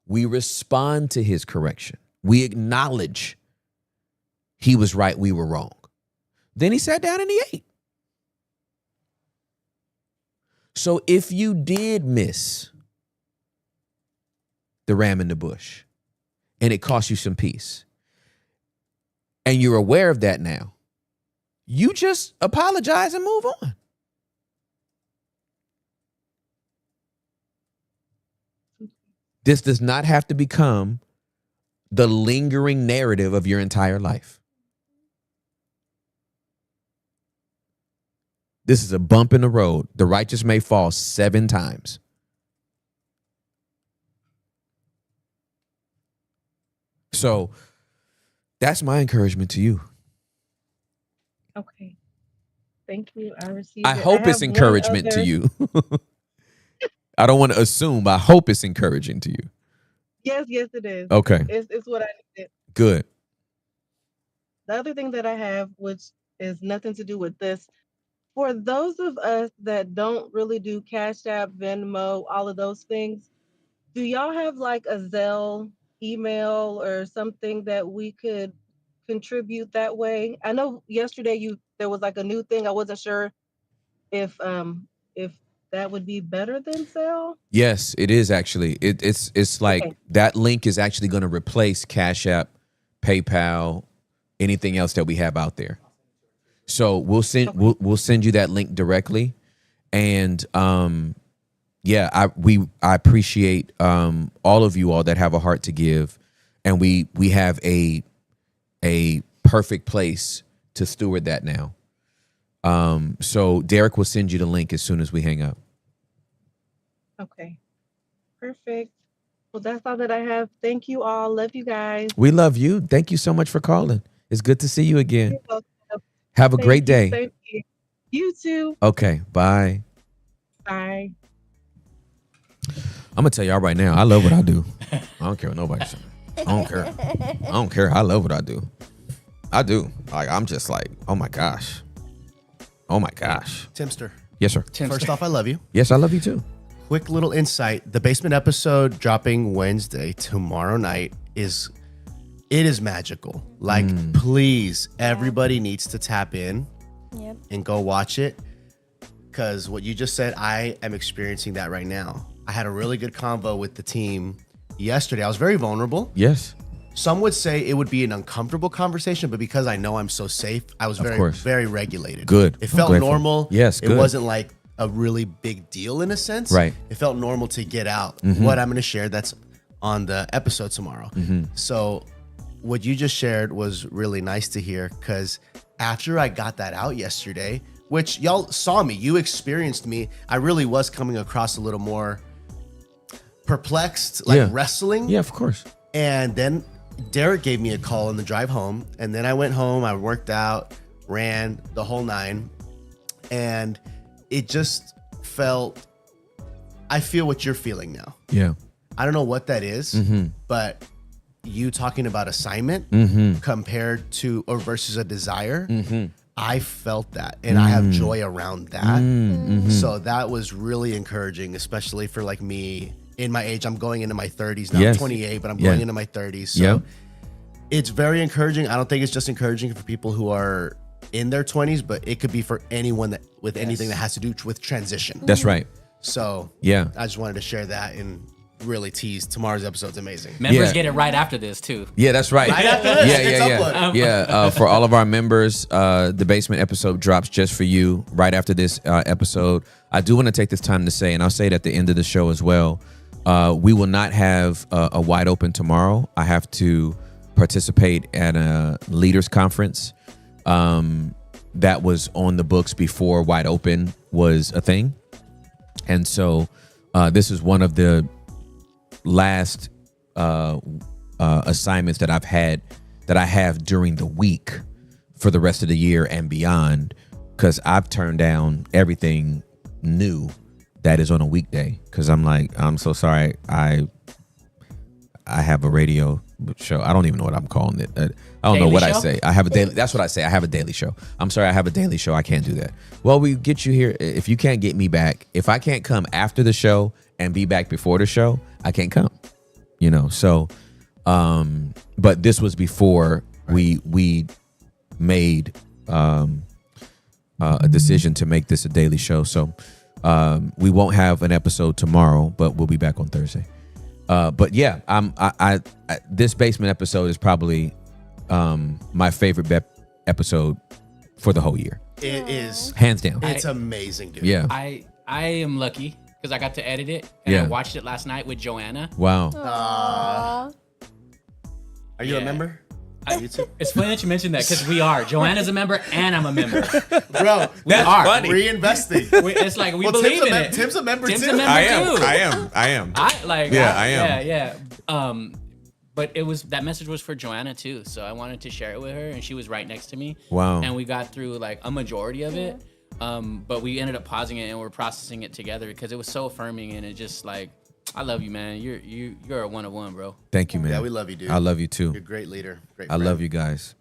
We respond to his correction. We acknowledge he was right, we were wrong. Then he sat down and he ate. So if you did miss the ram in the bush and it cost you some peace, and you're aware of that now, you just apologize and move on. This does not have to become the lingering narrative of your entire life. This is a bump in the road. The righteous may fall 7 times. So that's my encouragement to you. Okay. Thank you. I received I it. hope have it's one encouragement to other- you. I don't want to assume, but I hope it's encouraging to you. Yes, it is. Okay, It's what I needed. good. The other thing that I have, which is nothing to do with this, for those of us that don't really do Cash App, Venmo, all of those things, do y'all have like a Zelle email or something that we could contribute that way? I know yesterday there was like a new thing. I wasn't sure if that would be better than Zelle. Yes, it is actually. It's like Okay. that link is actually going to replace Cash App, PayPal, anything else that we have out there. So we'll send you that link directly, and yeah, I appreciate all of you all that have a heart to give, and we have a perfect place to steward that now. So Derek will send you the link as soon as we hang up. Okay. Perfect. Well, that's all that I have. Thank you all. Love you guys. We love you. Thank you so much for calling. It's good to see you again. You're welcome. Have a Thank great you. day. Same here. You too. Okay, bye. Bye. I'm gonna tell y'all right now, I love what I do. I don't care what nobody says. I don't care. I don't care. I love what I do. I do. Like, I'm just like, oh my gosh. Oh my gosh. Timster. Yes, sir. First off, I love you. Yes, I love you too. Quick little insight. The basement episode dropping Wednesday, tomorrow night, is magical. Like, please, everybody needs to tap in Yep. and go watch it. Because what you just said, I am experiencing that right now. I had a really good convo with the team yesterday. I was very vulnerable. Yes. Some would say it would be an uncomfortable conversation, but because I know I'm so safe, I was very, course. very regulated. Good. It I'm felt grateful. normal. Yes, It good. wasn't like a really big deal in a sense. Right. It felt normal to get out what I'm going to share that's on the episode tomorrow. So what you just shared was really nice to hear, because after I got that out yesterday, which y'all saw me, you experienced me, I really was coming across a little more perplexed, like Yeah. wrestling. Yeah, of course. And then Derek gave me a call on the drive home. And then I went home, I worked out, ran the whole 9. And it just felt, I feel what you're feeling now. Yeah. I don't know what that is, but you talking about assignment compared to or versus a desire, I felt that, and I have joy around that. So that was really encouraging, especially for like me in my age. I'm going into my 30s now. Yes. I'm 28, but I'm Yeah. going into my 30s. So Yeah. it's very encouraging. I don't think it's just encouraging for people who are in their 20s, but it could be for anyone that with anything that has to do with transition. That's right. So Yeah. I just wanted to share that and really tease. Tomorrow's episode's amazing. Members Yeah. get it right after this too. Yeah, that's right. Right after this, yeah, it's yeah, uploaded. yeah. For all of our members, the basement episode drops just for you right after this episode. I do want to take this time to say, and I'll say it at the end of the show as well, we will not have a wide open tomorrow. I have to participate at a leaders conference that was on the books before wide open was a thing. And so this is one of the last assignments that I have during the week for the rest of the year and beyond, because I've turned down everything new that is on a weekday, because I'm like, I'm so sorry, I I have a radio show. I don't even know what I'm calling it. I don't know Daily what I show? say. I have a daily. That's what I say. I have a daily show. I'm sorry. I have a daily show. I can't do that. Well, we get you here. If you can't get me back, if I can't come after the show and be back before the show, I can't come. You know. So, but this was before we made a decision to make this a daily show. So we won't have an episode tomorrow, but we'll be back on Thursday. But yeah, I this basement episode is probably my favorite episode for the whole year. It is hands down. It's amazing, dude. Yeah. I am lucky because I got to edit it and Yeah. I watched it last night with Joanna. Wow. Are you a member? It's funny that you mentioned that because we are. Joanna's a member and I'm a member. Bro, we are funny. Reinvesting. It's like we believe in it. Tim's a member Tim's too. a member I am. too. I am. I am. I am. Yeah. But it was that message was for Joanna too, so I wanted to share it with her, and she was right next to me. Wow. And we got through like a majority of it, but we ended up pausing it and we're processing it together because it was so affirming and it just like, I love you, man. You're a one of one, bro. Thank you, man. Yeah, we love you, dude. I love you too. You're a great leader. Great. I love you guys.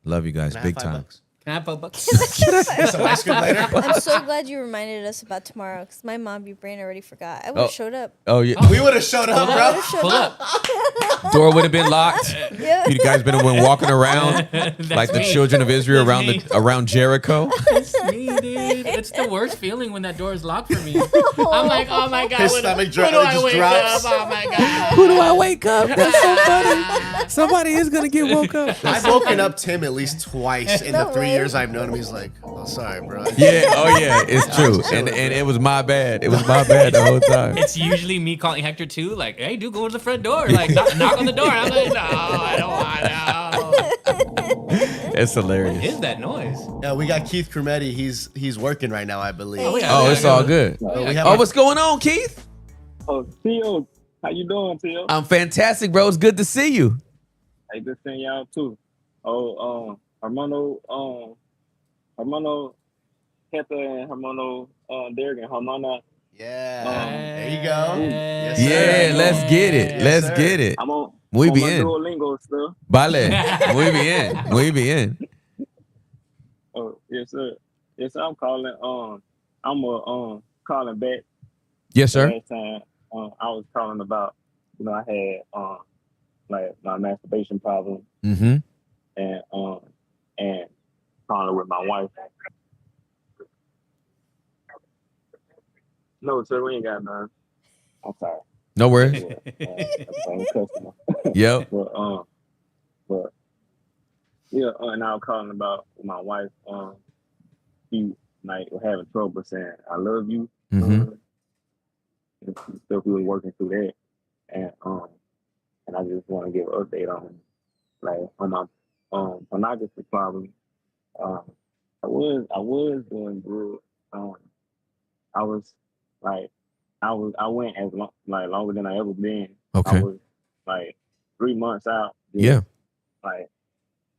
Love you guys. Can I Big have time. $5? Can I have $5? Some ice cream later. I'm so glad you reminded us about tomorrow because my mommy brain already forgot. I would have showed up. Oh yeah. We would have showed up, bro. Pull up. Door would have been locked. Yeah. You guys been walking around like the me. children of Israel That's around me. around Jericho. It's me, dude. It's the worst feeling when that door is locked for me. I'm like, oh my god, His when stomach do I just wake drops. up? Oh my god. Who do I wake up? That's so funny. Somebody is gonna get woke up. I've woken up Tim at least twice in the No 3 way. years I've known him. He's like, oh, sorry, bro. Yeah. Oh yeah. It's true. And it was my bad. It was my bad the whole time. It's usually me calling Hector too, like, hey, dude, go to the front door. Like, knock on the door. I'm like, no, I don't want to. It's hilarious. What is that noise? Yeah, we got Keith Crometti. He's working right now, I believe. Oh, it's all good. We have Oh, our- what's going on, Keith? Oh, Theo, how you doing, Theo? I'm fantastic, bro. It's good to see you. Hey, good seeing y'all too. Oh, Hermano, Hector and Hermano, Derek and Hermana. Yeah. There you go. Yes, Yeah, sir. let's get it. Yes, Let's sir. get it. I'm on. Muy on my bien. Duolingo still. Vale. Muy bien. Muy bien. Oh, yes, sir. Yes, sir. I'm calling. I'm calling back. Yes, sir. Last time, I was calling about. I had like my masturbation problem, Mm-hmm. and calling with my wife. No, sir, we ain't got none. I'm sorry. No worries. Same customer. Yep. but yeah, and I was calling about my wife. She like was having trouble saying "I love you." Mm-hmm. And still we were working through that, and I just want to give an update on like on my pornography problem. I was doing good. I went as long, like longer than I ever been. Okay. I was like 3 months out. Yeah. Like,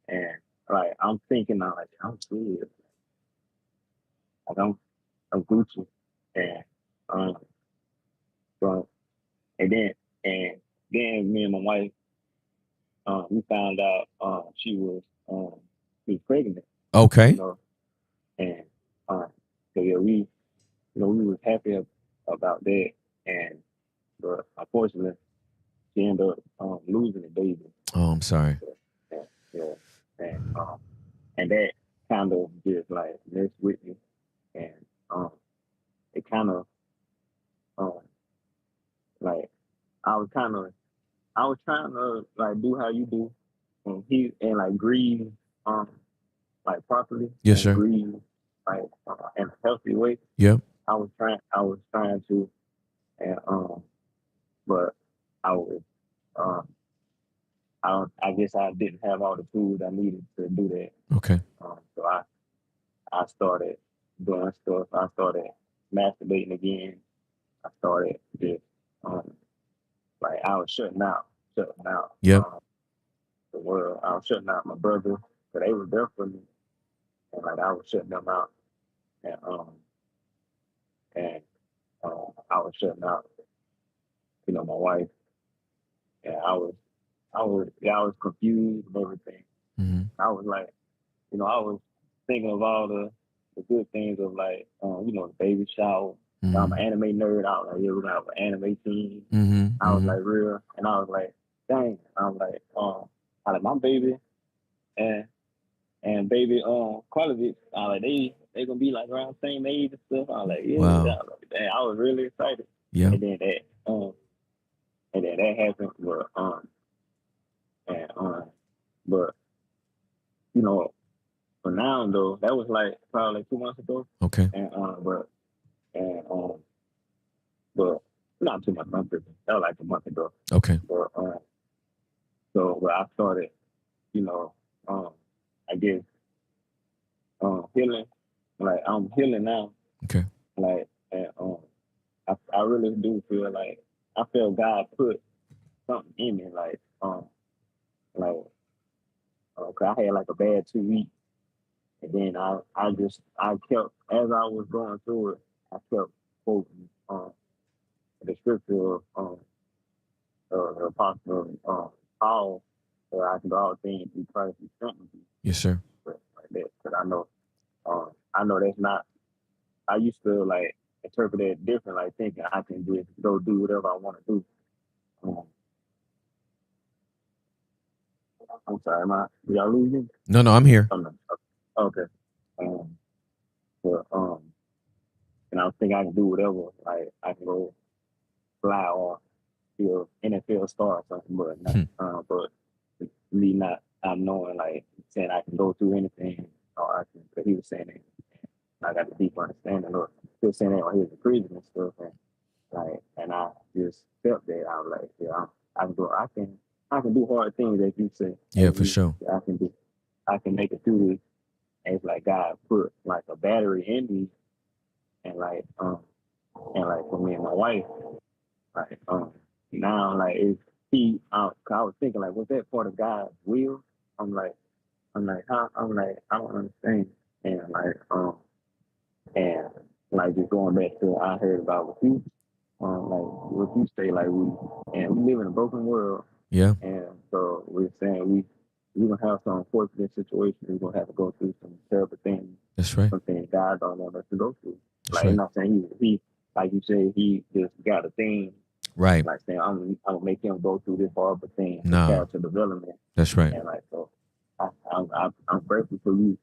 and like I'm thinking now, like I'm good. Like I'm Gucci, and so and then me and my wife, we found out she was pregnant. Okay. And so yeah, we was happy about that, but unfortunately, she ended up losing the baby. Oh, I'm sorry. Yeah, and that kind of just like messed with me, and it kind of like I was trying to like do how you do, and like grieve like properly. Yes, and sir. Grieve like in a healthy way. Yep. I was trying to, and but I was I guess I didn't have all the tools I needed to do that. Okay. So I started doing stuff. I started masturbating again. I started just like I was shutting out. Yep. The world. I was shutting out my brothers, but they were there for me, and like I was shutting them out, and I was shutting out, my wife, and I was confused and everything. Mm-hmm. I was like, I was thinking of all the good things of like, the baby shower. I'm an anime nerd. I was like, yeah, we're gonna have an anime team. Mm-hmm. I was like, real, and I was like, dang. I was like, I like my baby and baby quality. I like they gonna be like around the same age and stuff. I was like, yeah. Wow. I was like, dang, I was really excited. Yeah. And then that happened. But for now though, that was like probably like 2 months ago. Okay. But not 2 months. That was like a month ago. Okay. But so I started, I guess healing. Like I'm healing now. Okay. Like and I really do feel like I feel God put something in me. Like 'cause I had like a bad 2 weeks, and then I kept as I was going through it, I kept quoting the scripture of the apostle Paul, where I can do all things through Christ who strengthens me. Yes, sir. Like that, because I know that's not. I used to like interpret it different, like thinking I can just go do whatever I want to do. I'm sorry, did y'all lose me? No, I'm here. Oh, no. Okay. But and I was thinking I can do whatever. Like I can go fly or be an NFL star or something, but me not knowing like saying I can go through anything or I can. Cause he was saying it, I got the deep understanding. Or he was saying that on his prison and stuff, and I just felt that I was like, yeah, I can do hard things as you say. Yeah, for sure. I can make it through this. And it's like God put like a battery in me, and like for me and my wife, like now like it's I was thinking like, was that part of God's will? I'm like how? I don't understand. And like just going back to what I heard about with you, like what you say, like we live in a broken world. Yeah. And so we're saying we're gonna have some unfortunate situations. We're gonna have to go through some terrible things. That's right. Some things God don't want us to go through. That's like right. I'm not saying he like you say he just got a thing. Right. Like saying I'm gonna make him go through this horrible thing. No. Character development. That's right. And like so, I'm grateful for you,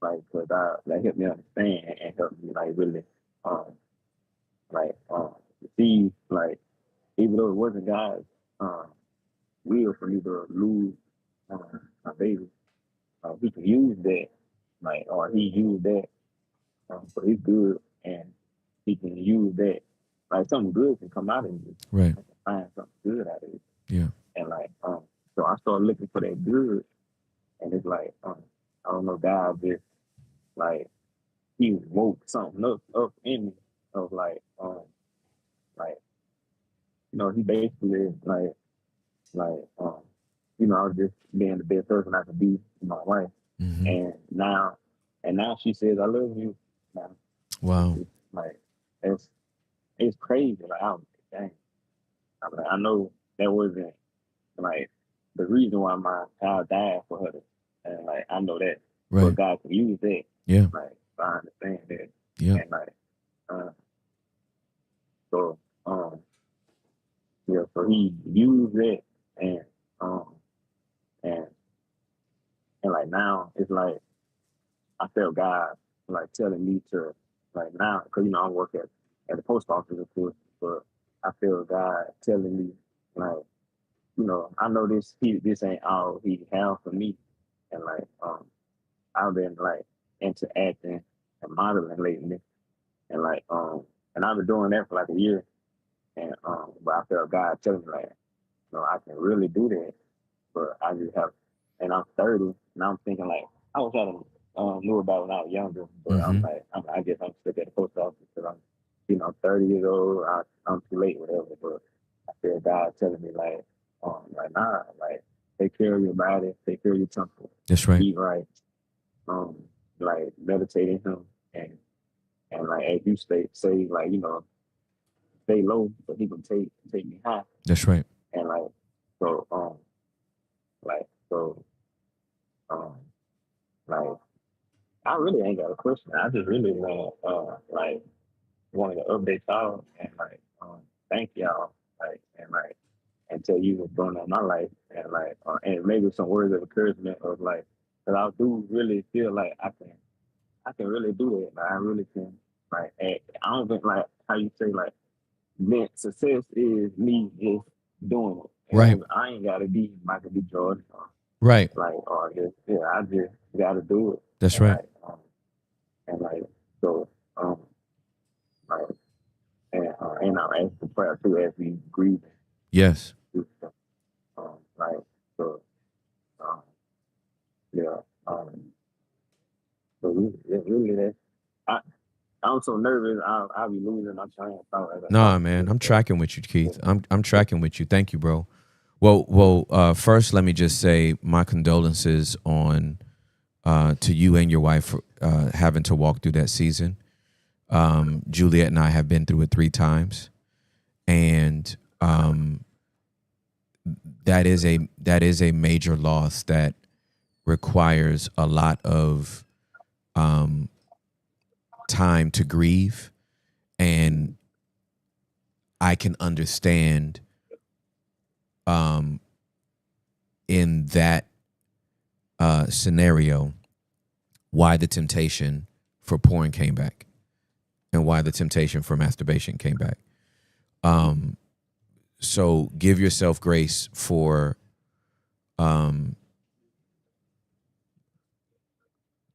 like because that helped me understand and helped me like really see like even though it wasn't God's will for me to lose my baby, he can use that, or he used that for his good, and he can use that, like something good can come out of it. Right. I can find something good out of it. Yeah. And so I started looking for that good, and it's like, I don't know, God just like he woke something up in me of he basically I was just being the best person I could be to my wife. Mm-hmm. And now she says I love you. Now, wow. It's crazy. Like dang. I know that wasn't like the reason why my child died for her. And like I know that. Right. But God can use that. Yeah. Like I understand that. Yeah. And so so he used it and like now it's like I felt God like telling me to like now because I work at the post office of course, but I feel God telling me like I know this ain't all he has for me, and like I've been like into acting and modeling lately, and like and I've been doing that for like a year, and but I felt God telling me like I can really do that, but I just have, and I'm 30, and I'm thinking like I was trying to knew about when I was younger, but Mm-hmm. I guess I'm stuck at the post office because I'm 30 years old. I'm too late, whatever. But I feel God telling me like nah, like take care of your body, take care of your temple. That's right. Eat right, like meditate in Him, and like as you say like stay low, but He can take me high. That's right. And like So like so um like I really ain't got a question. I just really want like wanted to update y'all and like thank y'all like and tell you what's going on in my life and maybe some words of encouragement of like because I do really feel like I can really do it. Like, I really can like I don't think like how you say like success is me just doing it. Right. I ain't gotta be Michael B. Jordan Right. or just I just gotta do it. That's And, right. and like so like and I'm asking for prayer too as we grieve. Yes. Like so um yeah so really that I I'm so nervous I'll be losing my train of thought as I Nah, talk. man, I'm tracking with you, Keith. I'm tracking with you. Thank you, bro. Well, first let me just say my condolences on to you and your wife for having to walk through that season. Juliet and I have been through it 3 times, and that is a major loss that requires a lot of time to grieve, and I can understand in that scenario why the temptation for porn came back and why the temptation for masturbation came back. So give yourself grace for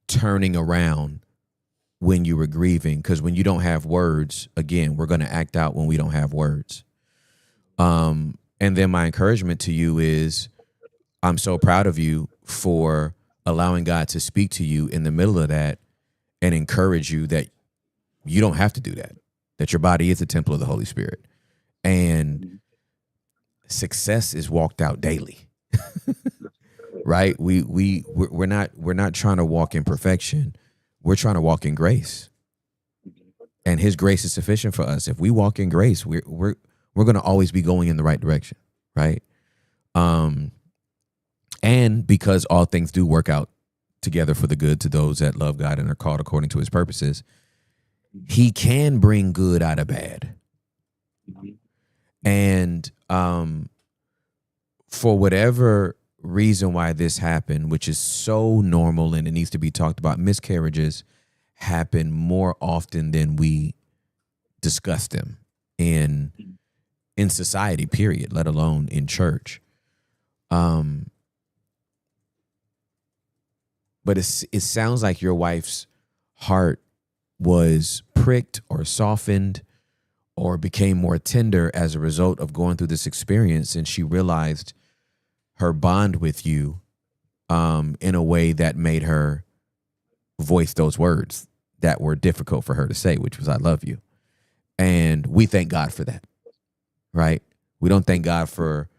turning around when you were grieving, because when you don't have words, again, we're going to act out when we don't have words. And then my encouragement to you is I'm so proud of you for allowing God to speak to you in the middle of that and encourage you that you don't have to do that your body is the temple of the Holy Spirit. And success is walked out daily. Right? We're not trying to walk in perfection. We're trying to walk in grace. And his grace is sufficient for us. If we walk in grace, we're going to always be going in the right direction, right? And because all things do work out together for the good to those that love God and are called according to his purposes, he can bring good out of bad. And for whatever reason why this happened, which is so normal and it needs to be talked about, miscarriages happen more often than we discuss them in society, period, let alone in church. But it sounds like your wife's heart was pricked or softened or became more tender as a result of going through this experience, and she realized her bond with you in a way that made her voice those words that were difficult for her to say, which was, I love you. And we thank God for that, right? We don't thank God for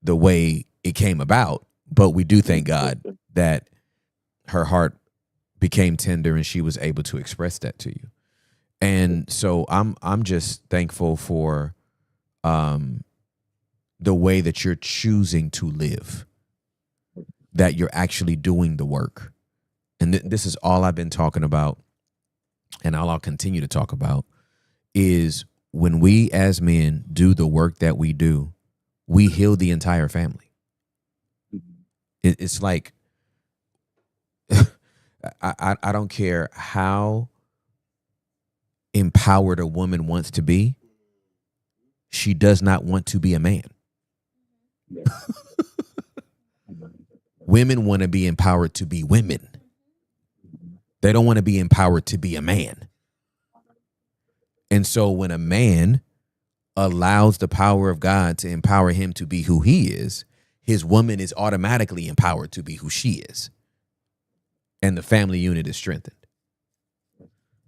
the way it came about, but we do thank God that her heart became tender and she was able to express that to you. And so I'm just thankful for the way that you're choosing to live, that you're actually doing the work. And this is all I've been talking about, and all I'll continue to talk about, is when we as men do the work that we do, we heal the entire family. It's like, I don't care how empowered a woman wants to be, she does not want to be a man. Women want to be empowered to be women. They don't want to be empowered to be a man. And so when a man allows the power of God to empower him to be who he is, his woman is automatically empowered to be who she is. And the family unit is strengthened.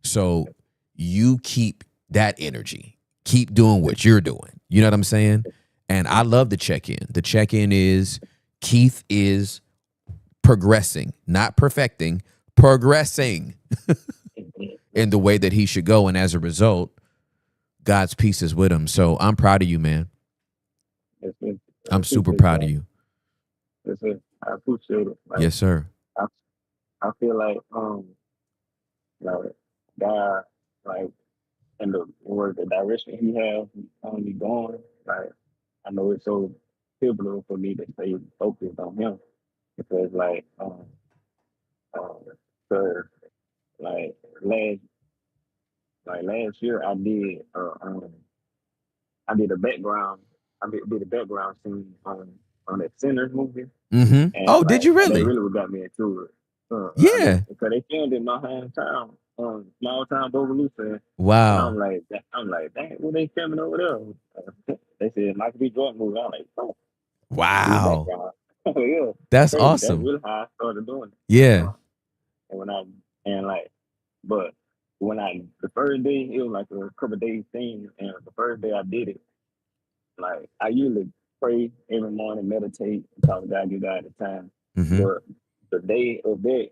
So you keep that energy. Keep doing what you're doing. You know what I'm saying? And I love the check-in. The check-in is Keith is progressing, not perfecting, progressing in the way that he should go. And as a result, God's peace is with him. So I'm proud of you, man. I'm super proud of you. Yes, sir. I appreciate it. Like, Yes, sir. I, I feel like God, like, and the direction He has me going. Like, I know it's so pivotal for me to stay focused on Him because, um, 'cause, like last last year I did a background did a background scene on that Sinners movie, Mm-hmm. and Oh, did you they really? really what got me into it. Yeah. Because they filmed in my hometown, small town Bogalusa, and Wow. I'm like, dang, what they filming over there? They said Michael B. Jordan movie. I'm like, oh, do the Wow. background. Oh yeah, That's crazy. That's awesome. really how I started doing it. Yeah. And when I and like, but the first day it was like a couple of days thing, and the first day I did it, like I usually pray every morning, meditate, talk to God, give God the time. Mm-hmm. But the day of that,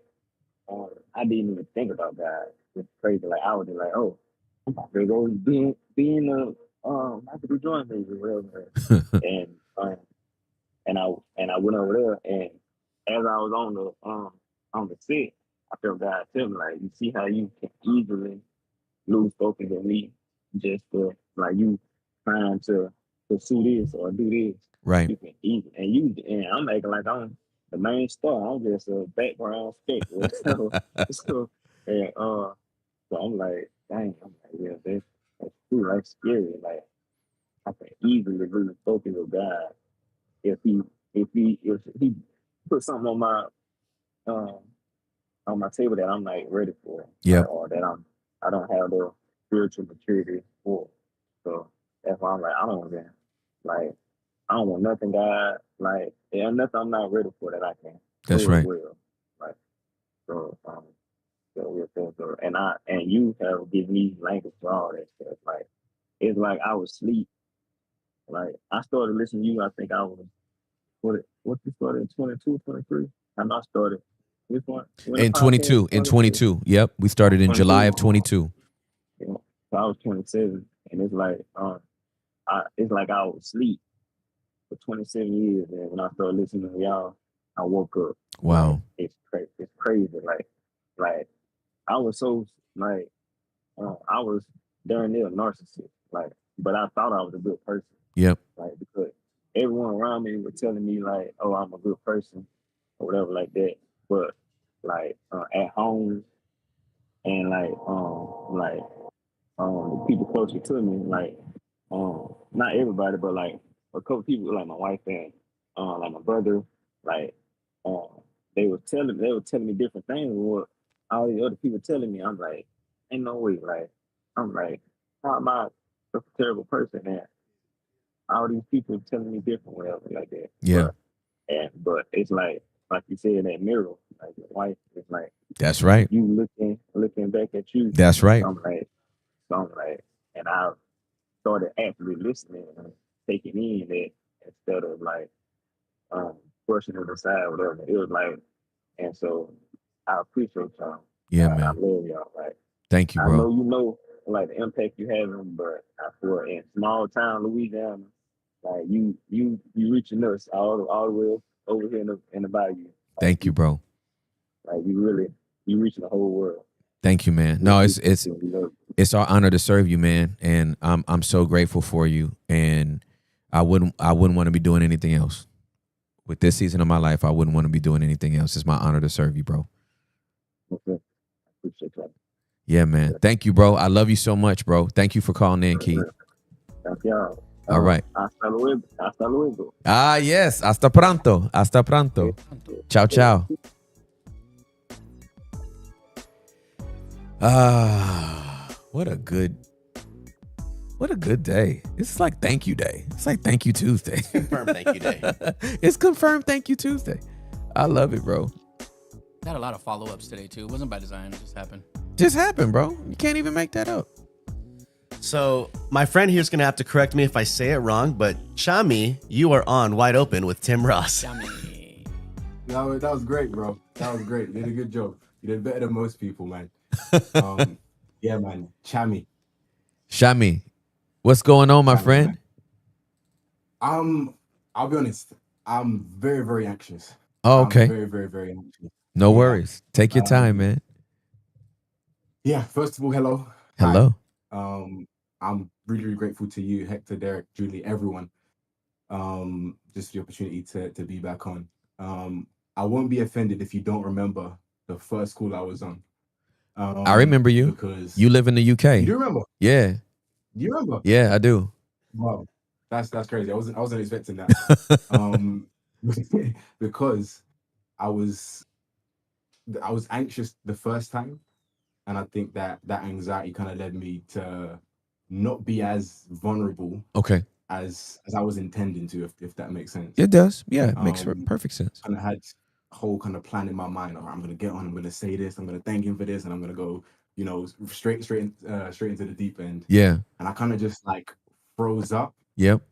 I didn't even think about God. It's crazy. Like I was just like, oh, I'm about to go being I could be joining me or whatever. And I went over there, and as I was on the set, I felt God tell me like, you see how you can easily lose focus of me just for like you trying to pursue this or do this. Right. You can easily and I'm acting like I'm the main star. I'm just a background speck. So and so I'm like, dang, I'm like, yeah, that's true. That's scary. Like I can easily lose focus of God if he put something um on my table that I'm not ready for, Yep. or that I don't have the spiritual maturity for. So that's why I'm like, like I don't want nothing, God. Like there's nothing I'm not ready for that I can That's do as right. well. Like so, and you have given me language for all that stuff. Like it's like I was asleep. Like I started listening to you. I think I was what you started in 22, 23? And I started this one when the In podcast 22. In 22. 22. Yep. We started in July of 22. You know, so I was 27, and it's like it's like I was asleep for 27 years, and when I started listening to y'all, I woke up. Like Wow. it's crazy. It's crazy. Like I was so like I was darn near a narcissist. Like, but I thought I was a good person. Yep. Like because everyone around me was telling me like, oh, I'm a good person or whatever like that. But like at home and the people closer to me, like not everybody, but like a couple people, like my wife and like my brother, like um, they were telling me different things. What all the other people telling me, I'm like, ain't no way. Like I'm like, how am I such a terrible person? And all these people telling me different, whatever like that. Yeah. But it's like you said, that mirror, like your wife, it's like That's right. you looking back at you. That's right. I'm like, and I started actually listening and taking in it instead of like brushing it aside, whatever. It was like, and so I appreciate y'all. Yeah, I man. love y'all. Like Thank you, I know bro. like the impact you having, but I feel in small town Louisiana, like you reaching us all the way over here in the bayou. Like Thank you, bro. like you reaching the whole world. Thank you, man. No, it's our honor to serve you, man, and I'm so grateful for you. And I wouldn't want to be doing anything else with this season of my life. I wouldn't want to be doing anything else. It's my honor to serve you, bro. Okay. Appreciate that. Yeah, man. Thank you, bro. I love you so much, bro. Thank you for calling in, Keith. Thank y'all. All right. Hasta luego. Hasta luego. Ah, yes. Hasta pronto. Hasta pronto. Ciao, ciao. What a good day. It's like thank you day. It's like thank you Tuesday. Confirmed thank you day. It's confirmed thank you Tuesday. I love it, bro. Got a lot of follow-ups today too. It wasn't by design, it just happened. Just happened, bro. You can't even make that up. So my friend here's gonna have to correct me if I say it wrong, but Chami, you are on Wide Open with Tim Ross. That was great, bro. That was great. You did a good job. You did better than most people, man. Yeah, man. Chami. Shami, what's going on, my friend? I'm I'll be honest. I'm very, very anxious. Oh, I'm okay. very, very, very anxious. No Yeah. worries. Take your time, man. Yeah. First of all, hello. Hi. Hello. I'm really, really grateful to you, Hector, Derek, Julie, everyone. Just the opportunity to be back on. I won't be offended if you don't remember the first call I was on. I remember you. Because You live in the you UK. do remember. Yeah. You remember. Yeah, I do. Wow. That's crazy. I wasn't expecting that. Because I was anxious the first time, and I think that anxiety kind of led me to not be as vulnerable Okay. as I was intending to, if that makes sense. It does. Yeah, it makes perfect sense. And I had a whole kind of plan in my mind. All right, I'm gonna get on. I'm gonna say this. I'm gonna thank him for this, and I'm gonna go, straight into the deep end. Yeah. And I kind of just like froze up. Yep.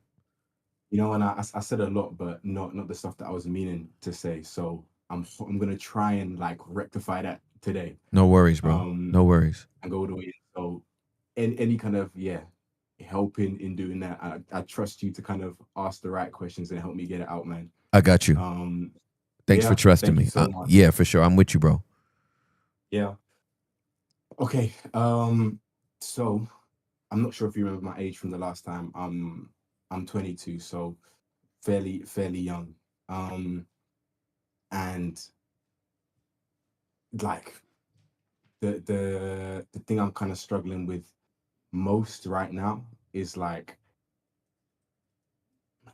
And I said a lot, but not the stuff that I was meaning to say. So I'm gonna try and like rectify that today. No worries, bro. No worries. And go the way. So any kind of help in doing that. I trust you to kind of ask the right questions and help me get it out, man. I got you. Thanks for trusting thank you me. so much. Yeah, for sure. I'm with you, bro. Yeah. Okay. So I'm not sure if you remember my age from the last time. I'm 22, so fairly young. And like the thing I'm kind of struggling with most right now is like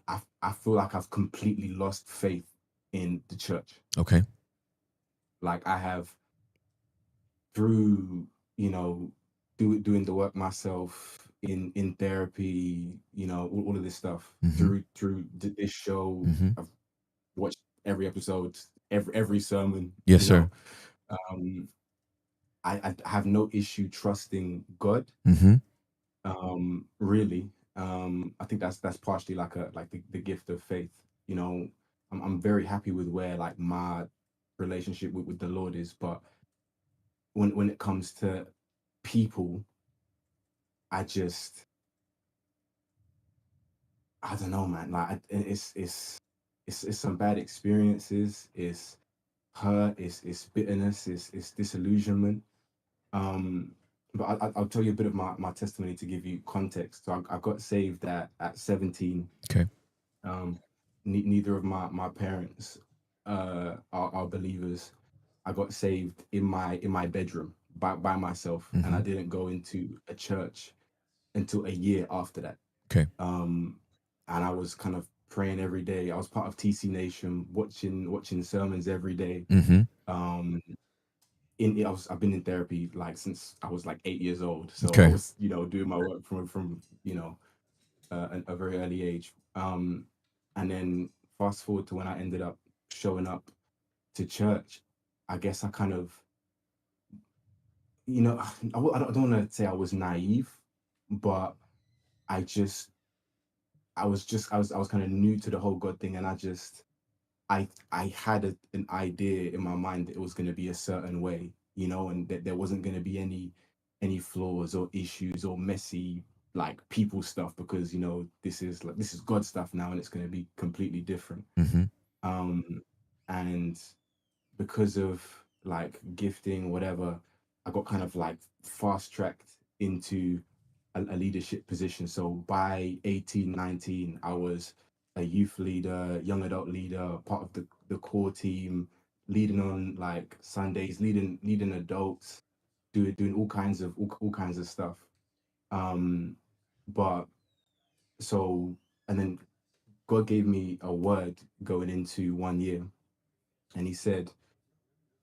I feel like I've completely lost faith in the church. Okay. Like I have, through doing the work myself in therapy, all of this stuff, Mhm. through this show. Mhm. I've watched every episode, every sermon. Yes, sir. um I have no issue trusting God. Mhm. Really. I think that's partially like the gift of faith. I'm very happy with where like my relationship with the Lord is, but when it comes to people, I just I don't know, man. Like it's some bad experiences. It's hurt. It's bitterness. It's disillusionment. Um, but I'll tell you a bit of my testimony to give you context. So I got saved at 17. Okay. Neither of my parents are believers. I got saved in my bedroom by myself, and I didn't go into a church until a year after that. Okay. And I was kind of praying every day. I was part of TC Nation, watching sermons every day. Mhm. I've been in therapy like since I was like 8 years old. So I Okay. was, doing my work from a very early age. And then fast forward to when I ended up showing up to church, I guess I kind of, I don't want to say I was naive, but I just, I was kind of new to the whole God thing, and I had an idea in my mind that it was going to be a certain way, and that there wasn't going to be any flaws or issues or messy like people stuff, because this is God stuff now, and it's going to be completely different. Mhm. And because of like gifting, whatever, I got kind of like fast tracked into a leadership position. So by 18, 19, I was a youth leader, young adult leader, part of the core team, leading on like Sundays, leading adults, doing all kinds of stuff. Um, but so and then God gave me a word going into 1 year, and He said,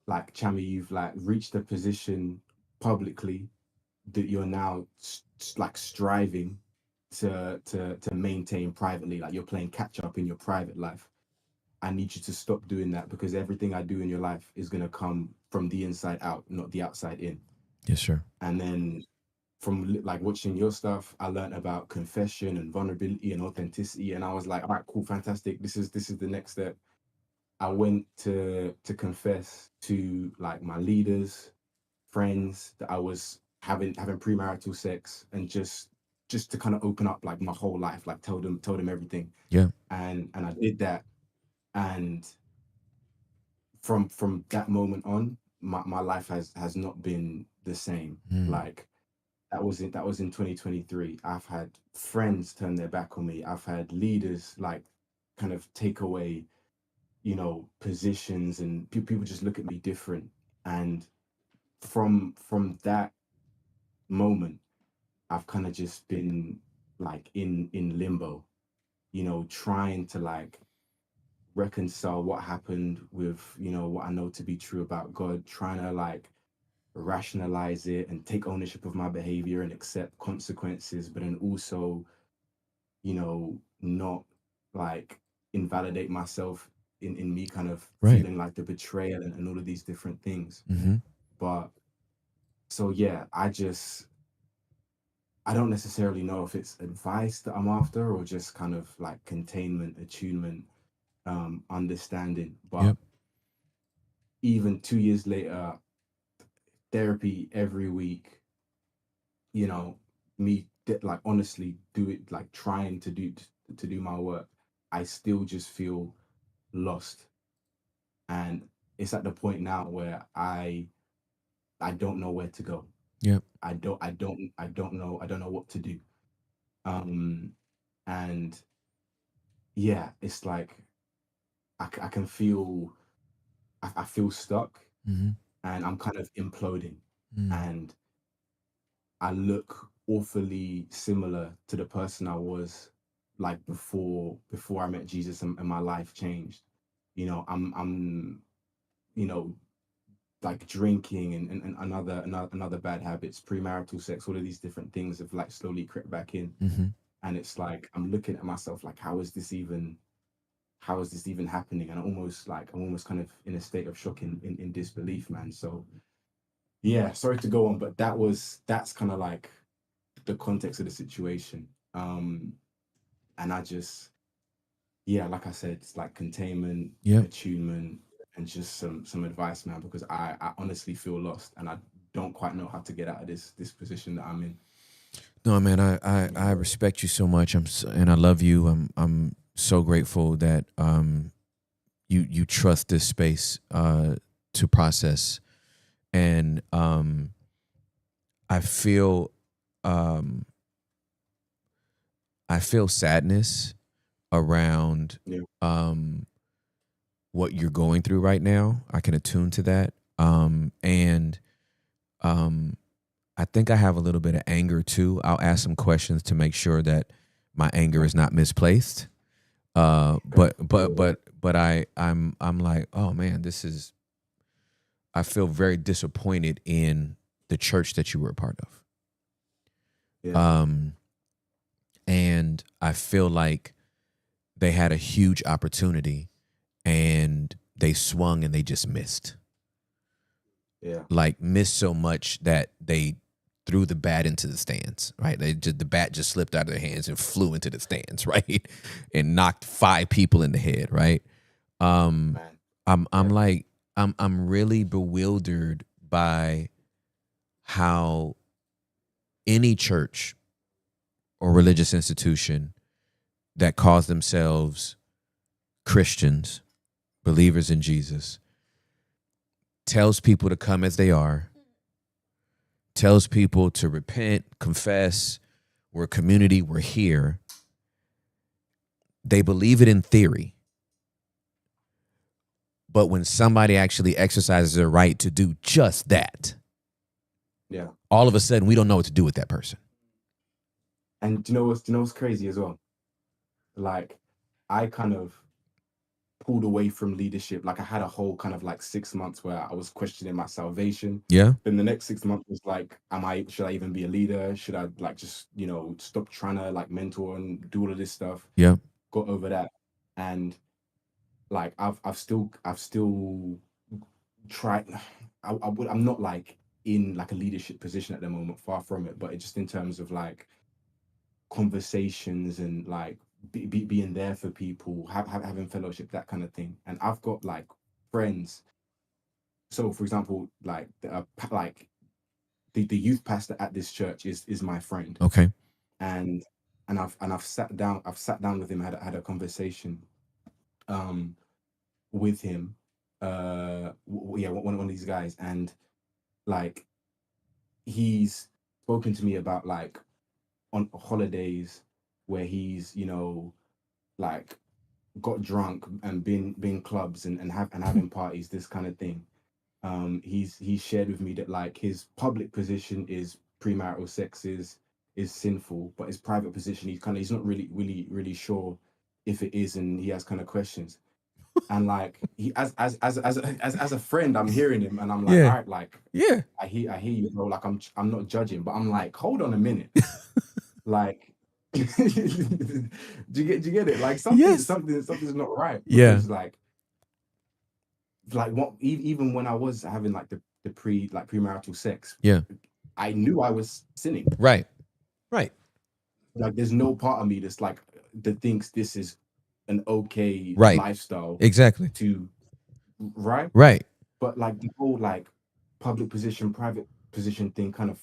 like, Chami, you've like reached a position publicly that you're now like striving to maintain privately. Like, you're playing catch up in your private life. I need you to stop doing that, because everything I do in your life is going to come from the inside out, not the outside in. Yes, sir. And then from like watching your stuff, I learned about confession and vulnerability and authenticity, and I was like, all right, cool, fantastic. This is the next step. I went to confess to like my leaders, friends, that I was having premarital sex, and just just to kind of open up like my whole life, like tell them everything. Yeah. And I did that, and from that moment on, my life has not been the same. Like that was in 2023. I've had friends turn their back on me. I've had leaders like kind of take away, you know, positions, and people just look at me different. And from that moment, I've kind of just been like in limbo, you know, trying to like reconcile what happened with, you know, what I know to be true about God, trying to like rationalize it and take ownership of my behavior and accept consequences, but then also, you know, not like invalidate myself in me kind of Right. feeling like the betrayal and all of these different things. Mm-hmm. But so yeah, I don't necessarily know if it's advice that I'm after or just kind of like containment, attunement, understanding. But Yep. even 2 years later, therapy every week, you know, like honestly do it, like trying to do my work, I still just feel lost. And it's at the point now where I don't know where to go. Yep. I don't know what to do. Um and yeah, it's like I can feel I feel stuck, Mm-hmm. and I'm kind of imploding, Mm. and I look awfully similar to the person I was like before I met Jesus, and my life changed. You know, I'm you know, like drinking and another bad habits, premarital sex, all of these different things have like slowly crept back in. Mm-hmm. And it's like I'm looking at myself like, how is this even happening? And I'm almost kind of in a state of shock in disbelief, man. So yeah, sorry to go on, but that's kind of like the context of the situation. And I just, yeah, like I said, it's like containment, Yep. attunement, and just some advice, man, because I honestly feel lost, and I don't quite know how to get out of this position that I'm in. No, man, I respect you so much. And I love you. I'm so grateful that you trust this space to process. And I feel um I feel sadness around Yeah. what you're going through right now. I can attune to that. And I think I have a little bit of anger too. I'll ask some questions to make sure that my anger is not misplaced. But I'm like, oh man, I feel very disappointed in the church that you were a part of. Yeah. And I feel like they had a huge opportunity and they swung and they just missed. Yeah. Like missed so much that they threw the bat into the stands, right? The bat just slipped out of their hands and flew into the stands, right? And knocked 5 people in the head, right? Man. I'm really bewildered by how any church or religious institution that calls themselves Christians, believers in Jesus, tells people to come as they are, tells people to repent, confess, we're a community, we're here. They believe it in theory. But when somebody actually exercises their right to do just that, Yeah. all of a sudden we don't know what to do with that person. And do you know what's crazy as well? Like, I kind of pulled away from leadership. Like, I had a whole kind of like 6 months where I was questioning my salvation. Yeah. Then the next 6 months was like, should I even be a leader? Should I like just, you know, stop trying to like mentor and do all of this stuff? Yeah. Got over that. And like, I've still tried. I'm not like in like a leadership position at the moment, far from it, but it just in terms of like conversations and like being there for people, having fellowship, that kind of thing. And I've got like friends. So, for example, like like the youth pastor at this church is my friend. Okay. and I've sat down with him, had a conversation with him, one of these guys, and like he's spoken to me about like on holidays where he's, you know, like got drunk and been clubs and having parties, this kind of thing. He's shared with me that like his public position is premarital sex is sinful, but his private position he's not really sure if it is, and he has kind of questions. And like he as a friend, I'm hearing him and I'm like, all right, like I hear you, bro. Like I'm not judging, but I'm like, hold on a minute. Like do you get it? Like something's not right. Because like what even when I was having like the premarital sex, I knew I was sinning. Right. Like there's no part of me that's like that thinks this is an okay lifestyle. Exactly. Right. But like the whole like public position, private position thing kind of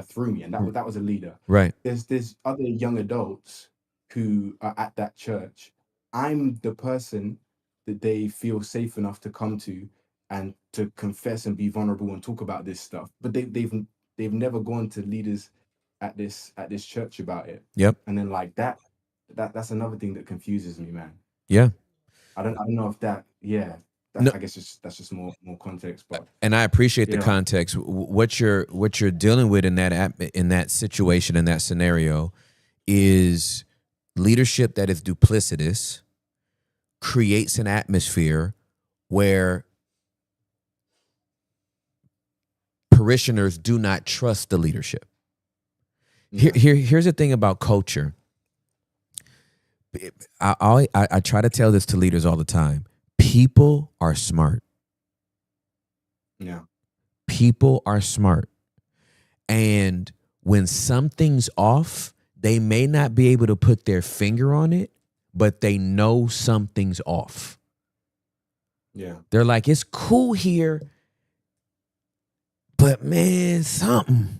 threw me, and that was a leader. Right. There's other young adults who are at that church. I'm the person that they feel safe enough to come to and to confess and be vulnerable and talk about this stuff. But they've never gone to leaders at this church about it. Yep. And then like that's another thing that confuses me, man. Yeah. I don't know if that. Yeah. I guess that's just more context, but and I appreciate the context. What you're dealing with in that situation, in that scenario, is leadership that is duplicitous, creates an atmosphere where parishioners do not trust the leadership. Here's the thing about culture. I try to tell this to leaders all the time. People are smart. Yeah. People are smart. And when something's off, they may not be able to put their finger on it, but they know something's off. Yeah. They're like, it's cool here, but man, something.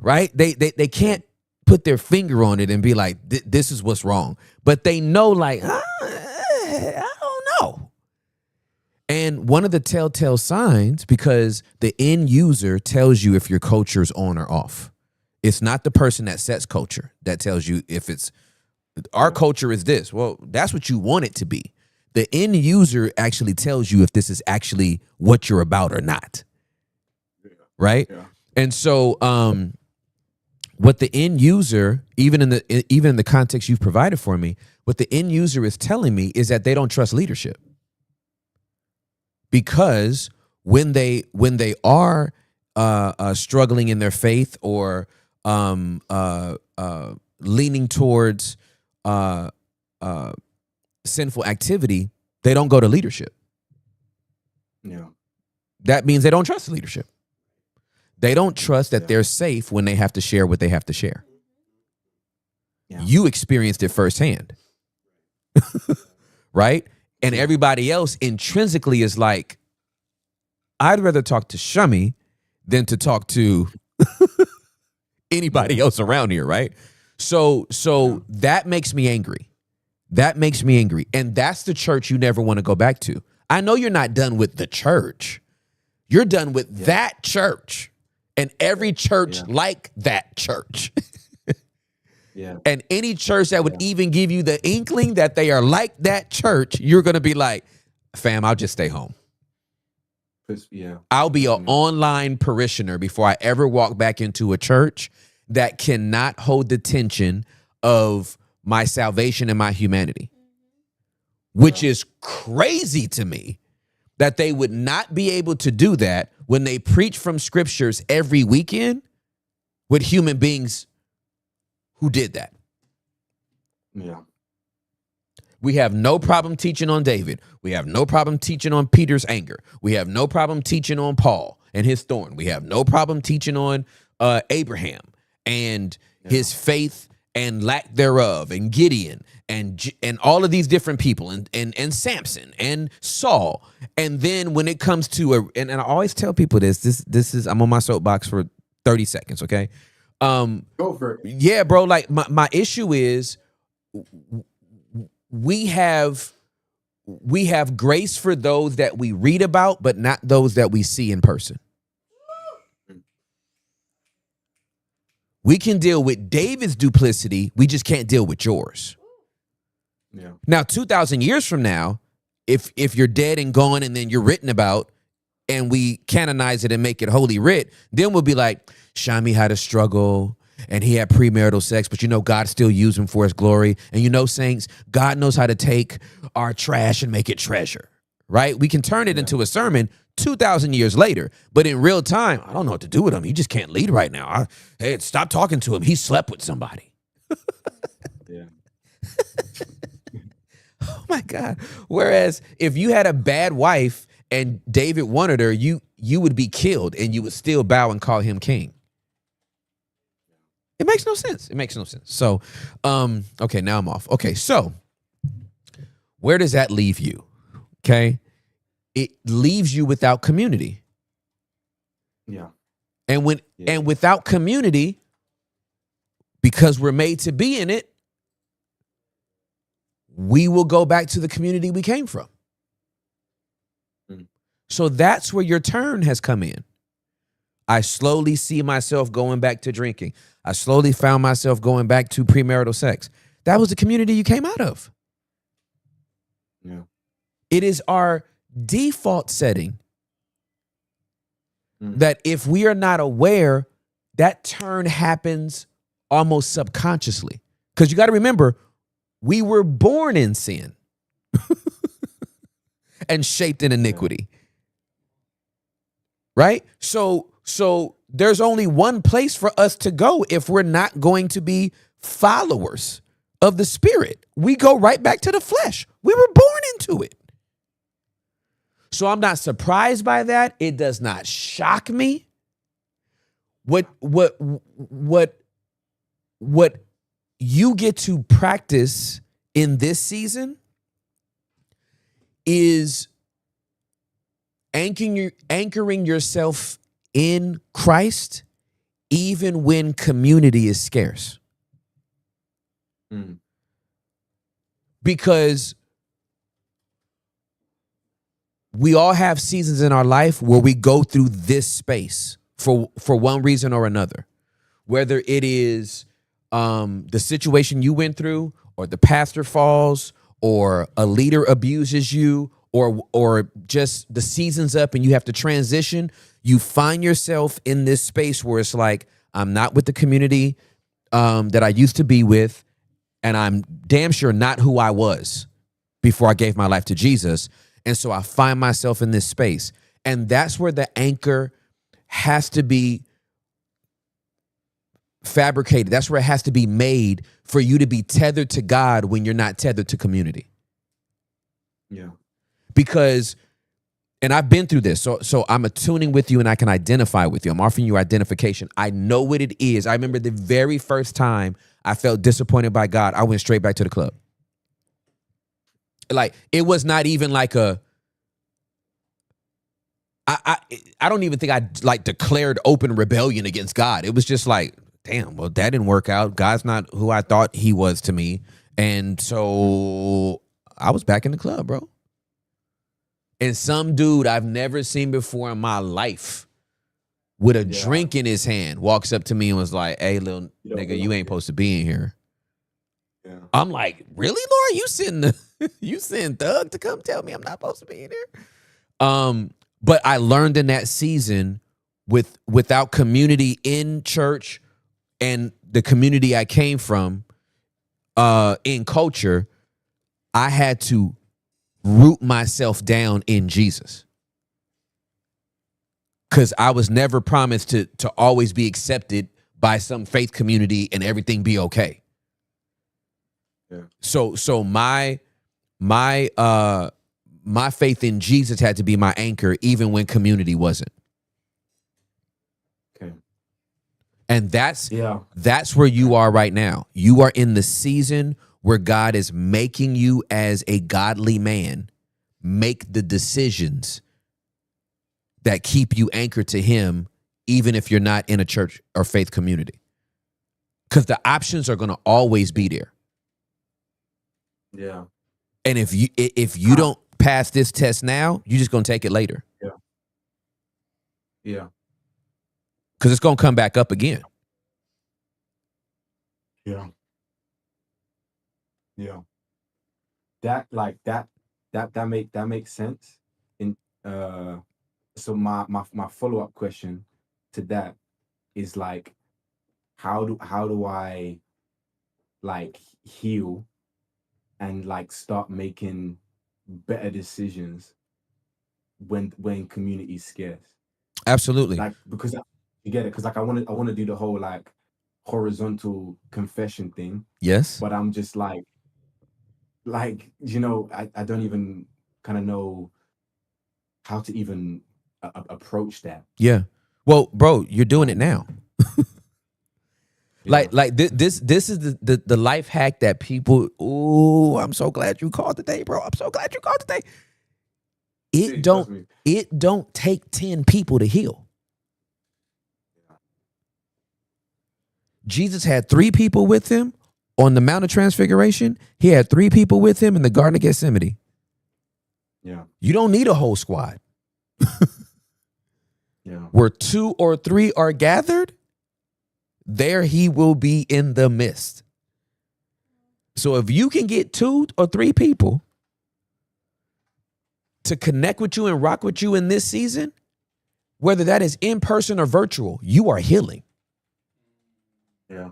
Right? They can't put their finger on it and be like, this is what's wrong. But they know like, I don't know. And one of the telltale signs, because the end user tells you if your culture is on or off. It's not the person that sets culture that tells you if it's, our culture is this. Well, that's what you want it to be. The end user actually tells you if this is actually what you're about or not. Right? Yeah. And so what the end user, even in the context you've provided for me, what the end user is telling me is that they don't trust leadership. Because when they are struggling in their faith or leaning towards sinful activity, they don't go to leadership. Yeah. That means they don't trust leadership. They don't trust that they're safe when they have to share what they have to share. Yeah. You experienced it firsthand. Right? And everybody else intrinsically is like, I'd rather talk to Shami than to talk to anybody else around here, right? So that makes me angry. That makes me angry. And that's the church you never want to go back to. I know you're not done with the church. You're done with that church and every church like that church. Yeah. And any church that would even give you the inkling that they are like that church, you're going to be like, fam, I'll just stay home. Yeah. I'll be an online parishioner before I ever walk back into a church that cannot hold the tension of my salvation and my humanity, which is crazy to me that they would not be able to do that when they preach from scriptures every weekend with human beings who did that. Yeah. We have no problem teaching on David. We have no problem teaching on Peter's anger. We have no problem teaching on Paul and his thorn. We have no problem teaching on Abraham and his faith and lack thereof, and Gideon and all of these different people and Samson and Saul. And then when it comes to and I always tell people this is, I'm on my soapbox for 30 seconds, okay? Go for it. Yeah, bro. Like my issue is we have grace for those that we read about, but not those that we see in person. We can deal with David's duplicity. We just can't deal with yours. Yeah. Now, 2,000 years from now, if you're dead and gone and then you're written about and we canonize it and make it holy writ, then we'll be like, Shami had a struggle and he had premarital sex, but God still used him for his glory. And saints, God knows how to take our trash and make it treasure, right? We can turn it into a sermon 2,000 years later, but in real time, I don't know what to do with him. He just can't lead right now. Hey, stop talking to him. He slept with somebody. Yeah. Oh my God. Whereas if you had a bad wife and David wanted her, you would be killed and you would still bow and call him king. It makes no sense. It makes no sense. So, okay, now I'm off. Okay, so where does that leave you? Okay. It leaves you without community. Yeah. And without community, because we're made to be in it, we will go back to the community we came from. So that's where your turn has come in. I slowly see myself going back to drinking. I slowly found myself going back to premarital sex. That was the community you came out of. Yeah. It is our default setting that if we are not aware, that turn happens almost subconsciously. Because you got to remember, we were born in sin and shaped in iniquity. Right? So there's only one place for us to go if we're not going to be followers of the Spirit. We go right back to the flesh. We were born into it. So I'm not surprised by that. It does not shock me. What you get to practice in this season is anchoring yourself in Christ, even when community is scarce. Because we all have seasons in our life where we go through this space for one reason or another, whether it is the situation you went through, or the pastor falls, or a leader abuses you, or just the season's up and you have to transition. You find yourself in this space where it's like, I'm not with the community that I used to be with, and I'm damn sure not who I was before I gave my life to Jesus. And so I find myself in this space. And that's where the anchor has to be fabricated. That's where it has to be made for you to be tethered to God when you're not tethered to community. Yeah. Because, and I've been through this, so I'm attuning with you and I can identify with you. I'm offering you identification. I know what it is. I remember the very first time I felt disappointed by God, I went straight back to the club. Like, it was not even like I don't even think I like declared open rebellion against God. It was just like, damn, well, that didn't work out. God's not who I thought he was to me. And so I was back in the club, bro. And some dude I've never seen before in my life with a drink in his hand walks up to me and was like, hey, little nigga, you ain't supposed to be in here. Yeah. I'm like, really, Laura? You send Thug to come tell me I'm not supposed to be in here? But I learned in that season without community in church and the community I came from in culture, I had to root myself down in Jesus. Because I was never promised to always be accepted by some faith community and everything be okay. Yeah. So my faith in Jesus had to be my anchor even when community wasn't. Okay. And that's where you are right now. You are in the season where God is making you as a godly man make the decisions that keep you anchored to him, even if you're not in a church or faith community. Because the options are going to always be there. Yeah. And if you don't pass this test now, you're just going to take it later. Yeah. Yeah. Because it's going to come back up again. Yeah. Yeah. That makes sense. In so my follow-up question to that is like, how do I like heal and like start making better decisions when community is scarce? Absolutely. Like, because you get it, because like I want to do the whole like horizontal confession thing. Yes. But I'm just like I don't even kind of know how to even approach that. Yeah. Well, bro, you're doing it now. Yeah. Like this is the life hack that people. Ooh, I'm so glad you called today, bro. I'm so glad you called today. It don't take 10 people to heal. Jesus had 3 people with him on the Mount of Transfiguration. He had 3 people with him in the Garden of Gethsemane. Yeah. You don't need a whole squad. Yeah. Where 2 or 3 are gathered, there he will be in the midst. So if you can get 2 or 3 people to connect with you and rock with you in this season, whether that is in person or virtual, you are healing. Yeah.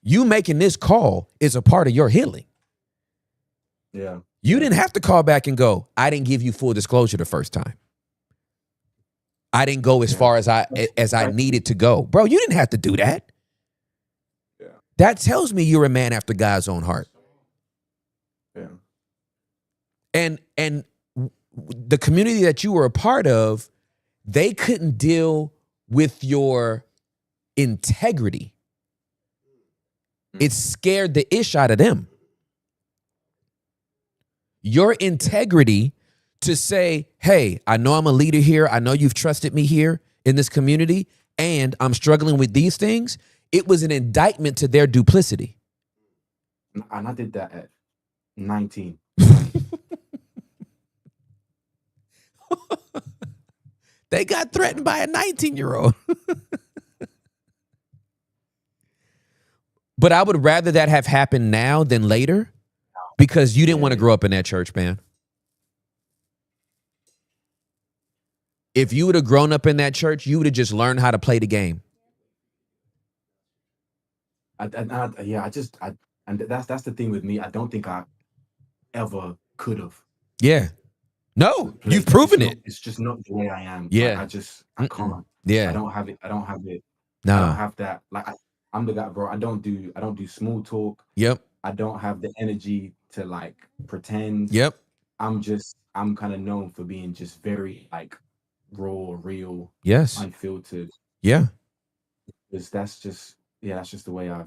You making this call is a part of your healing. Yeah. You didn't have to call back and go, I didn't give you full disclosure the first time. I didn't go as far as I needed to go. Bro, you didn't have to do that. Yeah. That tells me you're a man after God's own heart. Yeah. And the community that you were a part of, they couldn't deal with your integrity. It scared the ish out of them. Your integrity to say, hey, I know I'm a leader here. I know you've trusted me here in this community, and I'm struggling with these things. It was an indictment to their duplicity. And I did that at 19. They got threatened by a 19-year-old. But I would rather that have happened now than later, because you didn't want to grow up in that church, man. If you would have grown up in that church, you would have just learned how to play the game. And that's the thing with me. I don't think I ever could have. Yeah. No, you've proven it. It's just not the way I am. Yeah. Like, I can't. Yeah. I don't have it. Nah. I don't have that. Like I'm the guy, bro. I don't do small talk. Yep. I don't have the energy to like pretend. Yep. I'm kind of known for being just very like raw, real, yes, unfiltered. Yeah. Because that's just the way I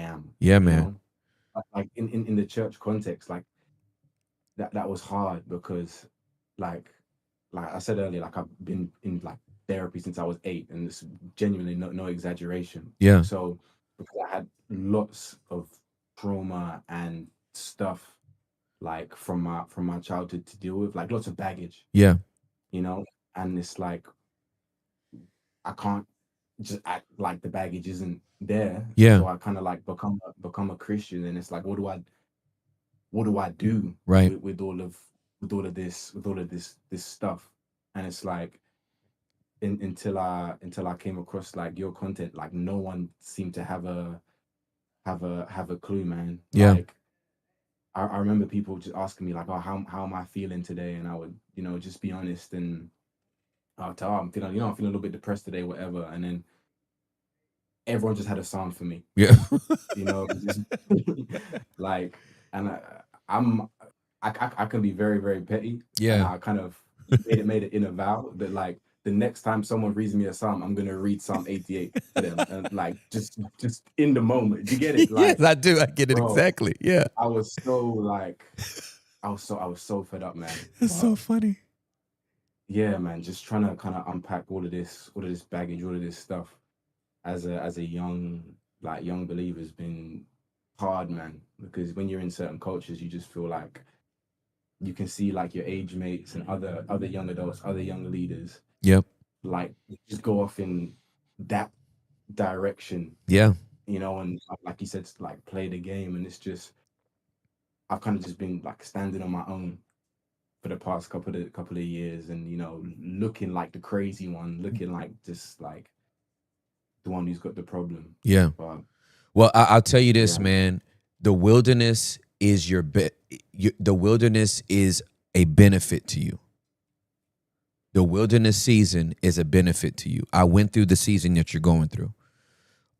am. Yeah, man. Know? Like in the church context, like that was hard because like I said earlier, like I've been in like therapy since I was 8, and it's genuinely no exaggeration. Yeah. So because I had lots of trauma and stuff like from my childhood to deal with, like lots of baggage. Yeah. You know, and it's like I can't just act like the baggage isn't there. Yeah. So I kind of like become a Christian, and it's like, what do I do right with all of this stuff? And it's like until I came across like your content, like no one seemed to have a clue, man. Yeah. Like I remember people just asking me like, oh, how am I feeling today? And I would, just be honest, and I'll tell them, I'm feeling a little bit depressed today, whatever. And then everyone just had a song for me. Yeah. Just, like, and I can be very, very petty. Yeah. And I kind of made it in a vow that like the next time someone reads me a psalm, I'm gonna read Psalm 88 to them, and like just in the moment. Do you get it? Like, yes, I do. I get it, bro, exactly. Yeah. I was so fed up, man. It's so funny. Yeah, man. Just trying to kind of unpack all of this baggage, all of this stuff as a young like young believers been hard, man, because when you're in certain cultures, you just feel like you can see like your age mates and other young adults, other young leaders, Yep. like just go off in that direction, Yeah. you know, and like you said, like play the game. And it's just, I've kind of just been like standing on my own for the past couple of years, and you know, looking like the crazy one, looking like just like the one who's got the problem. Yeah. But Well, I'll tell you this, yeah, man. The wilderness is the wilderness is a benefit to you. The wilderness season is a benefit to you. I went through the season that you're going through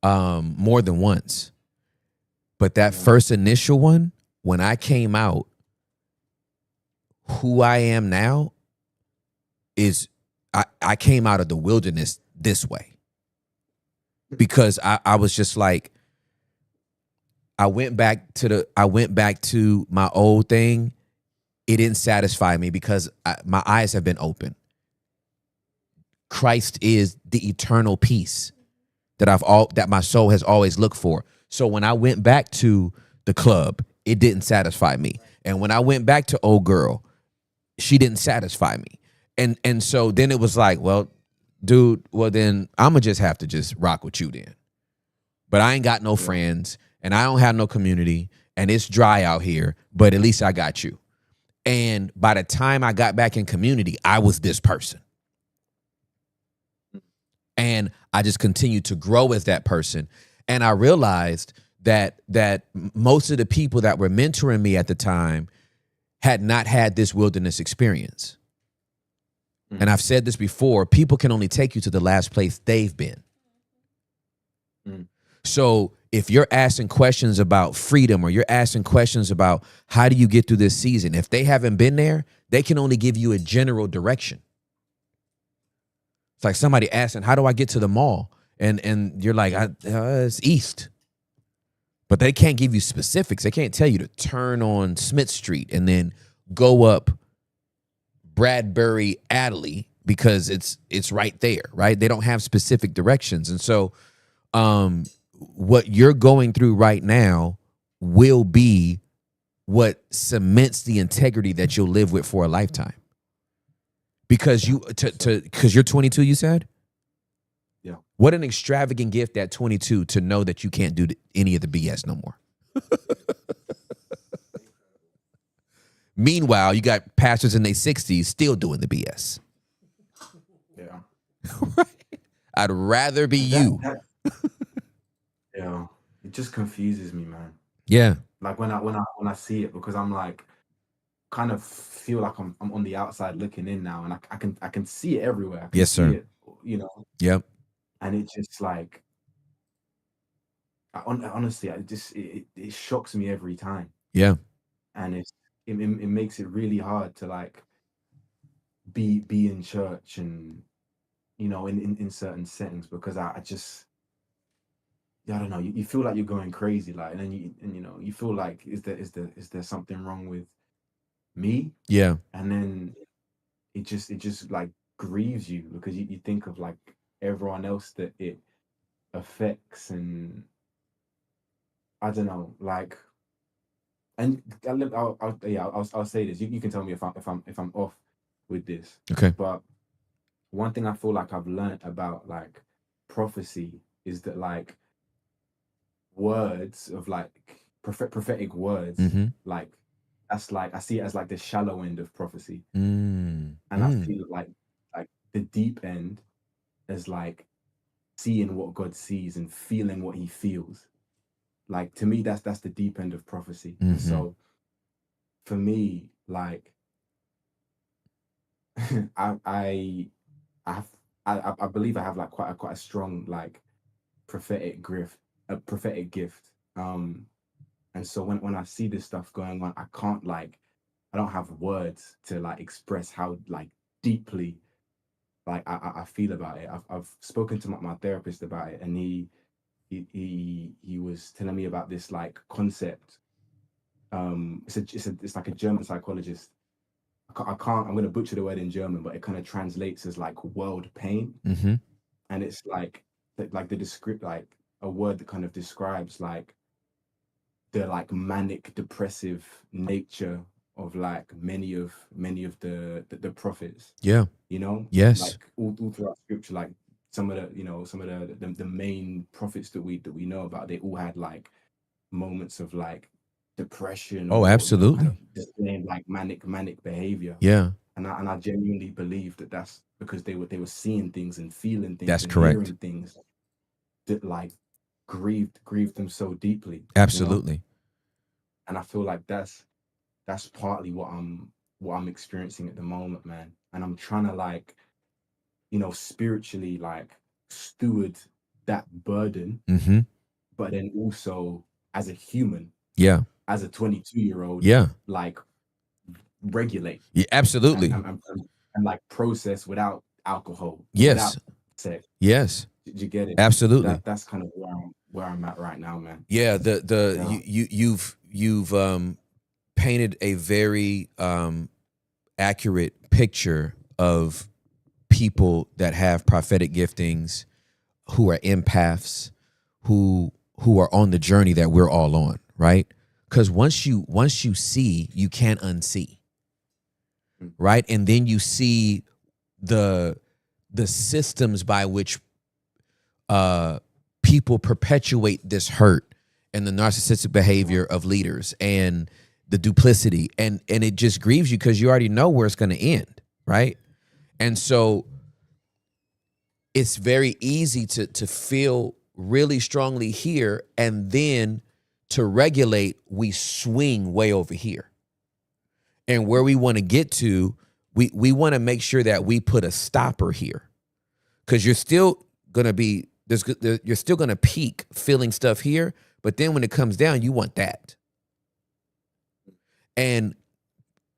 more than once. But that first initial one, when I came out, who I am now is I came out of the wilderness this way. Because I was just like, I went back to my old thing. It didn't satisfy me because my eyes have been open. Christ is the eternal peace that my soul has always looked for. So when I went back to the club, it didn't satisfy me. And when I went back to old girl, she didn't satisfy me. And so then it was like, well, dude, well then I'ma just have to just rock with you then. But I ain't got no friends and I don't have no community and it's dry out here, but at least I got you. And by the time I got back in community, I was this person. And I just continued to grow as that person. And I realized that most of the people that were mentoring me at the time had not had this wilderness experience. And I've said this before, people can only take you to the last place they've been. So if you're asking questions about freedom or you're asking questions about how do you get through this season, if they haven't been there, they can only give you a general direction. It's like somebody asking, how do I get to the mall? And you're like, it's east. But they can't give you specifics. They can't tell you to turn on Smith Street and then go up Bradbury Alley because it's right there, right? They don't have specific directions. And so what you're going through right now will be what cements the integrity that you'll live with for a lifetime. Because because you're 22, you said? Yeah. What an extravagant gift at 22 to know that you can't do any of the BS no more. Meanwhile, you got pastors in their 60s still doing the BS. Yeah. Right? I'd rather be you. Yeah. It just confuses me, man. Yeah. Like when I see it, because I'm like, kind of feel like I'm on the outside looking in now, and I can see it everywhere. I can Yes, see sir. it, you know. Yep. And it's just like, honestly, it shocks me every time. Yeah. And it makes it really hard to like be in church and, you know, in certain settings, because I just, I don't know, you feel like you're going crazy, like, and then you know, you feel like is there something wrong with me? Yeah. And then it just like grieves you, because you think of like everyone else that it affects, and I don't know, like, and I'll say this. You can tell me if I'm off with this. Okay. But one thing I feel like I've learned about like prophecy is that like words of like prophetic words, like that's like, I see it as like the shallow end of prophecy, and I feel like the deep end is like seeing what God sees and feeling what He feels. Like to me, that's the deep end of prophecy. And so for me, like I believe I have like quite a strong like prophetic gift. And so when I see this stuff going on, I don't have words to like express how like deeply like I feel about it. I've spoken to my therapist about it, and he was telling me about this like concept. It's like a German psychologist. I'm gonna butcher the word in German, but it kind of translates as like world pain. And it's like the descript like a word that kind of describes like the like manic depressive nature of like many of the prophets. Yeah. You know, Yes. like all throughout scripture, like some of the main prophets that we know about, they all had like moments of like depression, Oh, or absolutely. kind of displaying like manic behavior. Yeah. And I genuinely believe that that's because they were seeing things and feeling things That's and correct. hearing things that like grieved them so deeply. You know? Absolutely. And I feel like that's partly what I'm experiencing at the moment, man. And I'm trying to like, spiritually like steward that burden, Mm-hmm. but then also as a human, Yeah. as a 22-year-old, Yeah. like regulate Yeah. Absolutely. and like process without alcohol, Yes. without sex. Yes. Did you get it? Absolutely. That's kind of where I'm at right now, man. Yeah. Yeah. You've painted a very accurate picture of people that have prophetic giftings, who are empaths, who are on the journey that we're all on, right? Because once you see, you can't unsee, right? And then you see the systems by which people perpetuate this hurt and the narcissistic behavior of leaders and the duplicity, and it just grieves you because you already know where it's going to end, right? And so it's very easy to feel really strongly here, and then to regulate, we swing way over here. And where we want to get to, we want to make sure that we put a stopper here, because you're still gonna be you're still gonna peak feeling stuff here, but then when it comes down, you want that. And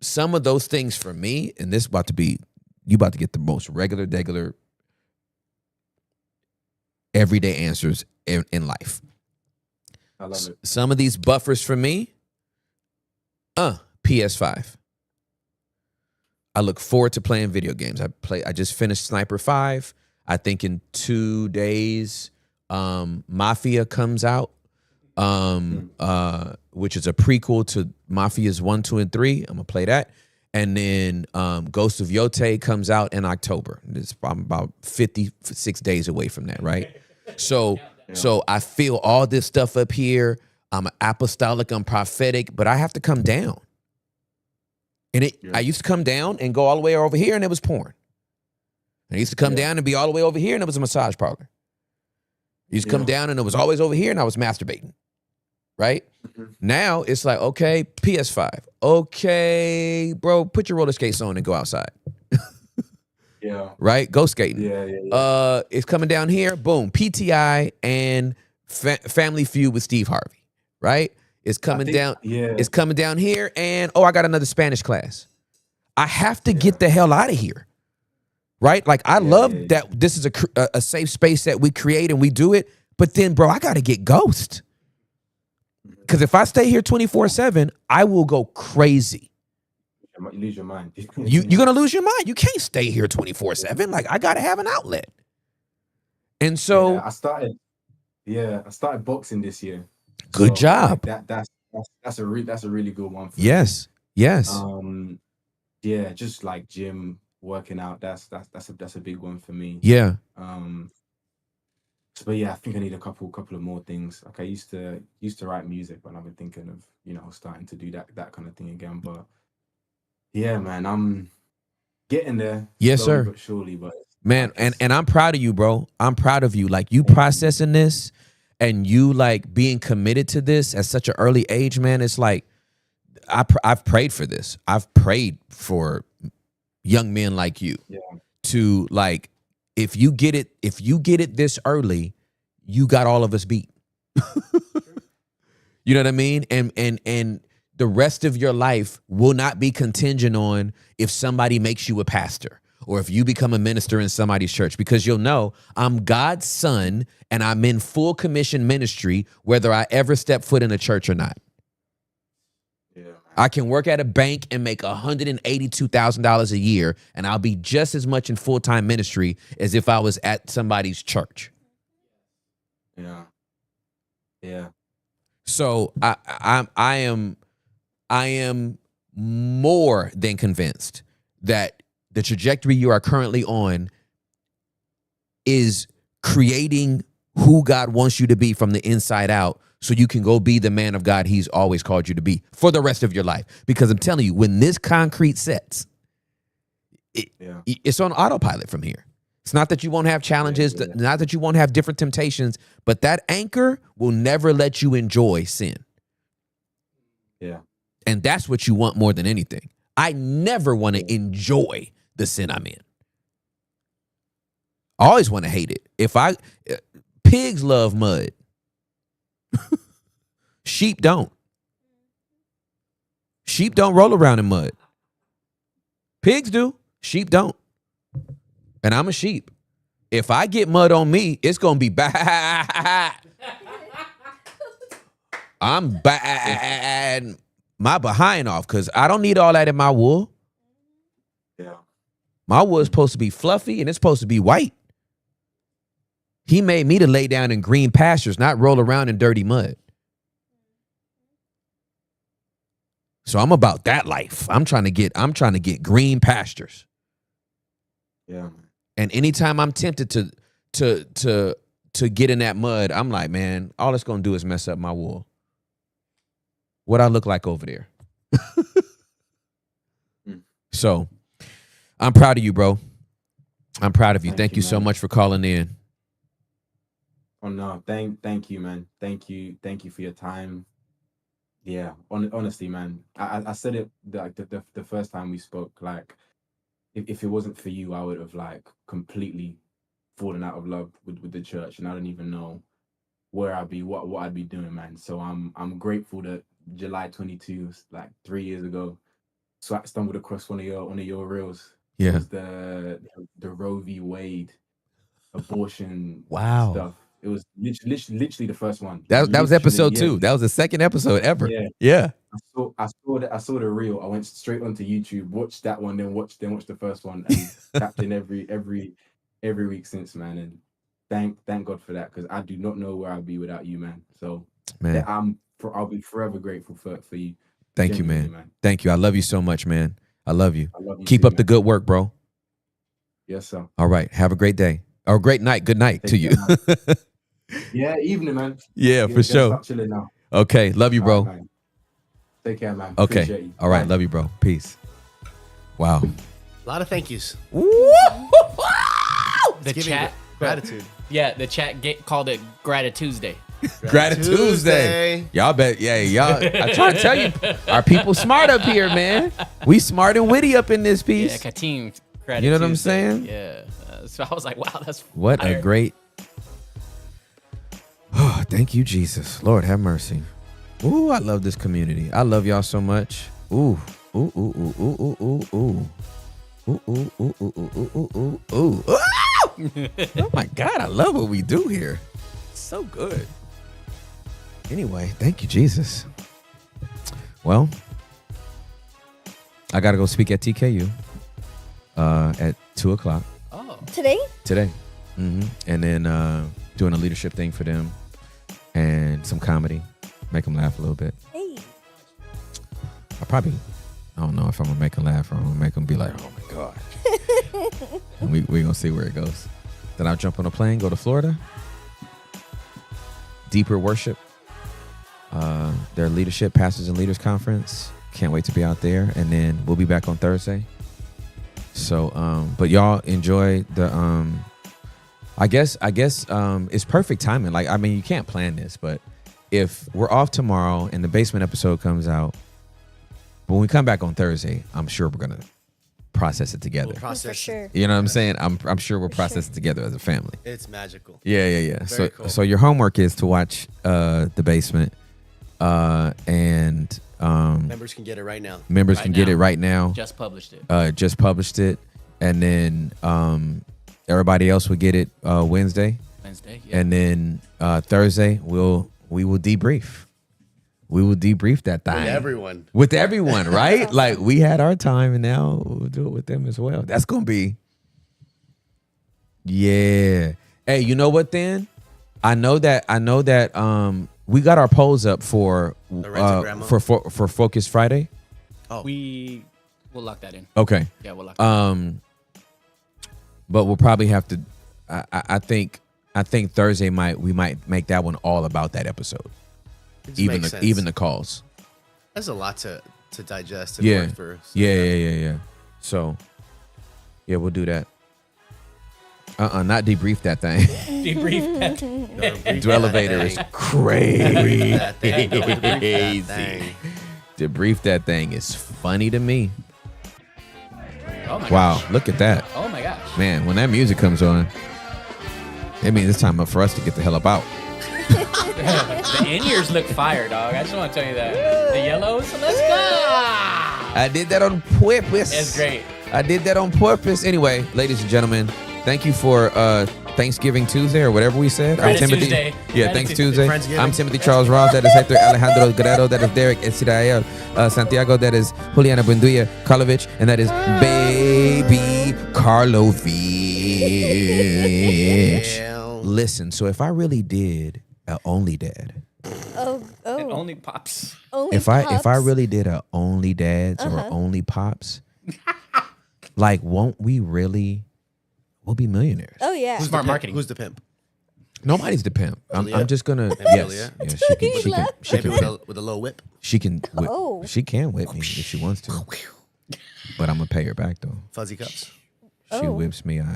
some of those things for me, and this about to be, you about to get the most regular everyday answers in life. I love it. Some of these buffers for me, PS5. I look forward to playing video games. I just finished Sniper 5. I think in 2 days, Mafia comes out, which is a prequel to Mafia's 1, 2, and 3. I'm gonna play that. And then Ghost of Yote comes out in October. I'm about 56 days away from that, right? So I feel all this stuff up here. I'm apostolic, I'm prophetic, but I have to come down. And I used to come down and go all the way over here, and it was porn. And I used to come down and be all the way over here, and it was a massage parlor. I used to come down, and it was always over here, and I was masturbating. Right? Now it's like, okay, PS5. Okay, bro, put your roller skates on and go outside. Yeah. Right? Go skating. Yeah. It's coming down here. Boom. PTI and Family Feud with Steve Harvey. Right? It's coming down. Yeah. It's coming down here, and I got another Spanish class. I have to get the hell out of here. Right? Like, I love that this is a safe space that we create and we do it. But then, bro, I got to get ghost. Because if I stay here 24/7, I will go crazy. You lose your mind. You're going to lose your mind. You can't stay here 24/7. Like, I got to have an outlet. And so I started boxing this year. Good job. Like, that's a really good one for yes. me. Yes. Yeah, just like gym, working out, that's a big one for me. Yeah. But yeah, I think I need a couple of more things. Like, I used to write music, but I've been thinking of starting to do that kind of thing again. But yeah, man, I'm getting there. Yes, slowly sir. But surely, but man, and I'm proud of you, bro. I'm proud of you. Like, you processing this and you like being committed to this at such an early age, man. It's like I've prayed for this. I've prayed for young men like you to, like, if you get it this early, you got all of us beat. You know what I mean? And the rest of your life will not be contingent on if somebody makes you a pastor or if you become a minister in somebody's church, because you'll know I'm God's son and I'm in full commission ministry, whether I ever step foot in a church or not. I can work at a bank and make $182,000 a year, and I'll be just as much in full-time ministry as if I was at somebody's church. Yeah. Yeah. So I am more than convinced that the trajectory you are currently on is creating who God wants you to be from the inside out, so you can go be the man of God he's always called you to be for the rest of your life. Because I'm telling you, when this concrete sets, it's on autopilot from here. It's not that you won't have challenges, not that you won't have different temptations, but that anchor will never let you enjoy sin. Yeah. And that's what you want more than anything. I never want to enjoy the sin I'm in. I always want to hate it. Pigs love mud. Sheep don't. Sheep don't roll around in mud. Pigs do. Sheep don't. And I'm a sheep. If I get mud on me, it's going to be bad. I'm bad my behind off, because I don't need all that in my wool. Yeah. My wool is supposed to be fluffy and it's supposed to be white. He made me to lay down in green pastures, not roll around in dirty mud. So I'm about that life. I'm trying to get green pastures. Yeah. And anytime I'm tempted to get in that mud, I'm like, man, all it's gonna do is mess up my wool. What I look like over there. So I'm proud of you, bro. I'm proud of you. Thank you so much for calling in. Oh no, thank you, man. Thank you for your time. Yeah, honestly, man. I said it like the first time we spoke. Like, if it wasn't for you, I would have like completely fallen out of love with the church, and I don't even know where I'd be, what I'd be doing, man. So I'm grateful that July 22, like 3 years ago, so I stumbled across one of your reels. Yeah. It was the Roe v. Wade abortion Wow. stuff. It was literally the first one. That was episode 2. Yeah. That was the second episode ever. Yeah. Yeah. I saw the reel. I went straight onto YouTube, watched that one, then watched the first one, and tapped in every week since, man. And thank God for that, because I do not know where I'd be without you, man. So Man. I'll be forever grateful for you. Thank you, man. Thank you. I love you so much, man. I love you. I love you Keep too, up the man. good work, bro. Yes, sir. All right. Have a great day. Or great night. Good night to you. Yeah, evening, man. Yeah, for sure. Start chilling now. Okay. Love you, bro. All right, man. Take care, man. Okay. Appreciate you. All right. Bye. Love you, bro. Peace. Wow. A lot of thank yous. The giving chat gratitude. Yeah, the chat called it Gratitude. Gratitude. Y'all bet. Yeah, y'all. I try to tell you, our people smart up here, man. We smart and witty up in this piece. Yeah, Kateem. Gratitude. You know what I'm saying? Yeah. So I was like, wow, that's What fire. a great. Oh, thank you, Jesus. Lord, have mercy. Ooh, I love this community. I love y'all so much. Ooh, ooh, ooh, ooh, ooh, ooh, ooh, ooh. Ooh, ooh, ooh, ooh, ooh, ooh, ooh, ooh. Oh my God, I love what we do here. So good. Anyway, thank you, Jesus. Well, I gotta go speak at TKU at 2:00 Today? today. And then doing a leadership thing for them and some comedy, make them laugh a little bit. Hey. I don't know if I'm gonna make them laugh or I'm gonna make them be like, oh my God. And we gonna see where it goes. Then I'll jump on a plane, go to Florida. Deeper Worship, their leadership, pastors and leaders conference. Can't wait to be out there. And then we'll be back on Thursday. So, but y'all enjoy the, I guess it's perfect timing. Like, I mean, you can't plan this, but if we're off tomorrow and the basement episode comes out, but when we come back on Thursday, I'm sure we're going to process it together. We'll process For sure. You know what I'm saying? I'm sure we'll process it together as a family. It's magical. Yeah. Very cool. So your homework is to watch the basement, and Members can get it right now. members Right can get now. it right now. Just published it. Just published it, and then everybody else will get it Wednesday, Wednesday. Yeah. and then Thursday we will debrief. We will debrief that thing With everyone. with everyone, right? Like, we had our time, and now we'll do it with them as well. That's gonna be, yeah. Hey, you know what? Then I know that we got our polls up for Rented Grandma? for Focus Friday. Oh. We'll lock that in. Okay. Yeah, we'll lock that in. But we'll probably have to. I think Thursday we might make that one all about that episode. Even the calls. That's a lot to digest and Yeah. work for. Yeah. So, yeah, we'll do that. Not debrief that thing. Debrief that. The elevator is crazy. Debrief that thing is funny to me. Oh my Wow, gosh. look at that. Oh my gosh. Man, when that music comes on, it means it's time for us to get the hell up out. The in-ears look fire, dog. I just want to tell you that. The yellows, let's go. I did that on purpose. It's great. I did that on purpose. Anyway, ladies and gentlemen, thank you for Thanksgiving Tuesday or whatever we said. I'm Timothy. Tuesday. Yeah, thanks Tuesday. Friendsgiving. I'm Timothy Charles Ross. That is Hector Alejandro Guerrero. That is Derek Israel Santiago. That is Juliana Buendia Karlovich. And that is Baby Karlovich. Listen, so if I really did a Only Dad, Oh. It only pops. Only if I pops. really did a Only Dads or Only Pops, like we'll be millionaires. Oh yeah. Smart marketing. Who's the pimp? Nobody's the pimp. I'm Juliet? just gonna Maybe yes, Juliet? yeah. She Maybe can with a little whip. she can whip, Oh. she can whip me if she wants to, but I'm gonna pay her back though. Fuzzy cuffs. She Oh. whips me. Did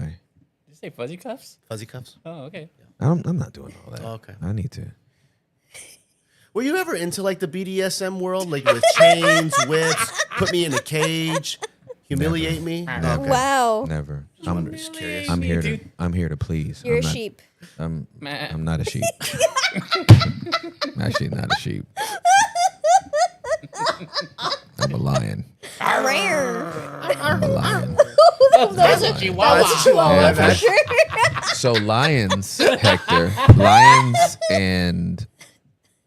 you say fuzzy cuffs? Fuzzy cuffs. Oh, okay. I'm not doing all that. Oh, okay. I need to. Were you ever into like the BDSM world, like with chains, whips, put me in a cage, humiliate me? Never. Okay. Wow. Never. Just curious. I'm here to please. You're I'm a not- sheep. I'm not a sheep. I'm actually not a sheep. I'm a lion. Rare. I'm a lion. That's a chihuahua. That's a chihuahua. Yeah, That's- So lions, Hector, lions and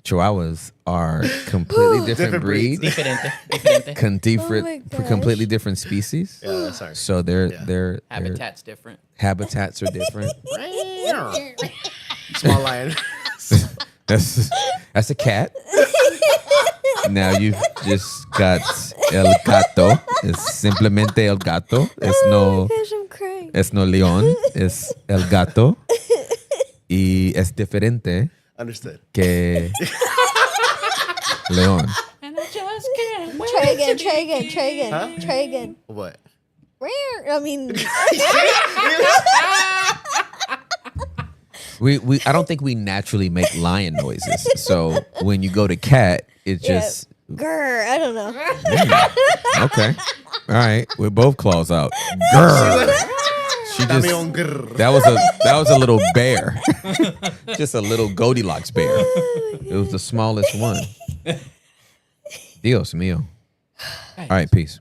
chihuahuas are completely different breeds. Diferente. Oh my gosh. Completely different species. Yeah, sorry. So their Habitat's different. habitats are different. Small lion. That's a cat. Now you've just got el gato. Es simplemente el gato. Es no Gosh, I'm crying. es no león. Es el gato. Y es diferente Understood. que león. And I just can't wait. Try again. What? Rare. I mean, We I don't think we naturally make lion noises. So when you go to cat, it just grr. I don't know. okay. All right, we're both claws out. Grr. She Got me just on grrr. that was a little bear, just a little Goldilocks bear. It was the smallest one. Dios mío. All right, peace.